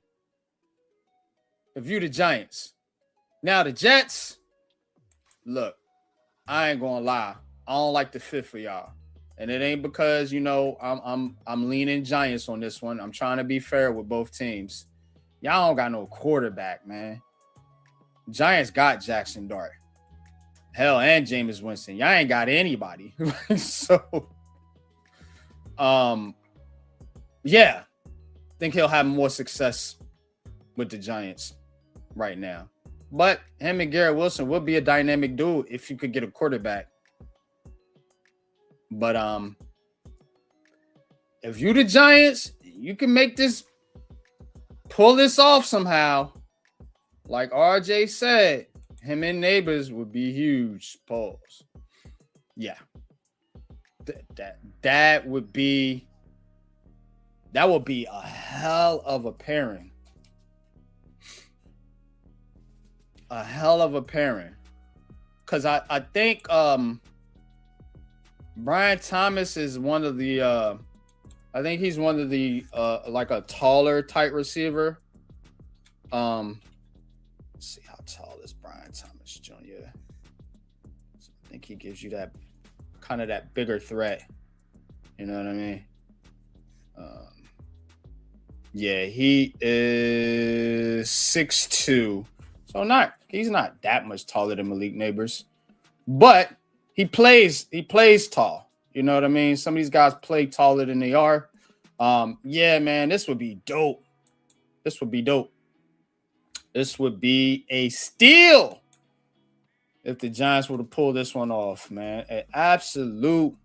if you the Giants. Now the Jets, look, I ain't gonna lie. I don't like the fit for y'all. And it ain't because, I'm leaning Giants on this one. I'm trying to be fair with both teams. Y'all don't got no quarterback, man. Giants got Jackson Dart. Hell, and Jameis Winston. Y'all ain't got anybody. So, yeah. Think he'll have more success with the Giants right now. But him and Garrett Wilson would be a dynamic dude if you could get a quarterback. But if you the Giants, you can pull this off somehow. Like RJ said, him and Neighbors would be huge. Pause. Yeah. That would be a hell of a pairing. A hell of a pairing. Because I think Brian Thomas is one of the I think he's one of the like a taller type receiver. Let's see how tall is Brian Thomas Jr. So I think he gives you that kind of that bigger threat. You know what I mean? Yeah, he is 6'2". So he's not that much taller than Malik Neighbors. But he plays tall. You know what I mean? Some of these guys play taller than they are. Yeah, man, this would be dope. This would be a steal if the Giants were to pull this one off, man. An absolute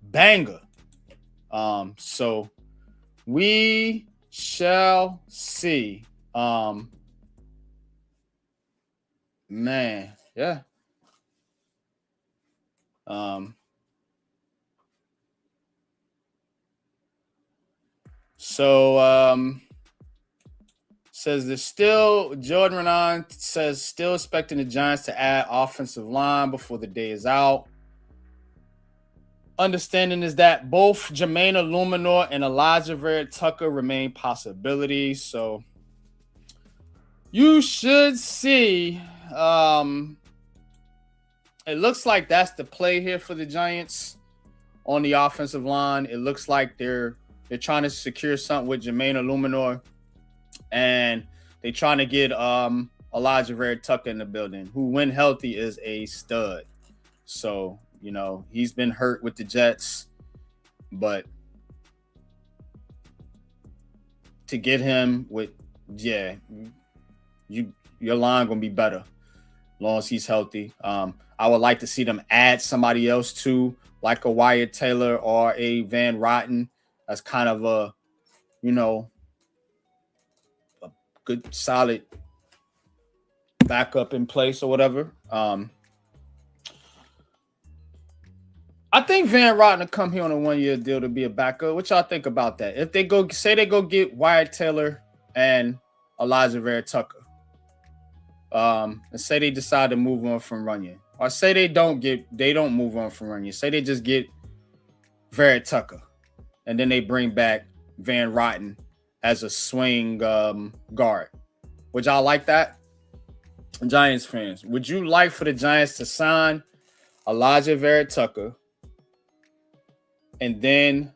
banger. So we shall see. Man, yeah. Says Jordan Renan says still expecting the Giants to add offensive line before the day is out. Understanding is that both Jermaine Illuminor and Elijah Vera Tucker remain possibilities. So you should see. It looks like that's the play here for the Giants on the offensive line. It looks like they're trying to secure something with Jermaine Illuminor, and they're trying to get Elijah Vera Tucker in the building, who, when healthy, is a stud. So, he's been hurt with the Jets, but to get him your line gonna be better as long as he's healthy. I would like to see them add somebody else too, like a Wyatt Taylor or a Van Rotten. That's kind of a good, solid backup in place or whatever. I think Van Rotten will come here on a 1-year deal to be a backup. What y'all think about that? If they go get Wyatt Taylor and Elijah Vera Tucker, and say they decide to move on from Runyon, or say they don't move on from Runyon. Say they just get Vera Tucker, and then they bring back Van Rotten as a swing guard. Would y'all like that? Giants fans, would you like for the Giants to sign Elijah Vera Tucker and then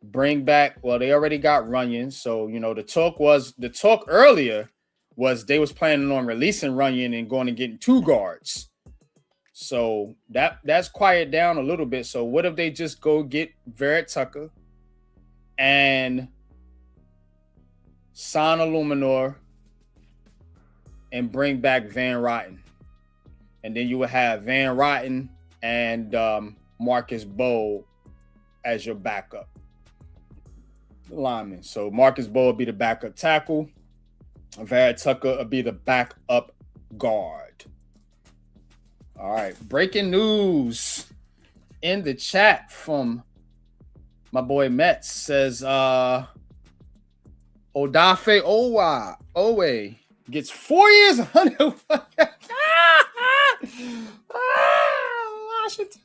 bring back, well, they already got Runyon. So, the talk earlier was they was planning on releasing Runyon and going and getting 2 guards. So that's quiet down a little bit. So what if they just go get Vera Tucker and sign Illuminor and bring back Van Rotten? And then you would have Van Rotten and Marcus Bowl as your backup lineman. So Marcus Bowl would be the backup tackle. Vera Tucker would be the backup guard. All right. Breaking news in the chat from my boy Metz says Odafe Owe gets 4 years, 100. Washington.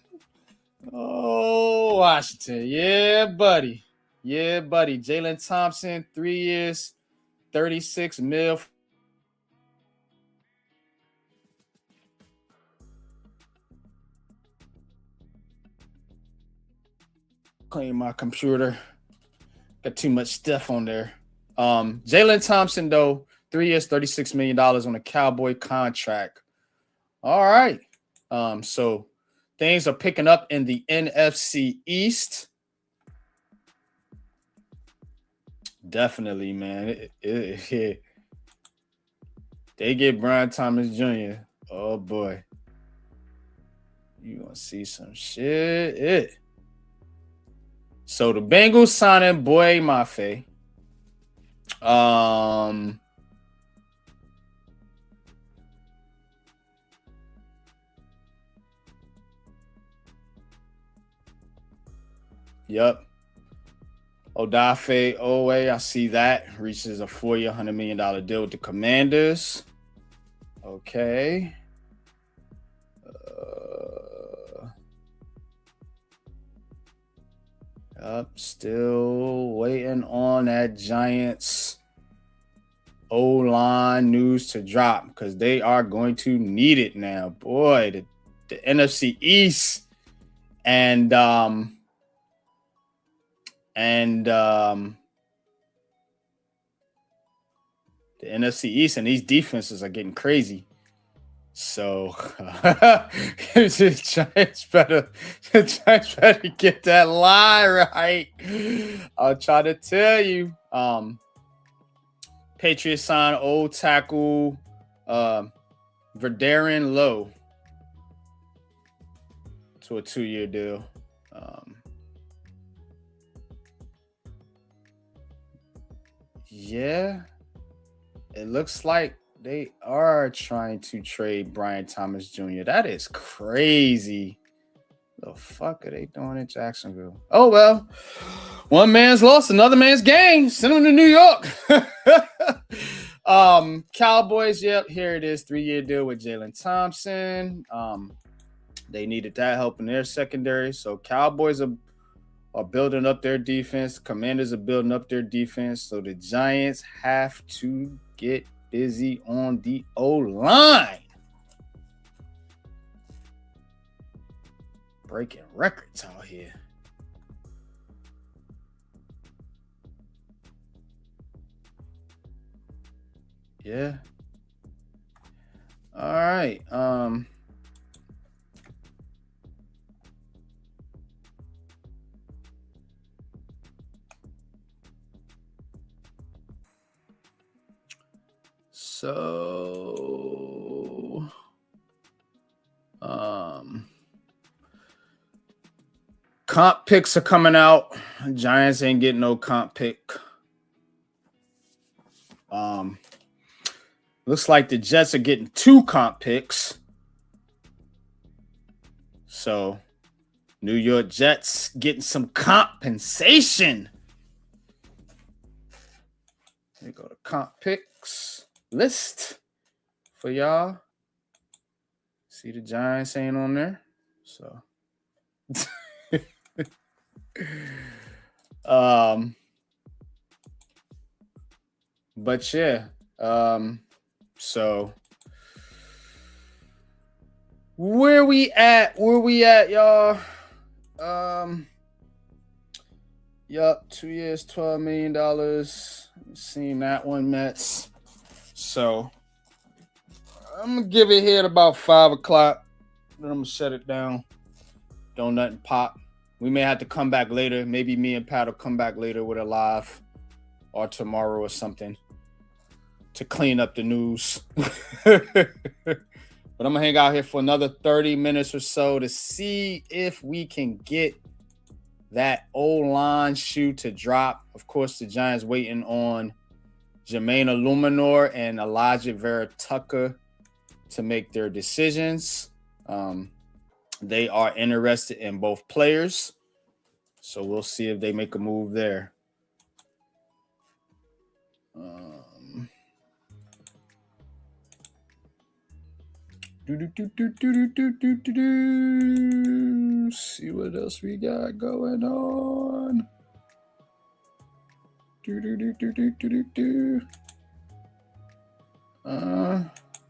Oh, Washington. Yeah, buddy. Jalen Thompson, 3 years, $36 million. Clean my computer. Got too much stuff on there. Jalen Thompson, though, 3 years, $36 million on a Cowboy contract. All right. So things are picking up in the NFC East. Definitely, man. They get Brian Thomas Jr. Oh boy. You gonna see some shit. So the Bengals signing Boy Mafe. Yep. Odafe Owe, I see that. Reaches a 4-year, $100 million deal with the Commanders. Okay. Still waiting on that Giants O-line news to drop because they are going to need it now. Boy, the NFC East and the NFC East and these defenses are getting crazy. So the Giants better get that lie right. I'll try to tell you. Patriots signed old tackle Verdarian Lowe to a 2-year deal. Yeah, it looks like they are trying to trade Brian Thomas Jr. That is crazy. The fuck are they doing in Jacksonville? Oh, well, one man's lost, another man's gained. Send him to New York. Cowboys, yep, here it is. 3-year deal with Jalen Thompson. They needed that help in their secondary. So Cowboys are building up their defense. Commanders are building up their defense. So the Giants have to get busy on the O-line. Breaking records out here. Yeah. All right. So, comp picks are coming out. Giants ain't getting no comp pick. Looks like the Jets are getting 2 comp picks. So, New York Jets getting some compensation. Here go the comp picks list for y'all. See the Giants ain't on there. So but yeah. So where we at, y'all? Yup, 2 years, $12 million. Seen that one, Mets. So I'm gonna give it here at about 5 o'clock. Then I'm gonna shut it down. Don't nothing pop. We may have to come back later. Maybe me and Pat will come back later with a live or tomorrow or something to clean up the news. But I'm gonna hang out here for another 30 minutes or so to see if we can get that O-line shoe to drop. Of course, the Giants waiting on Jermaine Illuminor and Elijah Vera Tucker to make their decisions. They are interested in both players. So we'll see if they make a move there. See what else we got going on.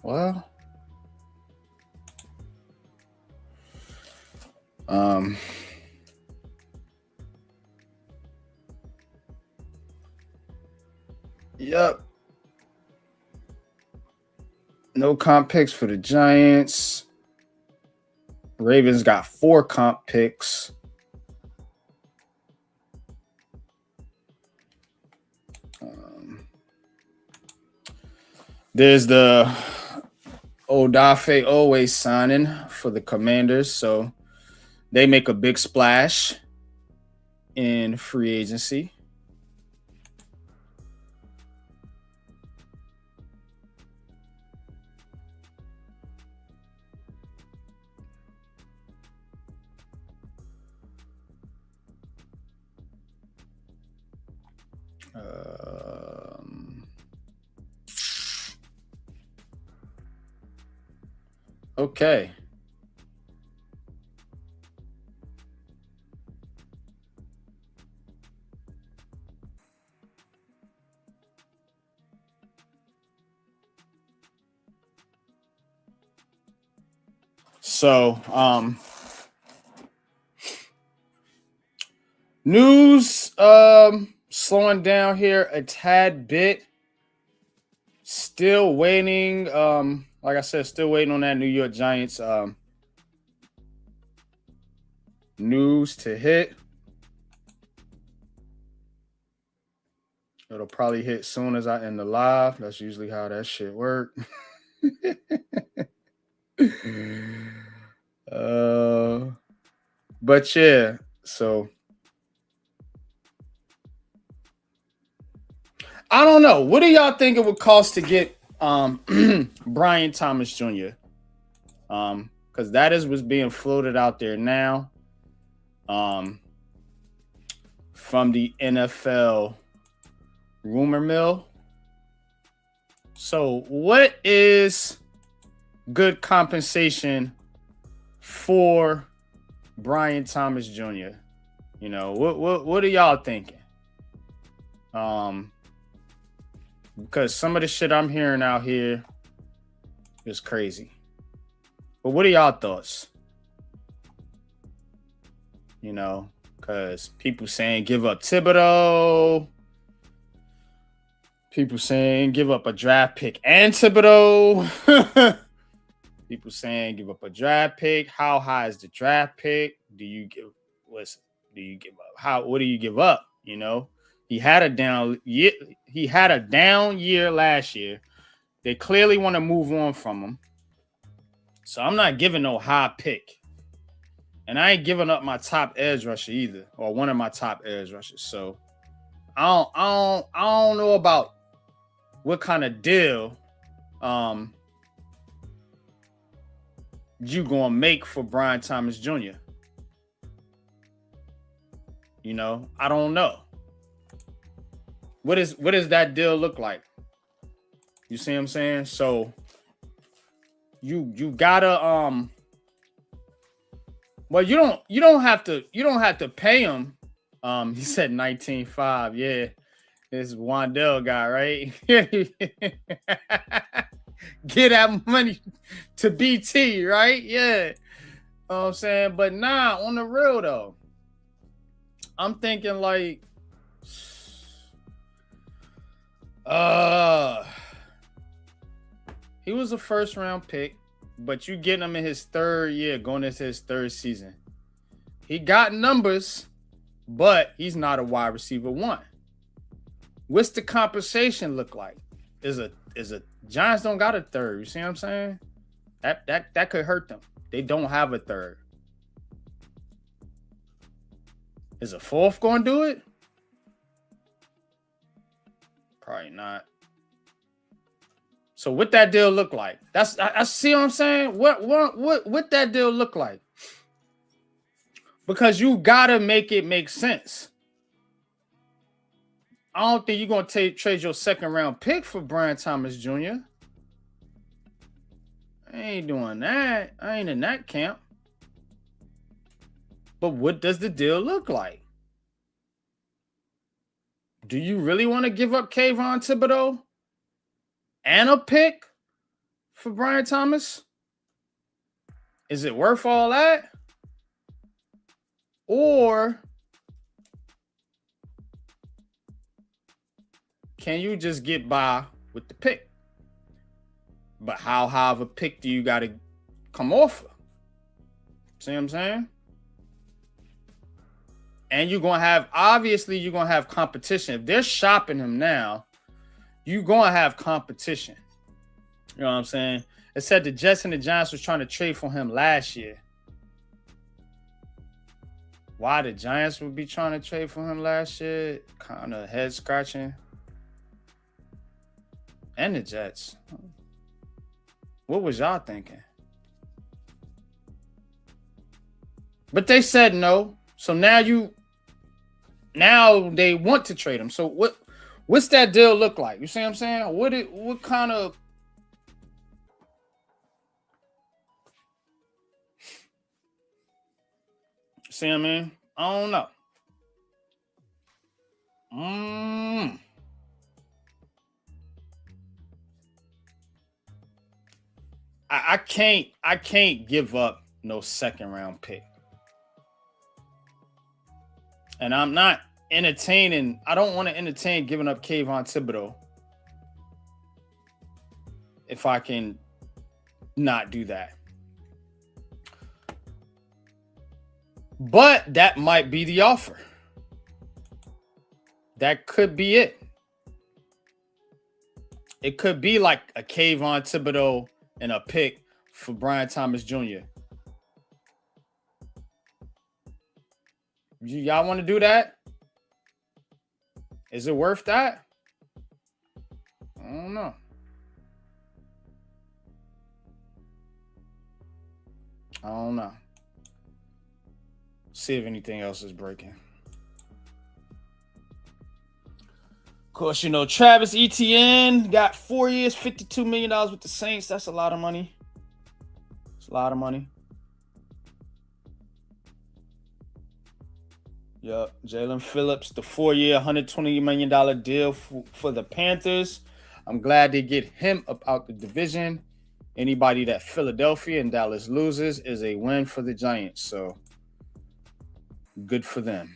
Well. Yep. No comp picks for the Giants. Ravens got 4 comp picks. There's the Odafe always signing for the Commanders, so they make a big splash in free agency. Okay. So, news slowing down here a tad bit. Still waiting. Like I said, still waiting on that New York Giants news to hit. It'll probably hit soon as I end the live. That's usually how that shit work. But yeah, so I don't know. What do y'all think it would cost to get Brian Thomas Jr.? Because that is what's being floated out there now. From the NFL rumor mill. So, what is good compensation for Brian Thomas Jr.? You know, what are y'all thinking? Because some of the shit I'm hearing out here is crazy. But what are y'all thoughts? You know, because people saying give up Thibodeau. People saying give up a draft pick and Thibodeau. People saying give up a draft pick. How high is the draft pick? What do you give up? What do you give up? You know, he had a down year. He had a down year last year. They clearly want to move on from him. So I'm not giving no high pick. And I ain't giving up my top edge rusher either, or one of my top edge rushers. So I don't know about what kind of deal you gonna make for Brian Thomas Jr. You know, I don't know. What does that deal look like? You see what I'm saying? So you gotta well, you don't have to pay him. He said 19.5. Yeah, this Wandell guy, right? Get that money to BT, right? Yeah. You know what I'm saying? But nah, on the real though, I'm thinking like he was a first round pick, but you getting him in his third year, going into his third season. He got numbers, but he's not a wide receiver one. What's the compensation look like? Is a Giants don't got a third. You see what I'm saying? That could hurt them. They don't have a third. Is a fourth going to do it? Probably not. So what that deal look like? I see what I'm saying. What that deal look like? Because you gotta make it make sense. I don't think you're gonna trade your second round pick for Brian Thomas Jr. I ain't doing that. I ain't in that camp. But what does the deal look like? Do you really want to give up Kayvon Thibodeau and a pick for Brian Thomas? Is it worth all that? Or can you just get by with the pick? But how high of a pick do you got to come off of? See what I'm saying? And you're going to have competition. If they're shopping him now, you're going to have competition. You know what I'm saying? It said the Jets and the Giants was trying to trade for him last year. Why the Giants would be trying to trade for him last year? Kind of head scratching. And the Jets. What was y'all thinking? But they said no. So now they want to trade him. So what's that deal look like? You see what I'm saying? What kind of see what I mean? I don't know. I can't give up no second round pick. And I'm not entertaining. I don't want to entertain giving up Kayvon Thibodeau if I can not do that. But that might be the offer. That could be it. It could be like a Kayvon Thibodeau and a pick for Brian Thomas Jr. Y'all want to do that? Is it worth that? I don't know. See if anything else is breaking. Of course, you know, Travis Etienne got 4 years, $52 million with the Saints. That's a lot of money. It's a lot of money. Yep. Jalen Phillips, the 4-year, $120 million deal for the Panthers. I'm glad they get him up out the division. Anybody that Philadelphia and Dallas loses is a win for the Giants. So good for them.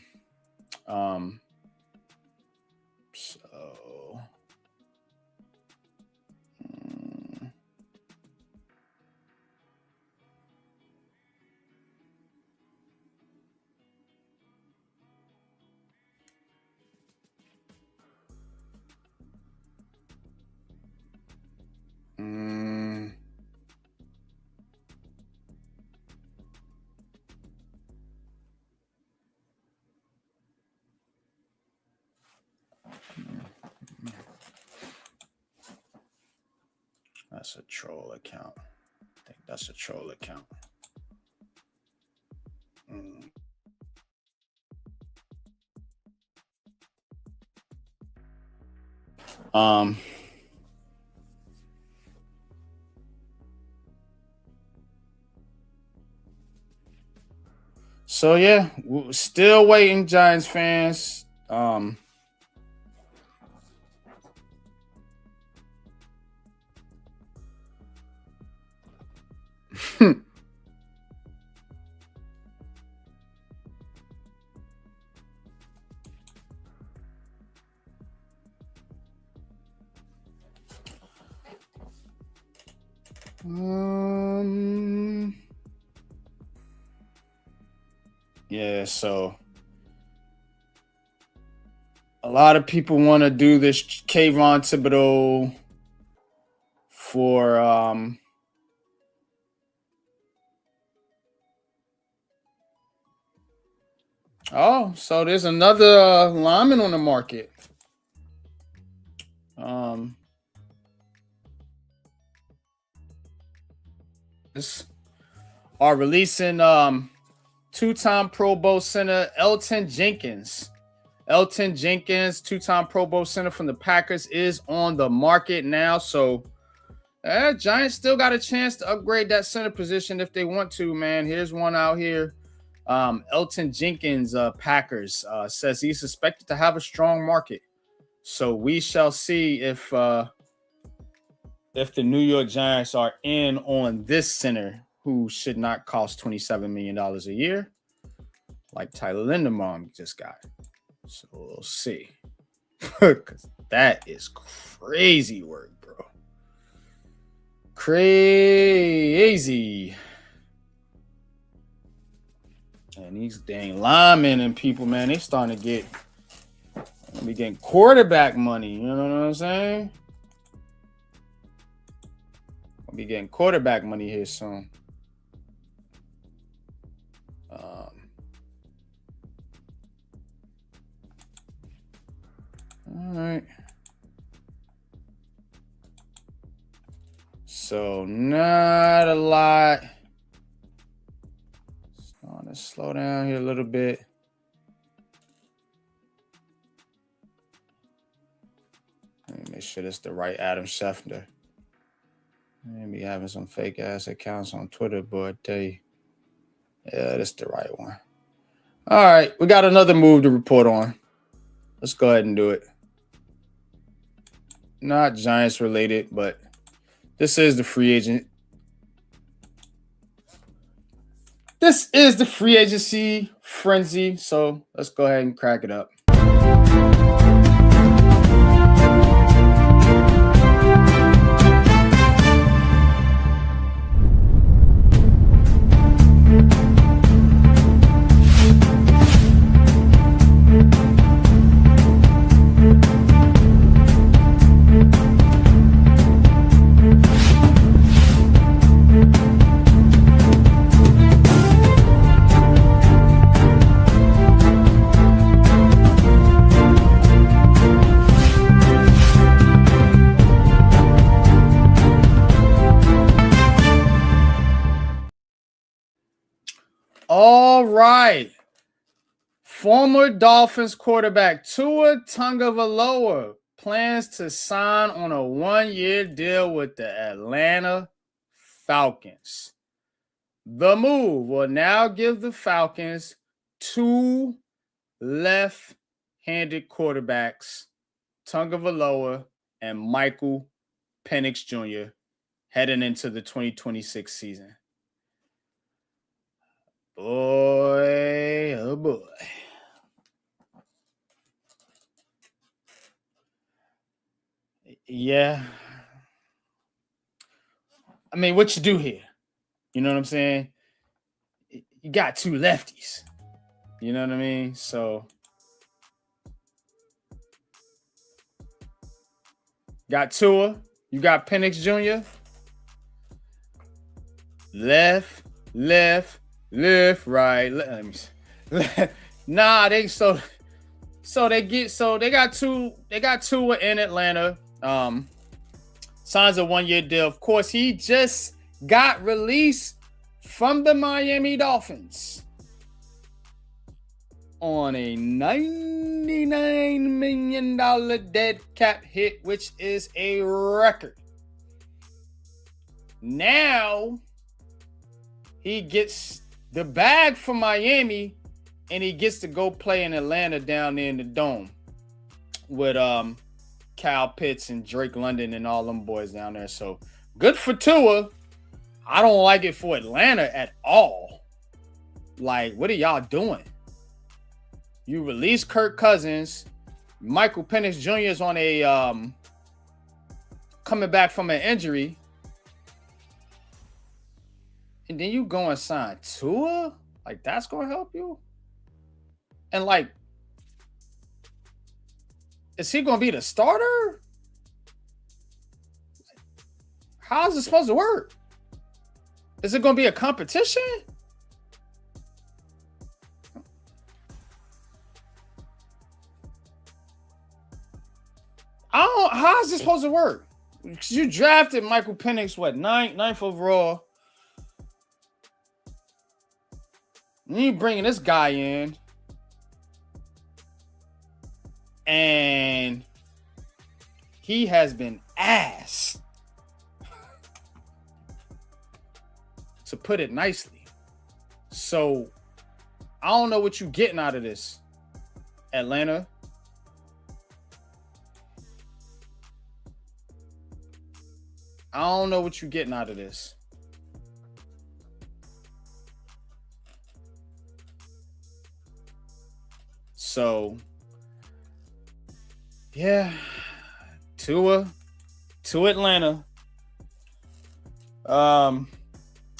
That's a troll account. I think that's a troll account. So yeah, we're still waiting, Giants fans. Yeah, so a lot of people want to do this Kayvon Thibodeau for so there's another lineman on the market. This are releasing two-time Pro Bowl center Elton Jenkins. Elton Jenkins, two-time Pro Bowl center from the Packers, is on the market now. So Giants still got a chance to upgrade that center position if they want to, man. Here's one out here. Elton Jenkins, Packers, says he's expected to have a strong market. So we shall see if the New York Giants are in on this center, who should not cost $27 million a year, like Tyler Linderbaum just got. So we'll see. That is crazy work, bro. Crazy. And these dang linemen and people, man, they starting to be getting quarterback money. You know what I'm saying? I'll be getting quarterback money here soon. All right. So not a lot. Starting to slow down here a little bit. Let me make sure that's the right Adam Schefter. Maybe having some fake ass accounts on Twitter, but I tell you, yeah, that's the right one. All right, we got another move to report on. Let's go ahead and do it. Not Giants related, but this is the free agent. This is the free agency frenzy. So let's go ahead and crack it up. All right. Former Dolphins quarterback Tua Tagovailoa plans to sign on a 1-year deal with the Atlanta Falcons. The move will now give the Falcons 2 left-handed quarterbacks, Tagovailoa and Michael Penix Jr., heading into the 2026 season. Boy, oh boy. Yeah. I mean, what you do here? You know what I'm saying? You got 2 lefties. You know what I mean? So, got Tua. You got Penix Jr. Left, right. Let me see. Nah, they got two in Atlanta. Signs a 1-year deal. Of course, he just got released from the Miami Dolphins on a $99 million dead cap hit, which is a record. Now he gets the bag from Miami and he gets to go play in Atlanta down there in the Dome with Kyle Pitts and Drake London and all them boys down there. So good for Tua. I don't like it for Atlanta at all. Like, what are y'all doing? You release Kirk Cousins. Michael Penix Jr. is on a coming back from an injury. And then you go and sign Tua? Like, that's going to help you? And, like, is he going to be the starter? How is it supposed to work? Is it going to be a competition? How is this supposed to work? You drafted Michael Penix, ninth overall. And you bringing this guy in. And he has been ass. To put it nicely. So, I don't know what you're getting out of this, Atlanta. I don't know what you're getting out of this. So, yeah, Tua to Atlanta. The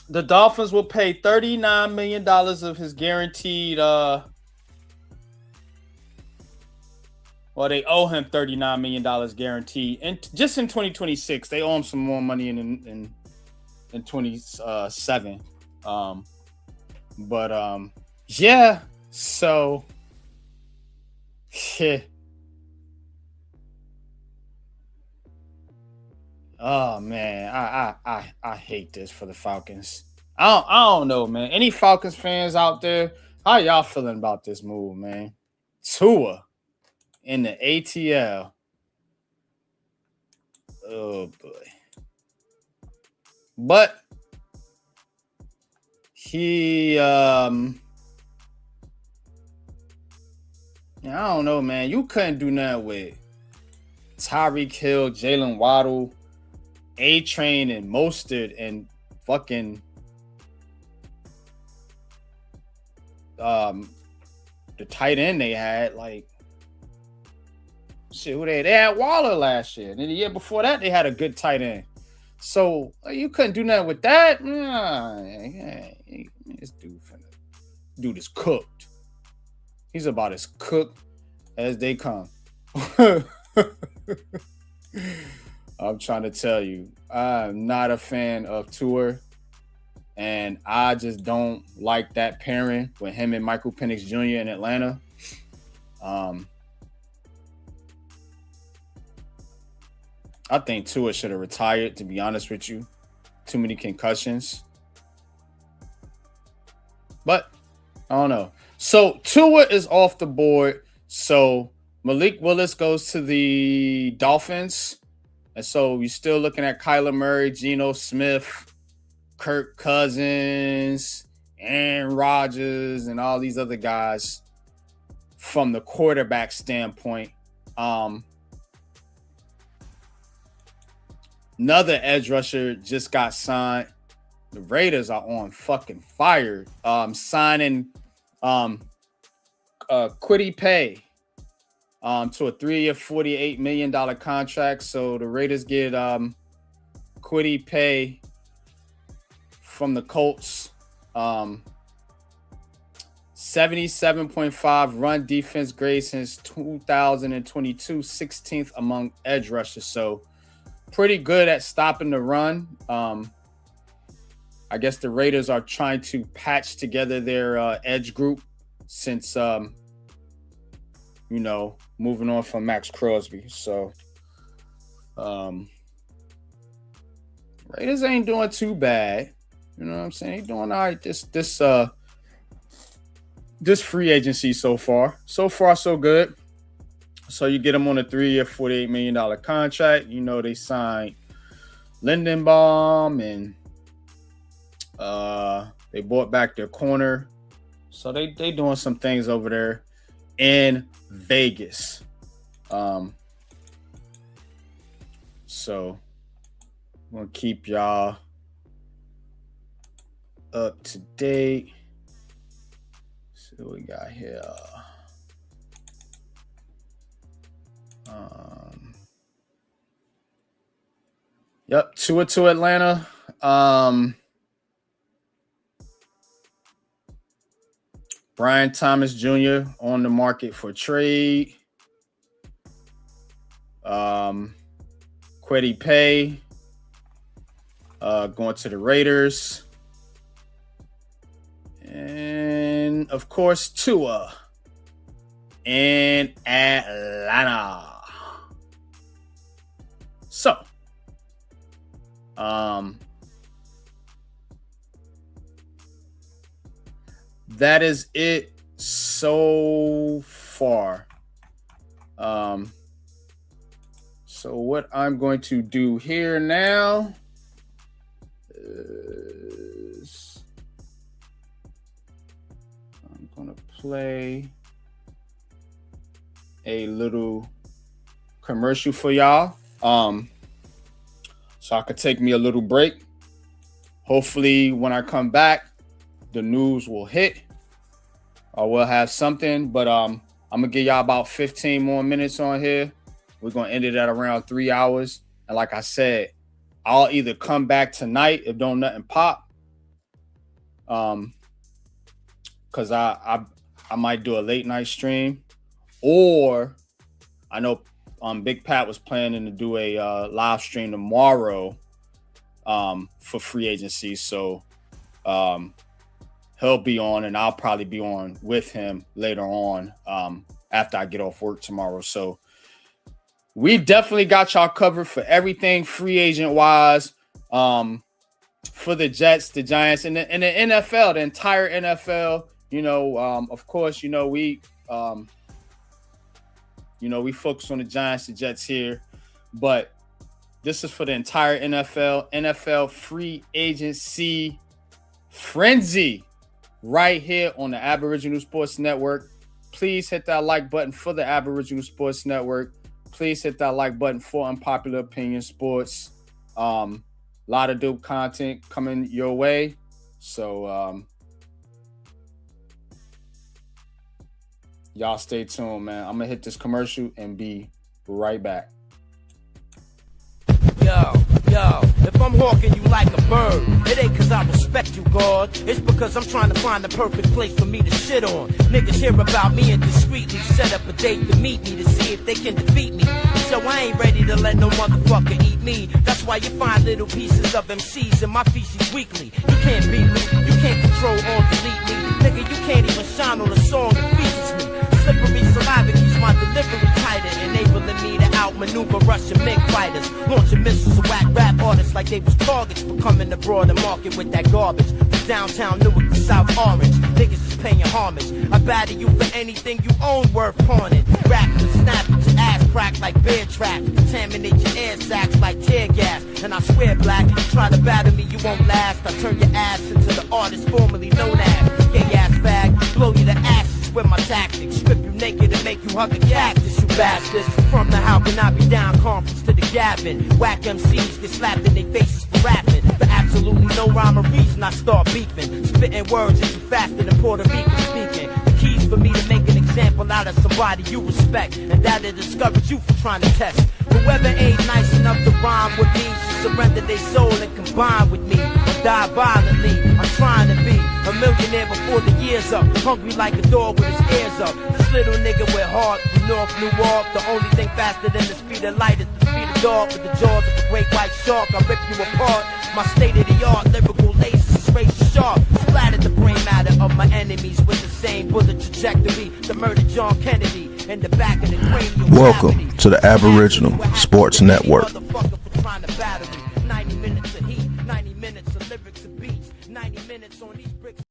Dolphins will pay $39 million of his guaranteed. Well, they owe him $39 million guaranteed, and just in 2026, they owe him some more money in 27. Yeah. So, yeah. Oh man, I hate this for the Falcons. I don't know, man. Any Falcons fans out there? How y'all feeling about this move, man? Tua in the ATL. Oh boy. But he I don't know, man. You couldn't do nothing with Tyreek Hill, Jalen Waddle, A-Train, and Mostert, and fucking the tight end they had, like shit. Who they had Waller last year, and then the year before that they had a good tight end. So you couldn't do nothing with that. This dude is cooked. He's about as cooked as they come. I'm trying to tell you, I'm not a fan of Tua, and I just don't like that pairing with him and Michael Penix Jr. in Atlanta. I think Tua should have retired, to be honest with you. Too many concussions. But I don't know. So Tua is off the board. So Malik Willis goes to the Dolphins. And so you're still looking at Kyler Murray, Geno Smith, Kirk Cousins, Aaron Rodgers, and all these other guys from the quarterback standpoint. Another edge rusher just got signed. The Raiders are on fucking fire. Signing Kwity Paye to a 3-year, $48 million contract. So the Raiders get Kwity Paye from the Colts. 77.5 run defense grade since 2022, 16th among edge rushers. So pretty good at stopping the run. I guess the Raiders are trying to patch together their edge group since, moving on from Max Crosby. So, Raiders ain't doing too bad. You know what I'm saying? They're doing all right this free agency so far. So far, so good. So you get them on a 3-year, $48 million contract. They signed Lindenbaum, and they bought back their corner. So they doing some things over there in Vegas. So I'm going to keep y'all up to date. See what we got here. Tua to Atlanta. Brian Thomas Jr. on the market for trade. Kwity Paye going to the Raiders. And, of course, Tua in Atlanta. So, that is it so far. So what I'm going to do here now is I'm going to play a little commercial for y'all. So I could take me a little break. Hopefully when I come back, the news will hit, or we'll have something. But I'm gonna give y'all about 15 more minutes on here, We're going to end it at around 3 hours. And like I said, I'll either come back tonight if don't nothing pop. Because I might do a late night stream. Or I know Big Pat was planning to do a live stream tomorrow for free agency. So he'll be on and I'll probably be on with him later on after I get off work tomorrow. So we definitely got y'all covered for everything free agent wise, for the Jets, the Giants, and the NFL, the entire NFL. Of course, we focus on the Giants, the Jets here, but this is for the entire NFL free agency frenzy right here on the Aboriginal Sports Network. Please hit that like button for the Aboriginal Sports Network. Please hit that like button for Unpopular Opinion Sports. A lot of dope content coming your way. So y'all stay tuned, man. I'm going to hit this commercial and be right back. Yo, if I'm hawking you like a bird, it ain't cause I respect you, God. It's because I'm trying to find the perfect place for me to shit on. Niggas hear about me and discreetly set up a date to meet me to see if they can defeat me. So I ain't ready to let no motherfucker eat me. That's why you find little pieces of MCs in my feces weekly. You can't beat me, you can't control or delete me. Nigga, you can't even shine on a song that features me. Slippery saliva keeps my delivery tighter, enabling me to outmaneuver Russian MiG fighters, launching missiles to whack rap artists like they was targets for coming abroad and market with that garbage. From downtown Newark to South Orange, niggas is paying homage. I batter you for anything you own worth pawning. Rap and snap at your ass crack like bear trap, contaminate your air sacs like tear gas. And I swear, black, you try to batter me, you won't last. I turn your ass into the artist formerly known as gay ass bag, blow you to ashes with my tactics, strip you naked and make you hug a cactus, you bastards. From the How Can I Be Down conference to the Gavin, whack MCs get slapped in their faces for rapping. For absolutely no rhyme or reason I start beefing, spitting words that you faster than Puerto Rican speaking. The keys for me to make an example out of somebody you respect, and that'll discourage you from trying to test. Whoever ain't nice enough to rhyme with me should surrender their soul and combine with me, or die violently. I'm trying to be a millionaire before the year's up, hungry like a dog with his ears up. This little nigga with heart from North Newark. The only thing faster than the speed of light is the speed of dog. With the jaws of a great white shark, I rip you apart. My state-of-the-art lyrical laces is razor sharp. Splattered the brain matter of my enemies with the same bullet trajectory to murder John Kennedy in the back of the cranial. Welcome to the Aboriginal Sports Network. 90 minutes of heat, 90 minutes of lyrics and beats, 90 minutes on these bricks.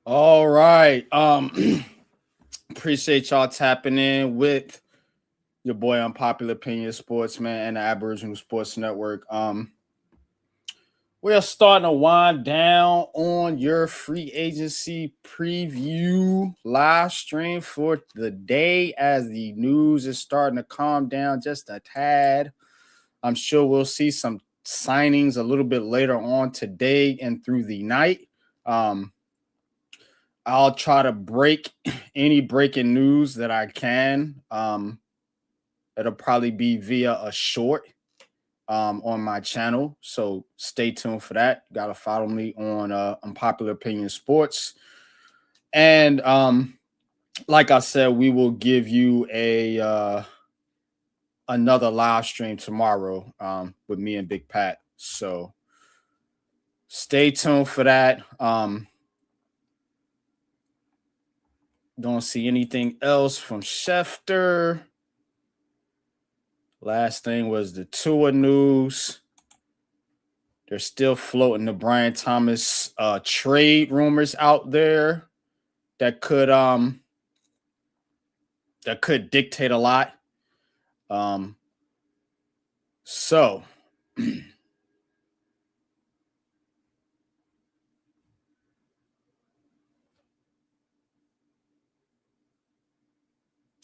All right. Appreciate y'all tapping in with your boy Unpopular Opinion Sportsman and the Aboriginal Sports Network. We are starting to wind down on your free agency preview live stream for the day as the news is starting to calm down just a tad. I'm sure we'll see some signings a little bit later on today and through the night. I'll try to break any breaking news that I can. It'll probably be via a short on my channel. So stay tuned for that. You got to follow me on Unpopular Opinion Sports. And like I said, we will give you another live stream tomorrow with me and Big Pat. So stay tuned for that. Don't see anything else from Schefter. Last thing was the Tua news. They're still floating the Brian Thomas trade rumors out there that could dictate a lot. So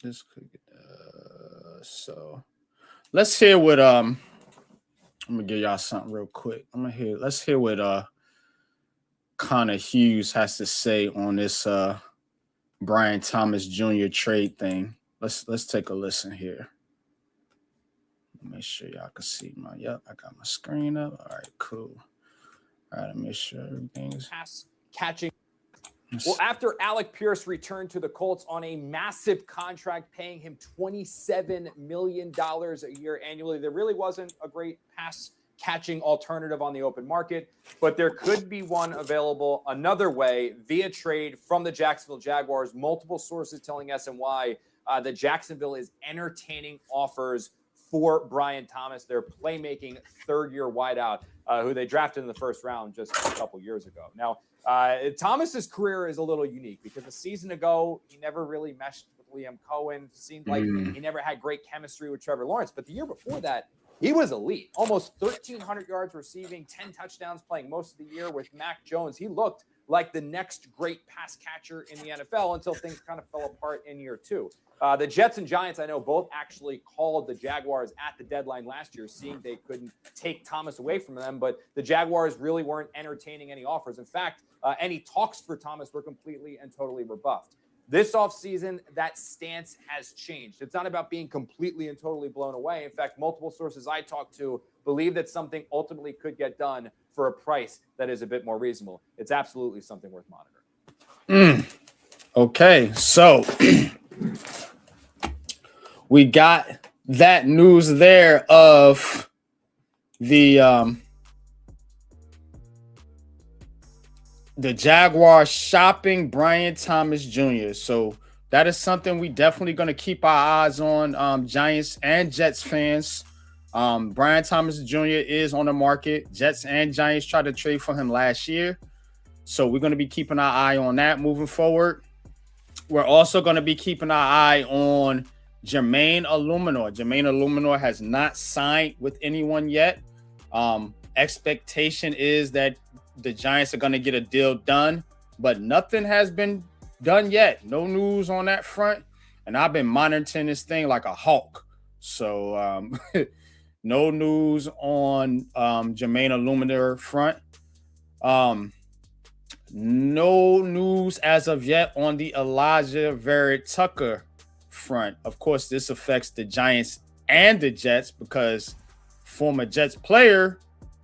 this could so let's hear what I'm gonna give y'all something real quick. Let's hear what Connor Hughes has to say on this Brian Thomas Jr. trade thing. Let's take a listen here. Make sure y'all can see I got my screen up. All right, cool. All right, make sure everything's pass catching. Well, after Alec Pierce returned to the Colts on a massive contract, paying him $27 million a year annually, there really wasn't a great pass catching alternative on the open market, but there could be one available another way via trade from the Jacksonville Jaguars. Multiple sources telling SNY that Jacksonville is entertaining offers for Brian Thomas, their playmaking third-year wideout, who they drafted in the first round just a couple years ago. Now, Thomas's career is a little unique because a season ago, he never really meshed with Liam Cohen. Seemed like he never had great chemistry with Trevor Lawrence. But the year before that, he was elite. Almost 1,300 yards receiving, 10 touchdowns, playing most of the year with Mac Jones. He looked like the next great pass catcher in the NFL until things kind of fell apart in year two. The Jets and Giants, I know, both actually called the Jaguars at the deadline last year, seeing they couldn't take Thomas away from them. But the Jaguars really weren't entertaining any offers. In fact, any talks for Thomas were completely and totally rebuffed. This offseason, that stance has changed. It's not about being completely and totally blown away. In fact, multiple sources I talked to believe that something ultimately could get done for a price that is a bit more reasonable. It's absolutely something worth monitoring. Okay, so we got that news there of the Jaguars shopping Brian Thomas Jr. So that is something we definitely going to keep our eyes on, Giants and Jets fans. Brian Thomas Jr. is on the market. Jets and Giants tried to trade for him last year. So we're going to be keeping our eye on that moving forward. We're also going to be keeping our eye on Jermaine Illuminor. Jermaine Illuminor has not signed with anyone yet. Expectation is that the Giants are going to get a deal done, but nothing has been done yet. No news on that front. And I've been monitoring this thing like a hawk. So no news on Jermaine Illuminor front. No news as of yet on the Elijah Vera-Tucker front. Of course, this affects the Giants and the Jets because former Jets player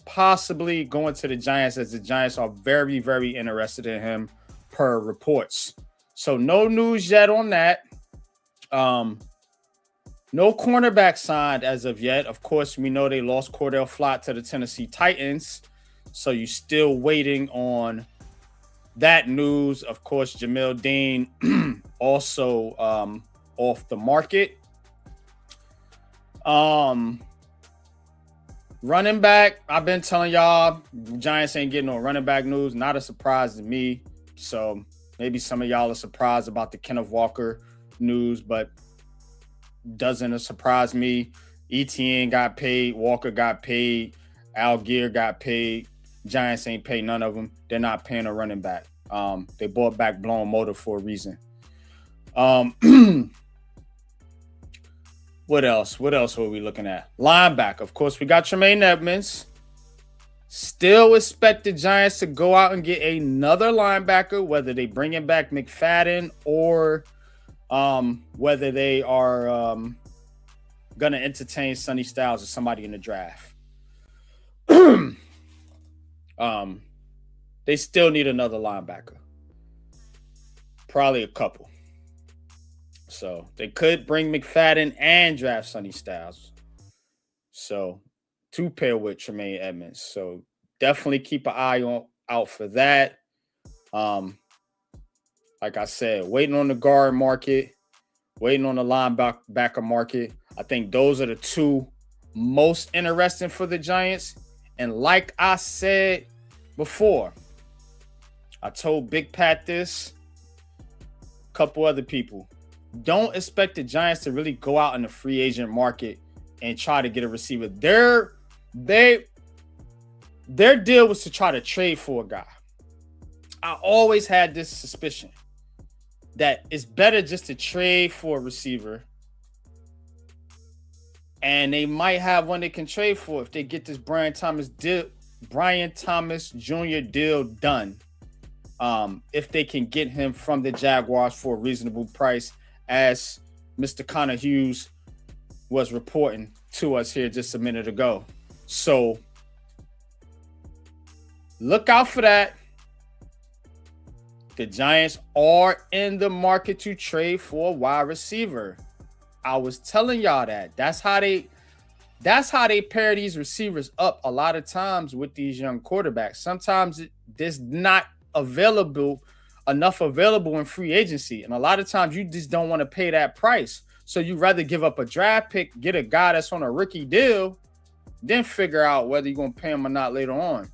possibly going to the Giants, as the Giants are very, very interested in him per reports. So no news yet on that. No cornerback signed as of yet. Of course, we know they lost Cordell Flott to the Tennessee Titans. So you're still waiting on that news. Of course, Jamil Dean also off the market. Running back, I've been telling y'all, Giants ain't getting no running back news. Not a surprise to me. So Maybe some of y'all are surprised about the Kenneth Walker news, but doesn't surprise me. ETN got paid. Walker got paid. Algier got paid. Giants ain't paid none of them. They're not paying a running back. They bought back Blown Motor for a reason. What else? What else were we looking at? Linebacker. Of course, we got Tremaine Edmonds. Still expect the Giants to go out and get another linebacker, whether they bringing back McFadden or whether they are going to entertain Sonny Styles or somebody in the draft. They still need another linebacker. Probably a couple. So they could bring McFadden and draft Sonny Styles. So to pair with Tremaine Edmonds. So definitely keep an eye out for that. Like I said, waiting on the guard market, waiting on the linebacker market. I think those are the two most interesting for the Giants. And like I said before, I told Big Pat this, a couple other people. Don't expect the Giants to really go out in the free agent market and try to get a receiver. Their deal was to try to trade for a guy. I always had this suspicion that it's better just to trade for a receiver, and they might have one they can trade for if they get this Brian Thomas Jr. deal done. If they can get him from the Jaguars for a reasonable price, as Mr. Connor Hughes was reporting to us here just a minute ago. So look out for that. The Giants are in the market to trade for a wide receiver. I was telling y'all that. That's how they pair these receivers up a lot of times with these young quarterbacks. Sometimes there's not enough available in free agency. And a lot of times you just don't want to pay that price. So you rather give up a draft pick, get a guy that's on a rookie deal, then figure out whether you're going to pay him or not later on.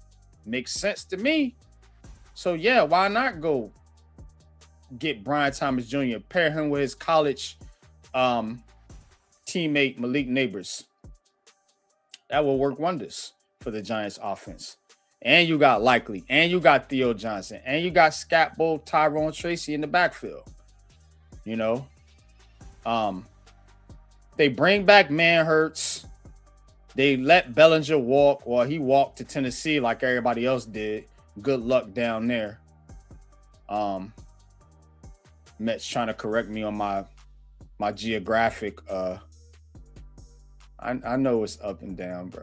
Makes sense to me. So yeah, why not go get Brian Thomas Jr., pair him with his college teammate Malik Neighbors. That will work wonders for the Giants offense. And you got Likely, and you got Theo Johnson, and you got Scatbo, Tyrone Tracy in the backfield. You know, they bring back Manhurts. They let Bellinger walk. Well, he walked to Tennessee like everybody else did. Good luck down there. Met's trying to correct me on my geographic. I know it's up and down, bro.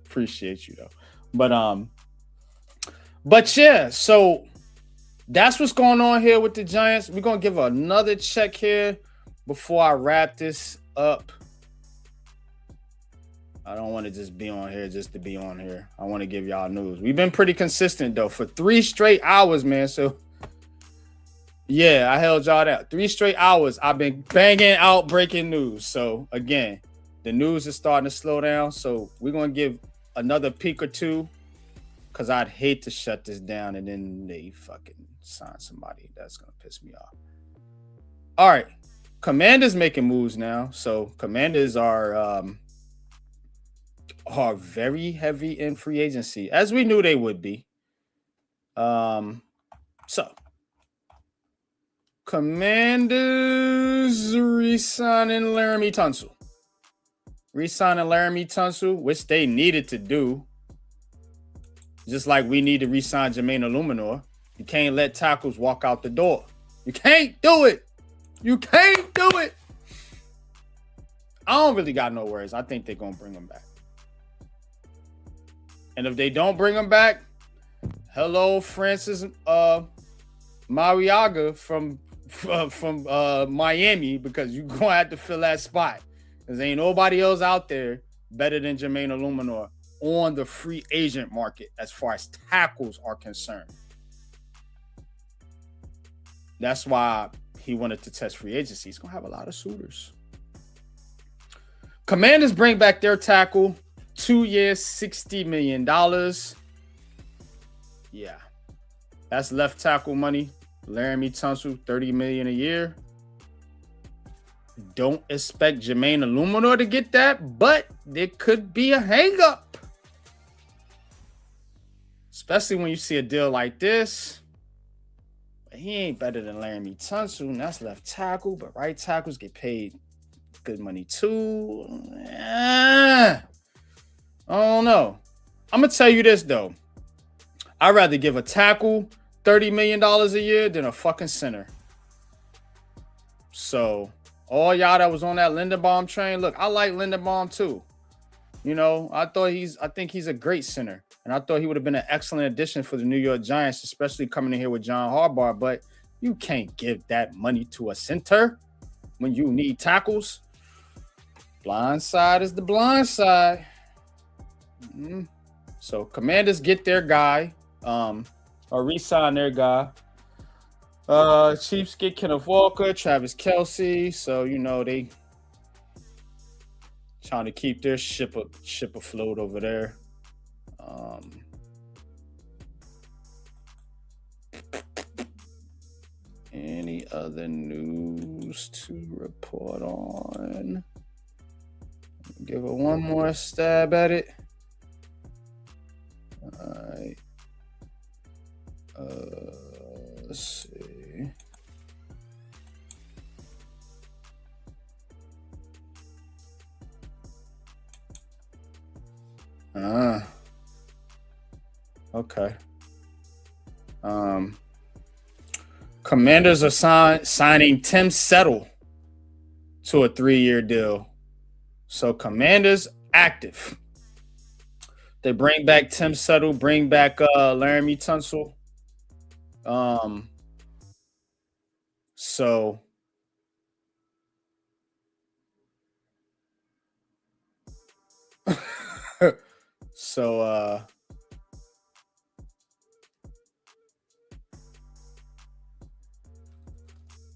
Appreciate you though. But yeah, so that's what's going on here with the Giants. We're gonna give another check here before I wrap this up. I don't want to just be on here just to be on here. I want to give y'all news. We've been pretty consistent though for 3 straight hours, man. So yeah, I held y'all out. 3 straight hours. I've been banging out breaking news. So again, the news is starting to slow down. So we're going to give another peek or two, because I'd hate to shut this down and then they fucking sign somebody. That's going to piss me off. All right. Commanders making moves now. So Commanders are very heavy in free agency, as we knew they would be. So Commanders re-signing Laramie Tunsil. Re-signing Laramie Tunsil, which they needed to do. Just like we need to re-sign Jermaine Illuminor. You can't let tackles walk out the door. You can't do it. You can't do it. I don't really got no worries. I think they're going to bring him back. And if they don't bring him back, hello, Francis Mariaga from Miami, because you're going to have to fill that spot. Because ain't nobody else out there better than Jermaine Illuminor on the free agent market as far as tackles are concerned. That's why he wanted to test free agency. He's going to have a lot of suitors. Commanders bring back their tackle, 2 years, $60 million. Yeah. That's left tackle money. Laramie Tunsil, $30 million a year. Don't expect Jermaine Illuminor to get that, but there could be a hang-up. Especially when you see a deal like this. But he ain't better than Laramie Tunsil, and that's left tackle, but right tackles get paid good money too. I don't know. I'm going to tell you this, though. I'd rather give a tackle $30 million a year than a fucking center. So, all y'all that was on that Linderbaum train, look, I like Linderbaum too. You know, I think he's a great center. And I thought he would have been an excellent addition for the New York Giants, especially coming in here with John Harbaugh. But you can't give that money to a center when you need tackles. Blind side is the blind side. So Commanders get their guy, or re-sign their guy. Chiefs get Kenneth Walker, Travis Kelce. So, you know, they trying to keep their ship afloat over there. Any other news to report on? Give it one more stab at it. All right. Let's see. Okay. Commanders are signing Tim Settle to a 3-year deal. So Commanders active. They bring back Tim Settle, bring back Laramie Tunsil. So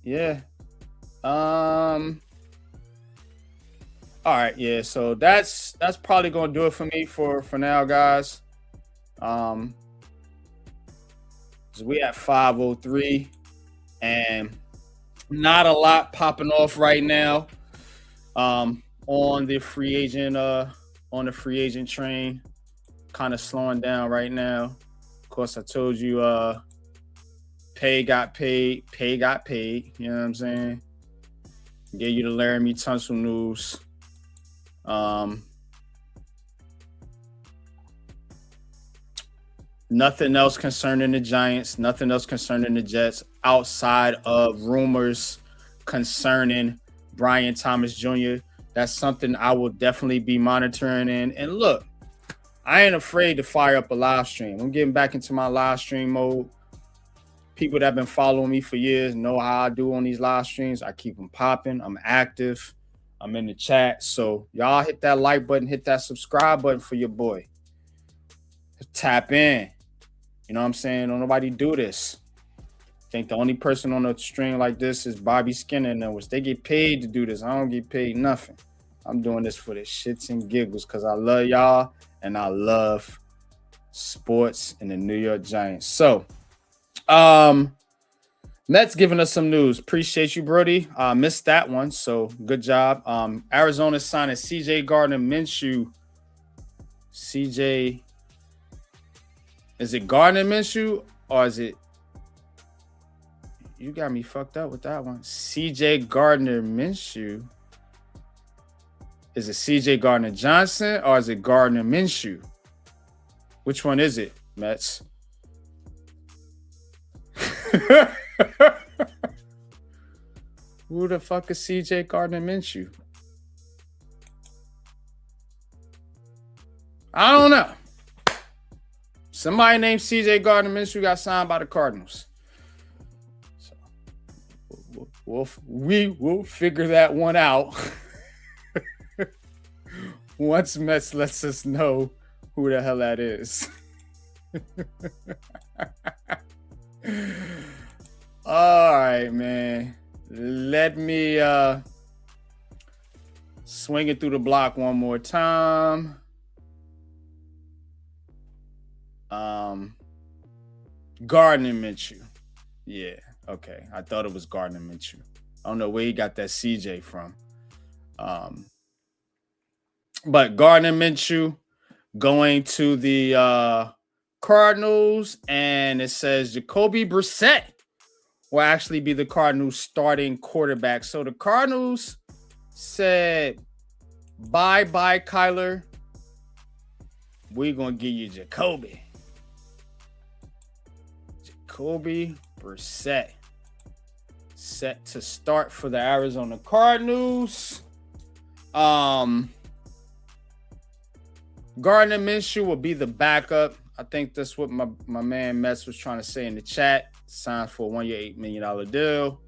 yeah. All right, yeah. So that's probably gonna do it for me for now, guys. So we at 5:03, and not a lot popping off right now. On the free agent train, kind of slowing down right now. Of course, I told you, pay got paid. You know what I'm saying? Gave you the Laramie Tunsil news. Nothing else concerning the Giants, nothing else concerning the Jets outside of rumors concerning Brian Thomas Jr. That's something I will definitely be monitoring. And look, I ain't afraid to fire up a live stream. I'm getting back into my live stream mode. People that have been following me for years know how I do on these live streams. I keep them popping. I'm active. I'm in the chat. So y'all hit that like button, hit that subscribe button for your boy. Tap in. You know what I'm saying? Don't nobody do this. I think the only person on a stream like this is Bobby Skinner and them, which they get paid to do this. I don't get paid nothing. I'm doing this for the shits and giggles because I love y'all and I love sports and the New York Giants. So, Mets giving us some news. Appreciate you, Brody. Missed that one, so good job. Arizona signing CJ Gardner-Minshew. Is it Gardner-Minshew or is it? You got me fucked up with that one. CJ Gardner-Minshew. Is it CJ Gardner-Johnson or is it Gardner-Minshew? Which one is it, Mets? Who the fuck is CJ Gardner-Minshew? I don't know. Somebody named CJ Gardner-Minshew got signed by the Cardinals. So we will figure that one out once Mets lets us know who the hell that is. All right, man. Let me swing it through the block one more time. Gardner Minshew. Yeah, okay. I thought it was Gardner Minshew. I don't know where he got that CJ from. But Gardner Minshew going to the Cardinals, and it says Jacoby Brissett will actually be the Cardinals starting quarterback. So the Cardinals said, bye-bye, Kyler. We're going to give you Jacoby. Jacoby Brissett set to start for the Arizona Cardinals. Gardner Minshew will be the backup. I think that's what my man Mets was trying to say in the chat. Signed for a 1-year, $8 million deal.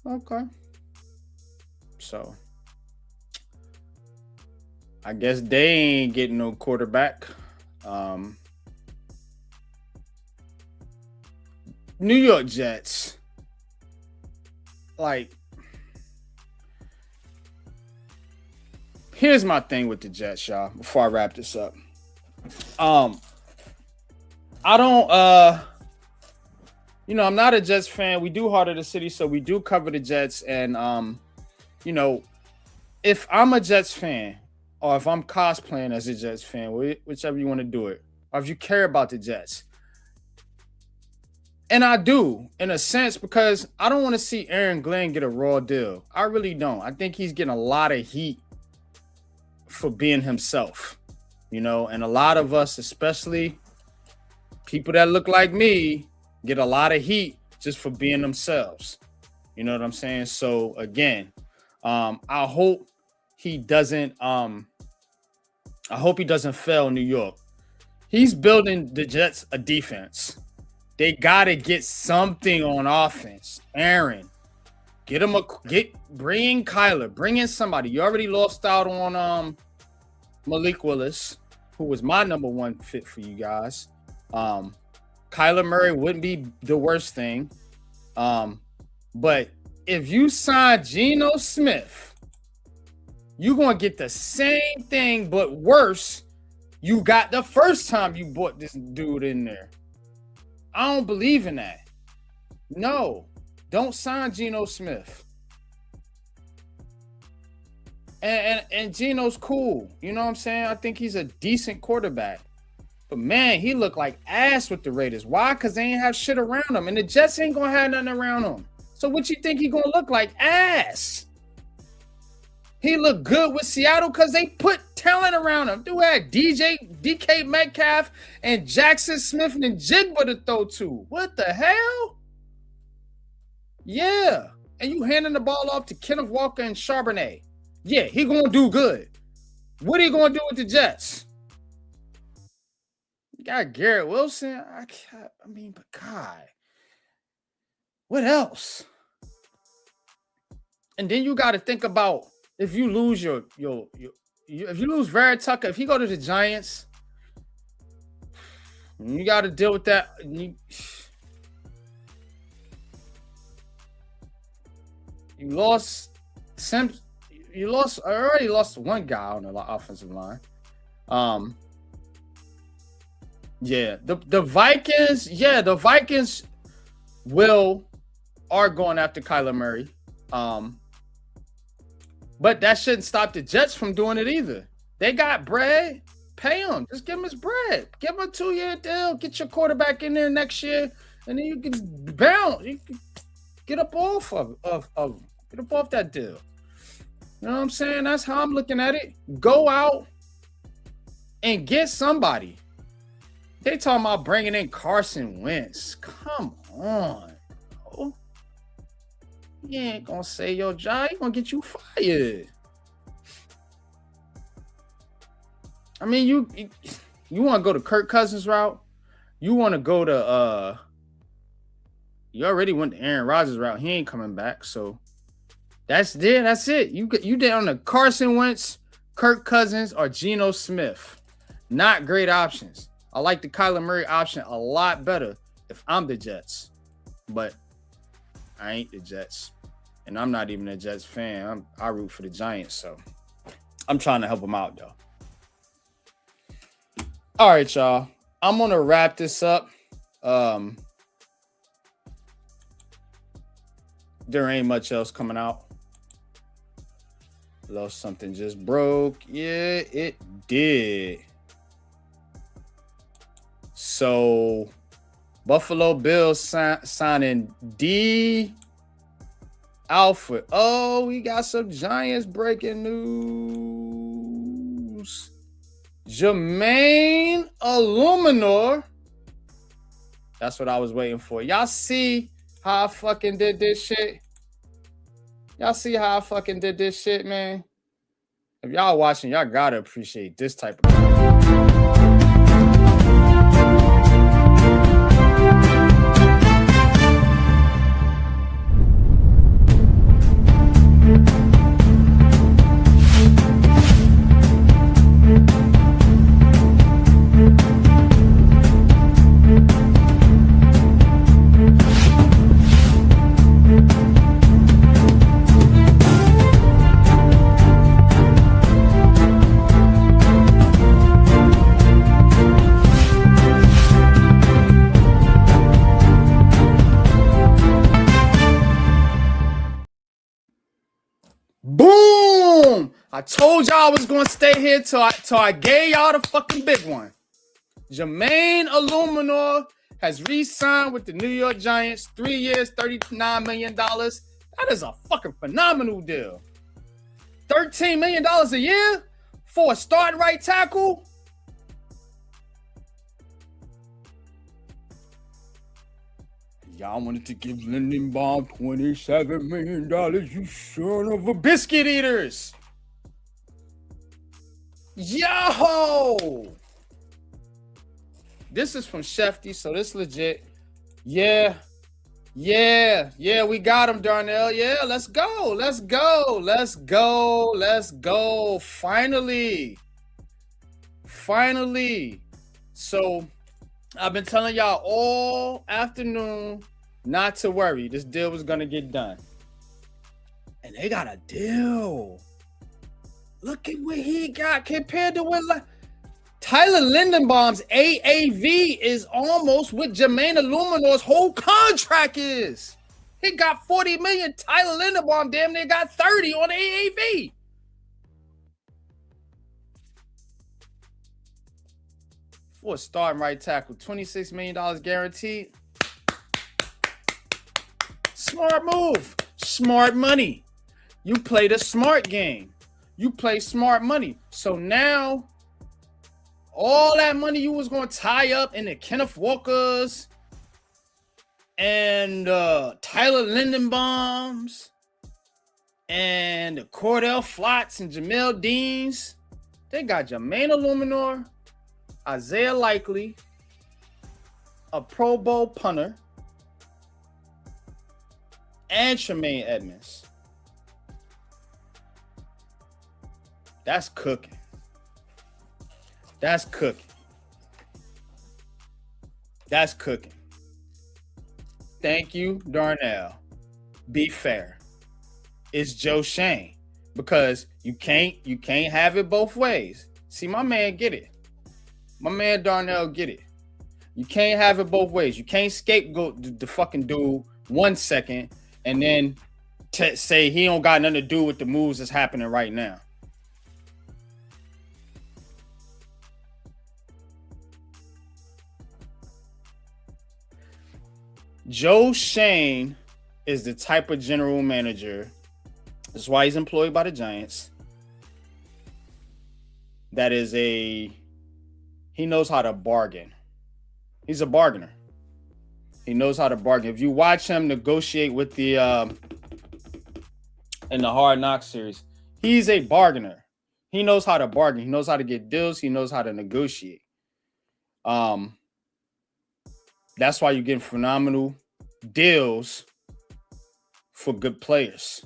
Okay. So, I guess they ain't getting no quarterback. New York Jets. Like, here's my thing with the Jets, y'all, before I wrap this up. I don't, I'm not a Jets fan. We do Heart of the City, so we do cover the Jets. And, if I'm a Jets fan, or if I'm cosplaying as a Jets fan, whichever you want to do it, or if you care about the Jets, and I do, in a sense, because I don't want to see Aaron Glenn get a raw deal. I really don't. I think he's getting a lot of heat for being himself, and a lot of us, especially people that look like me, get a lot of heat just for being themselves. You know what I'm saying? So again, I hope he doesn't fail New York. He's building the Jets a defense. They gotta get something on offense. Aaron, bring in Kyler, bring in somebody. You already lost out on Malik Willis, who was my number one fit for you guys. Kyler Murray wouldn't be the worst thing. But if you sign Geno Smith, you're gonna get the same thing, but worse you got the first time you brought this dude in there. I don't believe in that. No, don't sign Geno Smith. And Geno's cool. You know what I'm saying? I think he's a decent quarterback. But man, he looked like ass with the Raiders. Why? Because they ain't have shit around him. And the Jets ain't gonna have nothing around him. So what you think he gonna look like? Ass. He looked good with Seattle because they put talent around him. Dude had DK Metcalf and Jackson Smith and Jigba to throw to. What the hell? Yeah. And you handing the ball off to Kenneth Walker and Charbonnet. Yeah, he gonna do good. What are you gonna do with the Jets? You got Garrett Wilson. But God, what else? And then you got to think about if you lose if you lose Vera Tucker, if he go to the Giants, you got to deal with that. You already lost one guy on the offensive line. The Vikings are going after Kyler Murray. But that shouldn't stop the Jets from doing it either. They got bread. Pay him. Just give him his bread. Give him a 2-year deal. Get your quarterback in there next year, and then you can bounce. You can get up off of get up off that deal. You know what I'm saying? That's how I'm looking at it. Go out and get somebody. They talking about bringing in Carson Wentz. Come on, bro. You ain't gonna save your job. He gonna get you fired. I mean, you want to go to Kirk Cousins route? You want to go to you already went to Aaron Rodgers route. He ain't coming back, so that's it. You down to Carson Wentz, Kirk Cousins, or Geno Smith. Not great options. I like the Kyler Murray option a lot better if I'm the Jets, but I ain't the Jets, and I'm not even a Jets fan. I root for the Giants, so I'm trying to help them out, though. All right, y'all. I'm going to wrap this up. There ain't much else coming out. Lost something just broke. Yeah, it did. So Buffalo Bills signing D. Alfred. Oh, we got some Giants breaking news. Jermaine Illuminor. That's what I was waiting for. Y'all see how I fucking did this shit? Y'all see how I fucking did this shit, man? If y'all watching, y'all gotta appreciate this type of boom! I told y'all I was gonna stay here till I gave y'all the fucking big one. Jermaine Illuminor has re-signed with the New York Giants, 3 years, $39 million. That is a fucking phenomenal deal. $13 million a year for a starting right tackle. Y'all wanted to give Lindenbaum $27 million, you son of a biscuit eaters. Yo! This is from Shefty, so this legit. Yeah, we got him, Darnell. Yeah, let's go. Finally. So I've been telling y'all all afternoon not to worry. This deal was going to get done. And they got a deal. Look at what he got compared to what Tyler Lindenbaum's AAV is almost what Jermaine Illuminor's whole contract is. He got $40 million. Tyler Lindenbaum damn near got 30 on AAV. For a starting right tackle, $26 million guaranteed. Smart move. Smart money. You play the smart game. You play smart money. So now, all that money you was going to tie up in the Kenneth Walkers and Tyler Lindenbaums and the Cordell Flotts and Jamel Deans, they got Jermaine Illuminor, Isaiah Likely, a Pro Bowl punter, and Tremaine Edmonds. That's cooking. That's cooking. Thank you, Darnell. Be fair. It's Joe Shane, because you can't have it both ways. See, my man get it. My man Darnell get it. You can't have it both ways. You can't scapegoat the fucking dude 1 second and then say he don't got nothing to do with the moves that's happening right now. Joe Shane is the type of general manager, that's why he's employed by the Giants, that is he knows how to bargain. He's a bargainer. He knows how to bargain. If you watch him negotiate with the in the Hard Knocks series, he's a bargainer. He knows how to bargain. He knows how to get deals. He knows how to negotiate. That's why you get phenomenal deals for good players.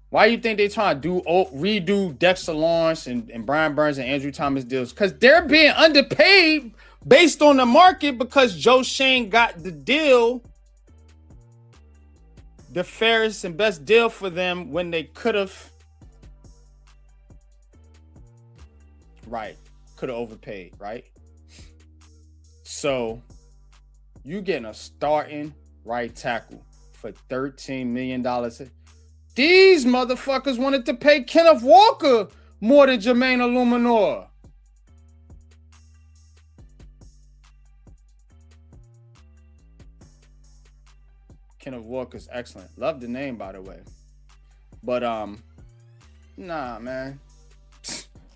Why do you think they trying to redo Dexter Lawrence and Brian Burns and Andrew Thomas deals? Because they're being underpaid based on the market, because Joe Shane got the deal, the fairest and best deal for them when they could have overpaid, right? So you getting a starting right tackle for $13 million. These motherfuckers wanted to pay Kenneth Walker more than Jermaine Illuminor. Kenneth Walker's excellent. Love the name, by the way. But nah, man.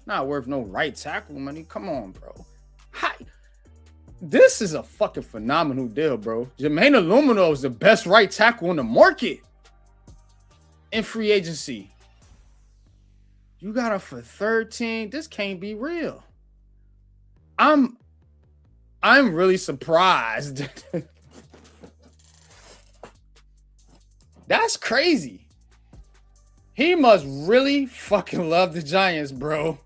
Not worth no right tackle money. Come on, bro. Hi. This is a fucking phenomenal deal, bro. Jermaine Illuminor is the best right tackle on the market in free agency. You got her for 13. This can't be real. I'm really surprised. That's crazy. He must really fucking love the Giants, bro.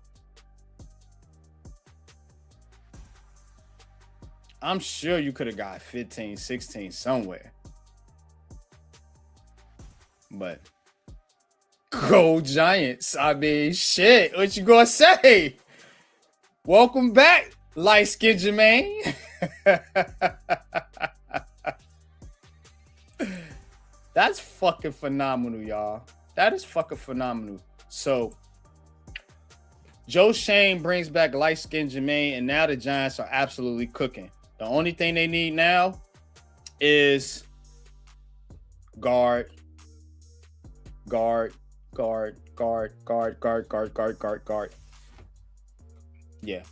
I'm sure you could have got 15, 16 somewhere. But go Giants. I mean, shit. What you gonna say? Welcome back, light-skinned Jermaine. That's fucking phenomenal, y'all. That is fucking phenomenal. So, Joe Shane brings back light-skinned Jermaine, and now the Giants are absolutely cooking. The only thing they need now is guard. Yeah.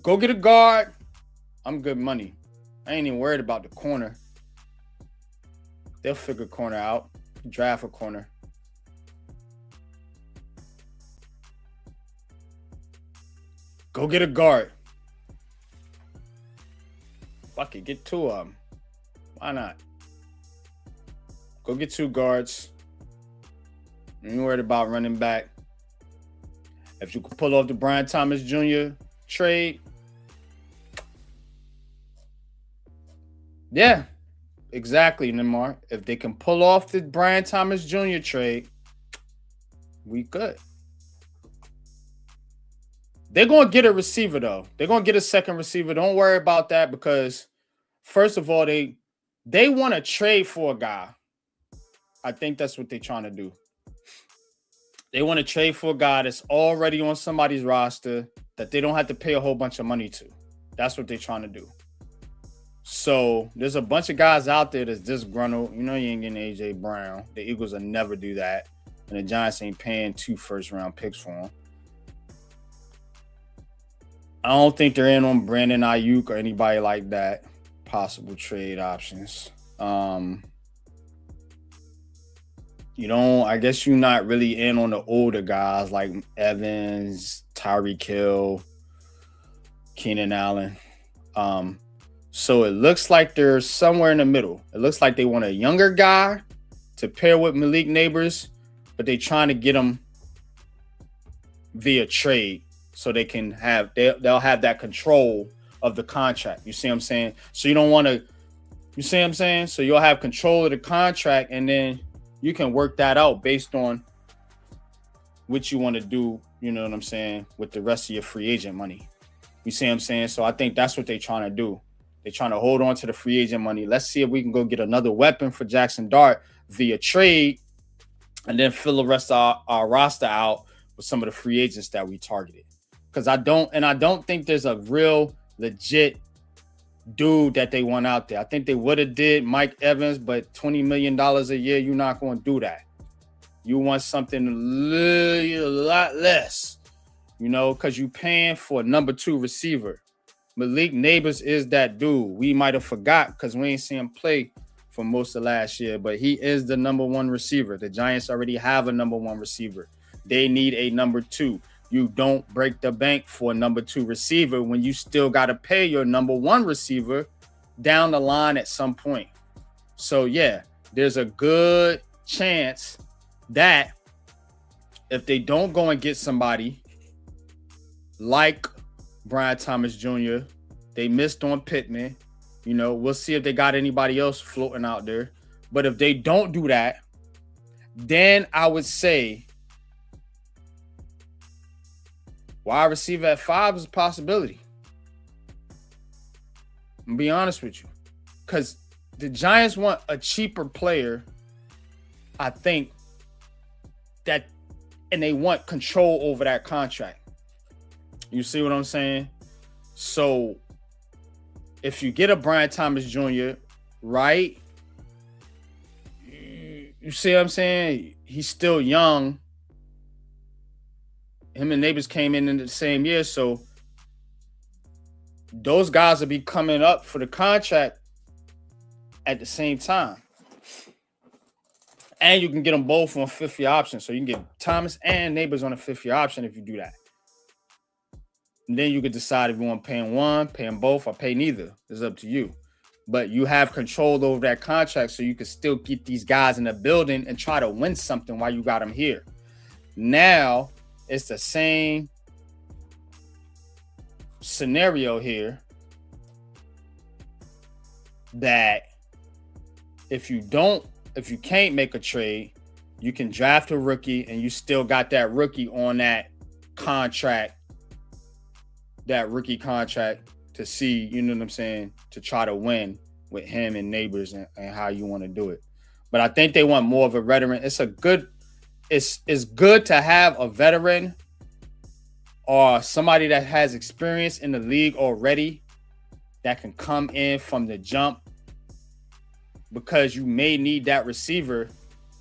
Go get a guard. I'm good money. I ain't even worried about the corner. They'll figure corner out. Draft a corner. Go get a guard. Fuck it, get two of them. Why not? Go get two guards. You ain't worried about running back. If you could pull off the Brian Thomas Jr. trade. Yeah, exactly, Neymar. If they can pull off the Brian Thomas Jr. trade, we good. They're going to get a receiver, though. They're going to get a second receiver. Don't worry about that because, first of all, they want to trade for a guy. I think that's what they're trying to do. They want to trade for a guy that's already on somebody's roster that they don't have to pay a whole bunch of money to. That's what they're trying to do. So there's a bunch of guys out there that's disgruntled. You know you ain't getting A.J. Brown. The Eagles will never do that. And the Giants ain't paying 2 first-round picks for him. I don't think they're in on Brandon Ayuk or anybody like that. Possible trade options. I guess you're not really in on the older guys like Evans, Tyreek Hill, Keenan Allen. So it looks like they're somewhere in the middle. It looks like they want a younger guy to pair with Malik Neighbors, but they're trying to get him via trade so they can they'll have that control of the contract. You see what I'm saying? So you don't want to, you see what I'm saying? So you'll have control of the contract and then you can work that out based on what you want to do, you know what I'm saying, with the rest of your free agent money. You see what I'm saying? So I think that's what they're trying to do. They're trying to hold on to the free agent money. Let's see if we can go get another weapon for Jackson Dart via trade and then fill the rest of our roster out with some of the free agents that we targeted. Because I don't think there's a real legit dude that they want out there. I think they would have did Mike Evans, but $20 million a year, you're not going to do that. You want something a lot less, because you're paying for a number 2 receiver. Malik Neighbors is that dude. We might have forgot because we ain't seen him play for most of last year, but he is the number 1 receiver. The Giants already have a number 1 receiver. They need a number 2. You don't break the bank for a number 2 receiver when you still got to pay your number 1 receiver down the line at some point. So, yeah, there's a good chance that if they don't go and get somebody like Brian Thomas Jr., they missed on Pittman. We'll see if they got anybody else floating out there. But if they don't do that, then I would say wide receiver at 5 is a possibility. be honest with you. Because the Giants want a cheaper player, I think, and they want control over that contract. You see what I'm saying? So if you get a Brian Thomas Jr., right? You see what I'm saying? He's still young. Him and Neighbors came in the same year, so those guys will be coming up for the contract at the same time. And you can get them both on a fifth-year option. So you can get Thomas and Neighbors on a fifth-year option if you do that. And then you can decide if you want to pay them one, pay them both, or pay neither. It's up to you. But you have control over that contract so you can still get these guys in the building and try to win something while you got them here. Now, it's the same scenario here that if you can't make a trade, you can draft a rookie and you still got that rookie on that contract, that rookie contract to see, you know what I'm saying, to try to win with him and Neighbors and how you want to do it. But I think they want more of a veteran. It's good to have a veteran or somebody that has experience in the league already that can come in from the jump, because you may need that receiver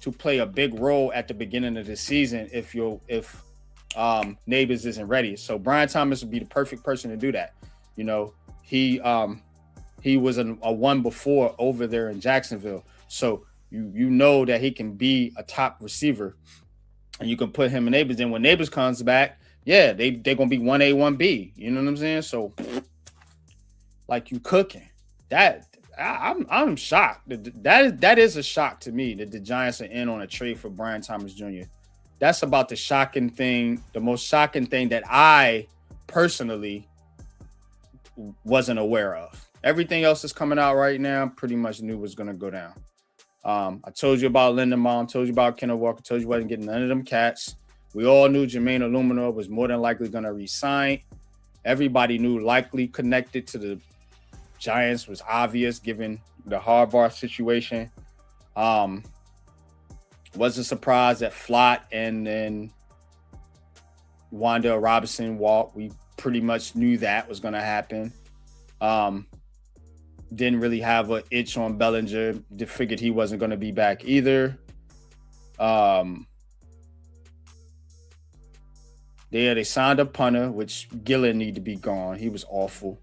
to play a big role at the beginning of the season if Neighbors isn't ready. So Brian Thomas would be the perfect person to do that. You know, he was a one before over there in Jacksonville. So you know that he can be a top receiver, and you can put him in Neighbors. Then when Neighbors comes back, yeah, they're gonna be 1A, 1B. You know what I'm saying? So like, you cooking. I'm shocked. That is a shock to me that the Giants are in on a trade for Brian Thomas Jr. That's about the most shocking thing that I personally wasn't aware of. Everything else is coming out right now, pretty much knew was going to go down. I told you about Lindenbaum, told you about Kenneth Walker, told you wasn't getting none of them cats. We all knew Jermaine Illuminor was more than likely going to resign. Everybody knew likely connected to the Giants was obvious given the Harbaugh situation. Wasn't surprised that Flott and then Wan'Dale Robinson walked. We pretty much knew that was going to happen. Didn't really have an itch on Bellinger. Figured he wasn't going to be back either. They signed a punter, which Gillen need to be gone. He was awful.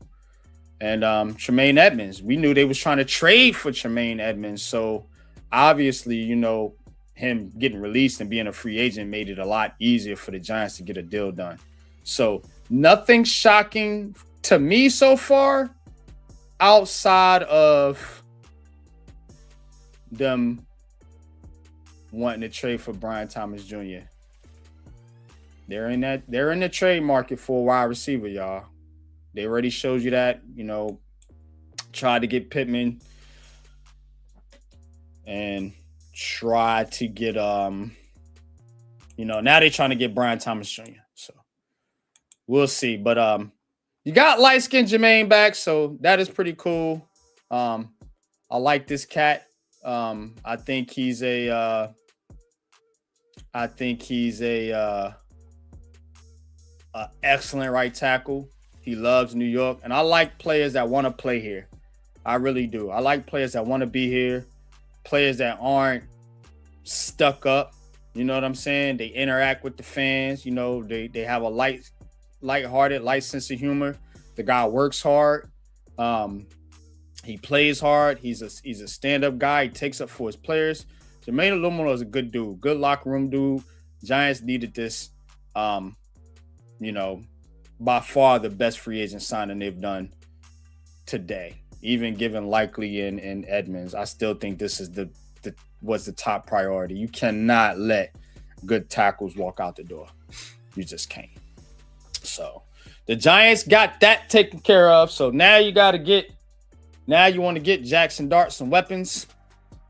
And Tremaine Edmonds. We knew they was trying to trade for Tremaine Edmonds. So obviously, you know, him getting released and being a free agent made it a lot easier for the Giants to get a deal done. So nothing shocking to me so far outside of them wanting to trade for Brian Thomas Jr. They're in the trade market for a wide receiver, y'all. They already showed you that, you know, tried to get Pittman and tried to get, now they're trying to get Brian Thomas Jr. So we'll see. But you got light-skinned Jermaine back, so that is pretty cool. I like this cat. I think he's a excellent right tackle. He loves New York, and I like players that want to play here. I really do. I like players that want to be here, players that aren't stuck up. You know what I'm saying? They interact with the fans. You know, they have a light-hearted, light sense of humor. The guy works hard. He plays hard. He's a stand-up guy. He takes up for his players. Jermaine Illuminor is a good dude, good locker room dude. Giants needed this. By far the best free agent signing they've done today. Even given Likely and Edmonds, I still think this is was the top priority. You cannot let good tackles walk out the door. You just can't. So the Giants got that taken care of. So now you want to get Jackson Dart some weapons.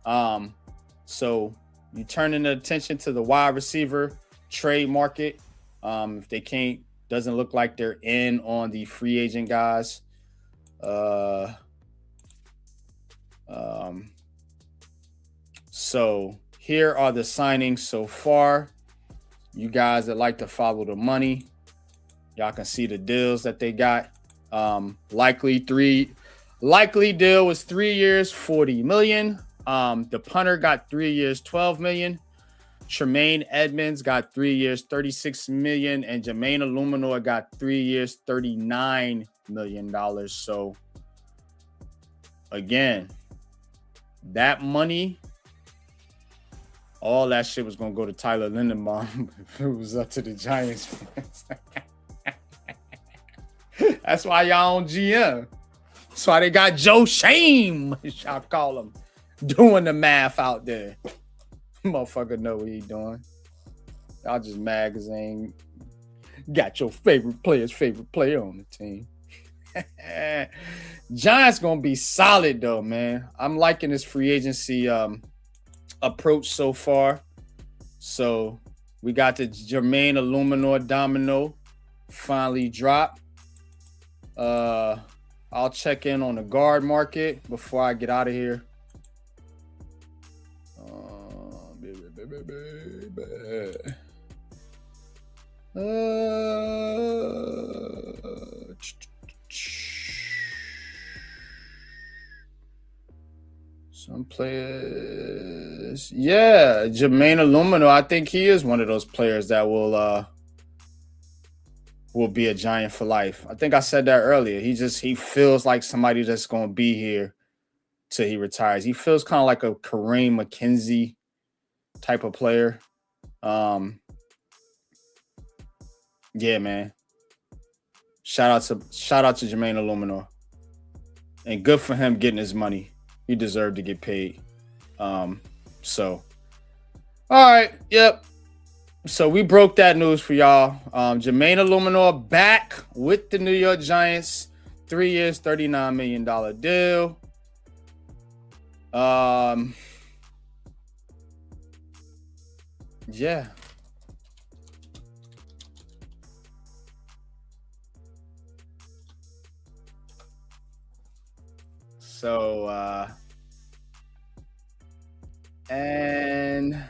So you turning the attention to the wide receiver trade market. If they can't, doesn't look like they're in on the free agent guys. So here are the signings so far. You guys that like to follow the money, y'all can see the deals that they got. Likely deal was 3 years, 40 million. The punter got 3 years, 12 million. Tremaine Edmonds got 3 years, 36 million, and Jermaine Illuminor got 3 years, $39 million. So again, that money, all that shit was gonna go to Tyler Lindenbaum if it was up to the Giants fans. That's why y'all on GM. That's why they got Joe Shame, y'all call him, doing the math out there. Motherfucker know what he doing. Y'all just magazine. Got your favorite player on the team. Giants gonna be solid though, man. I'm liking this free agency approach so far. So we got the Jermaine Illuminor domino finally drop. I'll check in on the guard market before I get out of here. Some players, yeah, Jermaine Illuminor. I think he is one of those players that will be a Giant for life. I think I said that earlier. He feels like somebody that's going to be here till he retires. He feels kind of like a Kareem McKenzie type of player. Yeah, man. Shout out to Jermaine Illuminor. And good for him getting his money. He deserved to get paid. So all right, yep. So we broke that news for y'all. Jermaine Illuminor back with the New York Giants. 3 years, $39 million deal. Yeah. So, and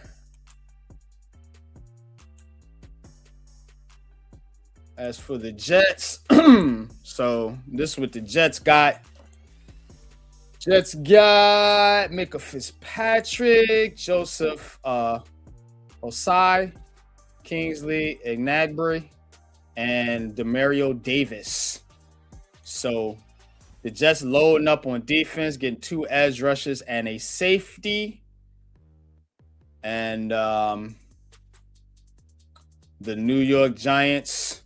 as for the Jets, so this is what the Jets got. Jets got Micah Fitzpatrick, Joseph Osai, Kingsley Enagbare, and Demario Davis. So the Jets loading up on defense, getting 2 edge rushers and a safety. And the New York Giants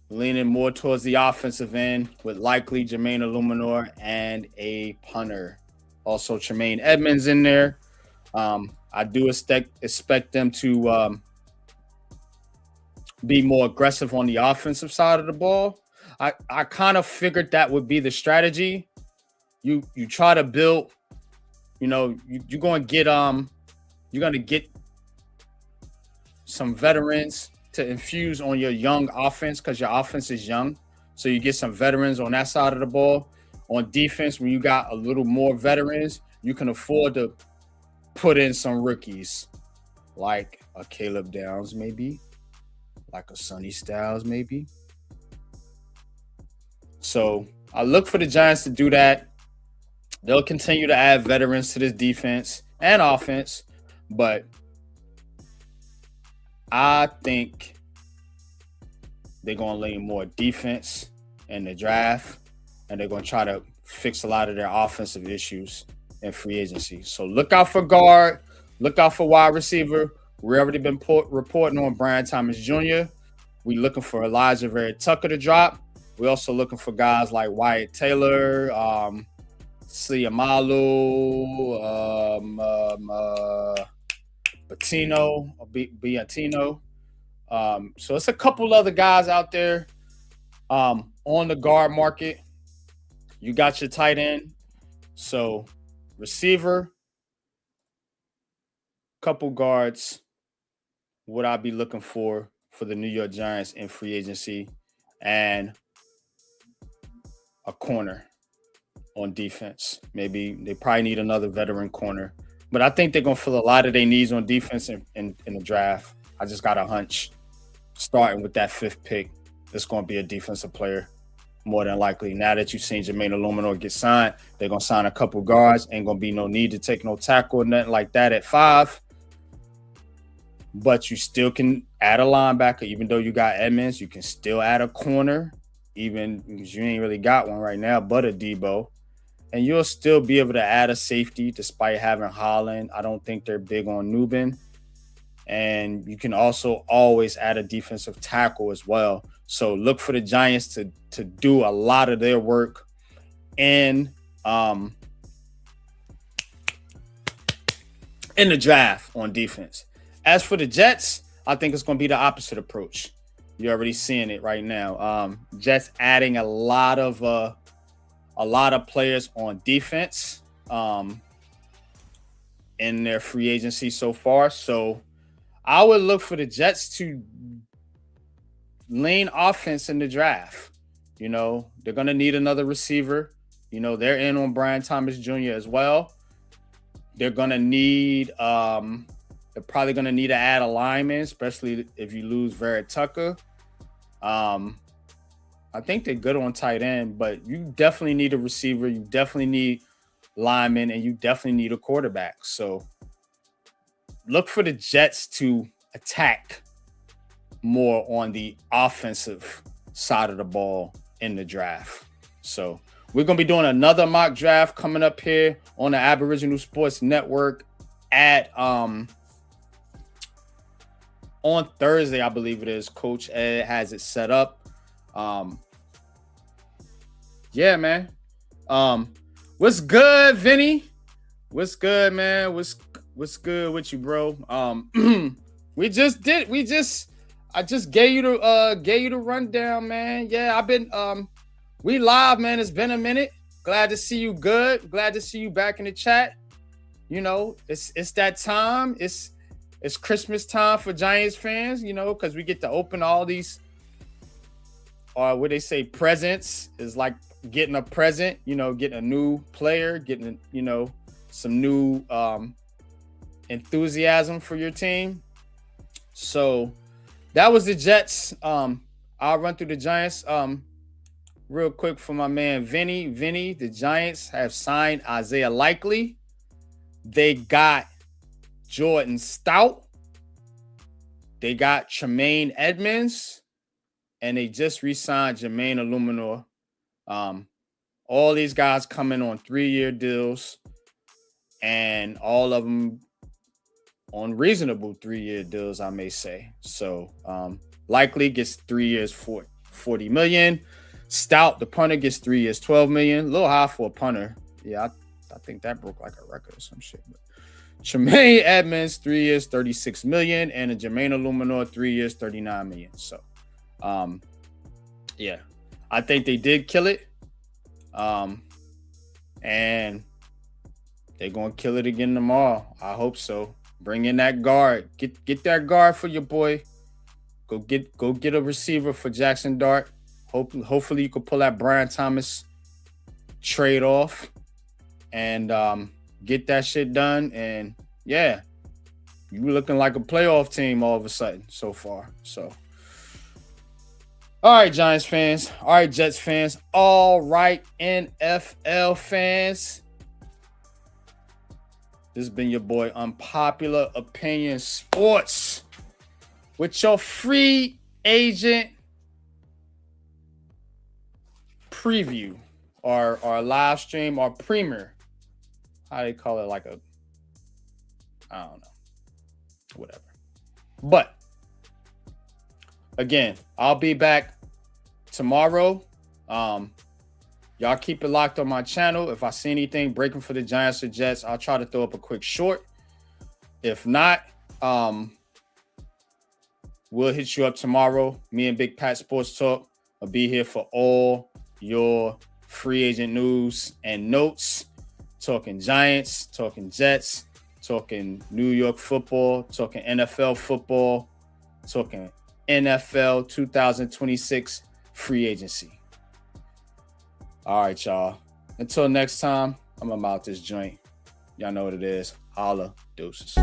leaning more towards the offensive end with likely Jermaine Illuminor and a punter. Also, Tremaine Edmonds in there. I do expect them to be more aggressive on the offensive side of the ball. I kind of figured that would be the strategy. You try to build, you're going to get some veterans to infuse on your young offense because your offense is young. So you get some veterans on that side of the ball. On defense, when you got a little more veterans, you can afford to put in some rookies like a Caleb Downs, maybe like a Sonny Styles, maybe. So I look for the Giants to do that. They'll continue to add veterans to this defense and offense, but I think they're going to lean more defense in the draft, and they're going to try to fix a lot of their offensive issues in free agency. So look out for guard, look out for wide receiver. We've already been reporting on Brian Thomas Jr. We're looking for Elijah Vera Tucker to drop. We're also looking for guys like Wyatt Taylor, Sliamalu, Biatino. So it's a couple other guys out there on the guard market. You got your tight end. So receiver, couple guards, what I'll be looking for the New York Giants in free agency, and a corner on defense. Maybe they probably need another veteran corner. But I think they're going to fill a lot of their needs on defense in the draft. I just got a hunch. Starting with that 5th pick, it's going to be a defensive player more than likely. Now that you've seen Jermaine Illuminor get signed, they're going to sign a couple guards. Ain't going to be no need to take no tackle or nothing like that at 5. But you still can add a linebacker. Even though you got Edmonds, you can still add a corner, even because you ain't really got one right now but a Debo. And you'll still be able to add a safety despite having Holland. I don't think they're big on Nubin. And you can also always add a defensive tackle as well. So look for the Giants to do a lot of their work in the draft on defense. As for the Jets, I think it's going to be the opposite approach. You're already seeing it right now. Jets adding a lot of players on defense in their free agency so far. So I would look for the Jets to lean offense in the draft. You know, they're going to need another receiver. You know, they're in on Brian Thomas Jr. as well. They're going to need they're probably going to need to add a lineman, especially if you lose Vera Tucker. I think they're good on tight end, but you definitely need a receiver. You definitely need linemen, and you definitely need a quarterback. So look for the Jets to attack more on the offensive side of the ball in the draft. So we're going to be doing another mock draft coming up here on the Aboriginal Sports Network at on Thursday, I believe it is. Coach Ed has it set up. Yeah, man. What's good, Vinny? What's good, man? What's good with you, bro? I just gave you the rundown, man. Yeah, I've been we live, man. It's been a minute. Glad to see you good. Glad to see you back in the chat. You know, it's that time. It's Christmas time for Giants fans, you know, because we get to open all these, or what they say, presents is like getting a present, you know, getting a new player, getting, you know, some new enthusiasm for your team. So that was the Jets. I'll run through the Giants real quick for my man Vinny. Vinny, the Giants have signed Isaiah Likely. They got Jordan Stout. They got Tremaine Edmonds. And they just re-signed Jermaine Illuminor. All these guys coming on 3-year deals. And all of them on reasonable 3-year deals, I may say. So Likely gets 3 years for $40 million. Stout, the punter, gets 3 years, $12 million. A little high for a punter. Yeah, I think that broke like a record or some shit. But Tremaine Edmonds, 3 years, $36 million, and a Jermaine Illuminor, 3 years, $39 million. So, yeah, I think they did kill it. And they're gonna kill it again tomorrow. I hope so. Bring in that guard. Get that guard for your boy. Go get a receiver for Jackson Dart. Hopefully you can pull that Brian Thomas trade off and get that shit done. And yeah, you looking like a playoff team all of a sudden so far. So, all right, Giants fans. All right, Jets fans. All right, NFL fans. This has been your boy Unpopular Opinion Sports with your free agent preview or live stream or premiere. How do you call it? Like a, I don't know. Whatever. But again, I'll be back tomorrow. Y'all keep it locked on my channel. If I see anything breaking for the Giants or Jets, I'll try to throw up a quick short. If not, we'll hit you up tomorrow. Me and Big Pat Sports Talk will be here for all your free agent news and notes. Talking Giants, talking Jets, talking New York football, talking NFL football, talking NFL 2026 free agency. All right, y'all. Until next time, I'm about this joint. Y'all know what it is. Holla, deuces.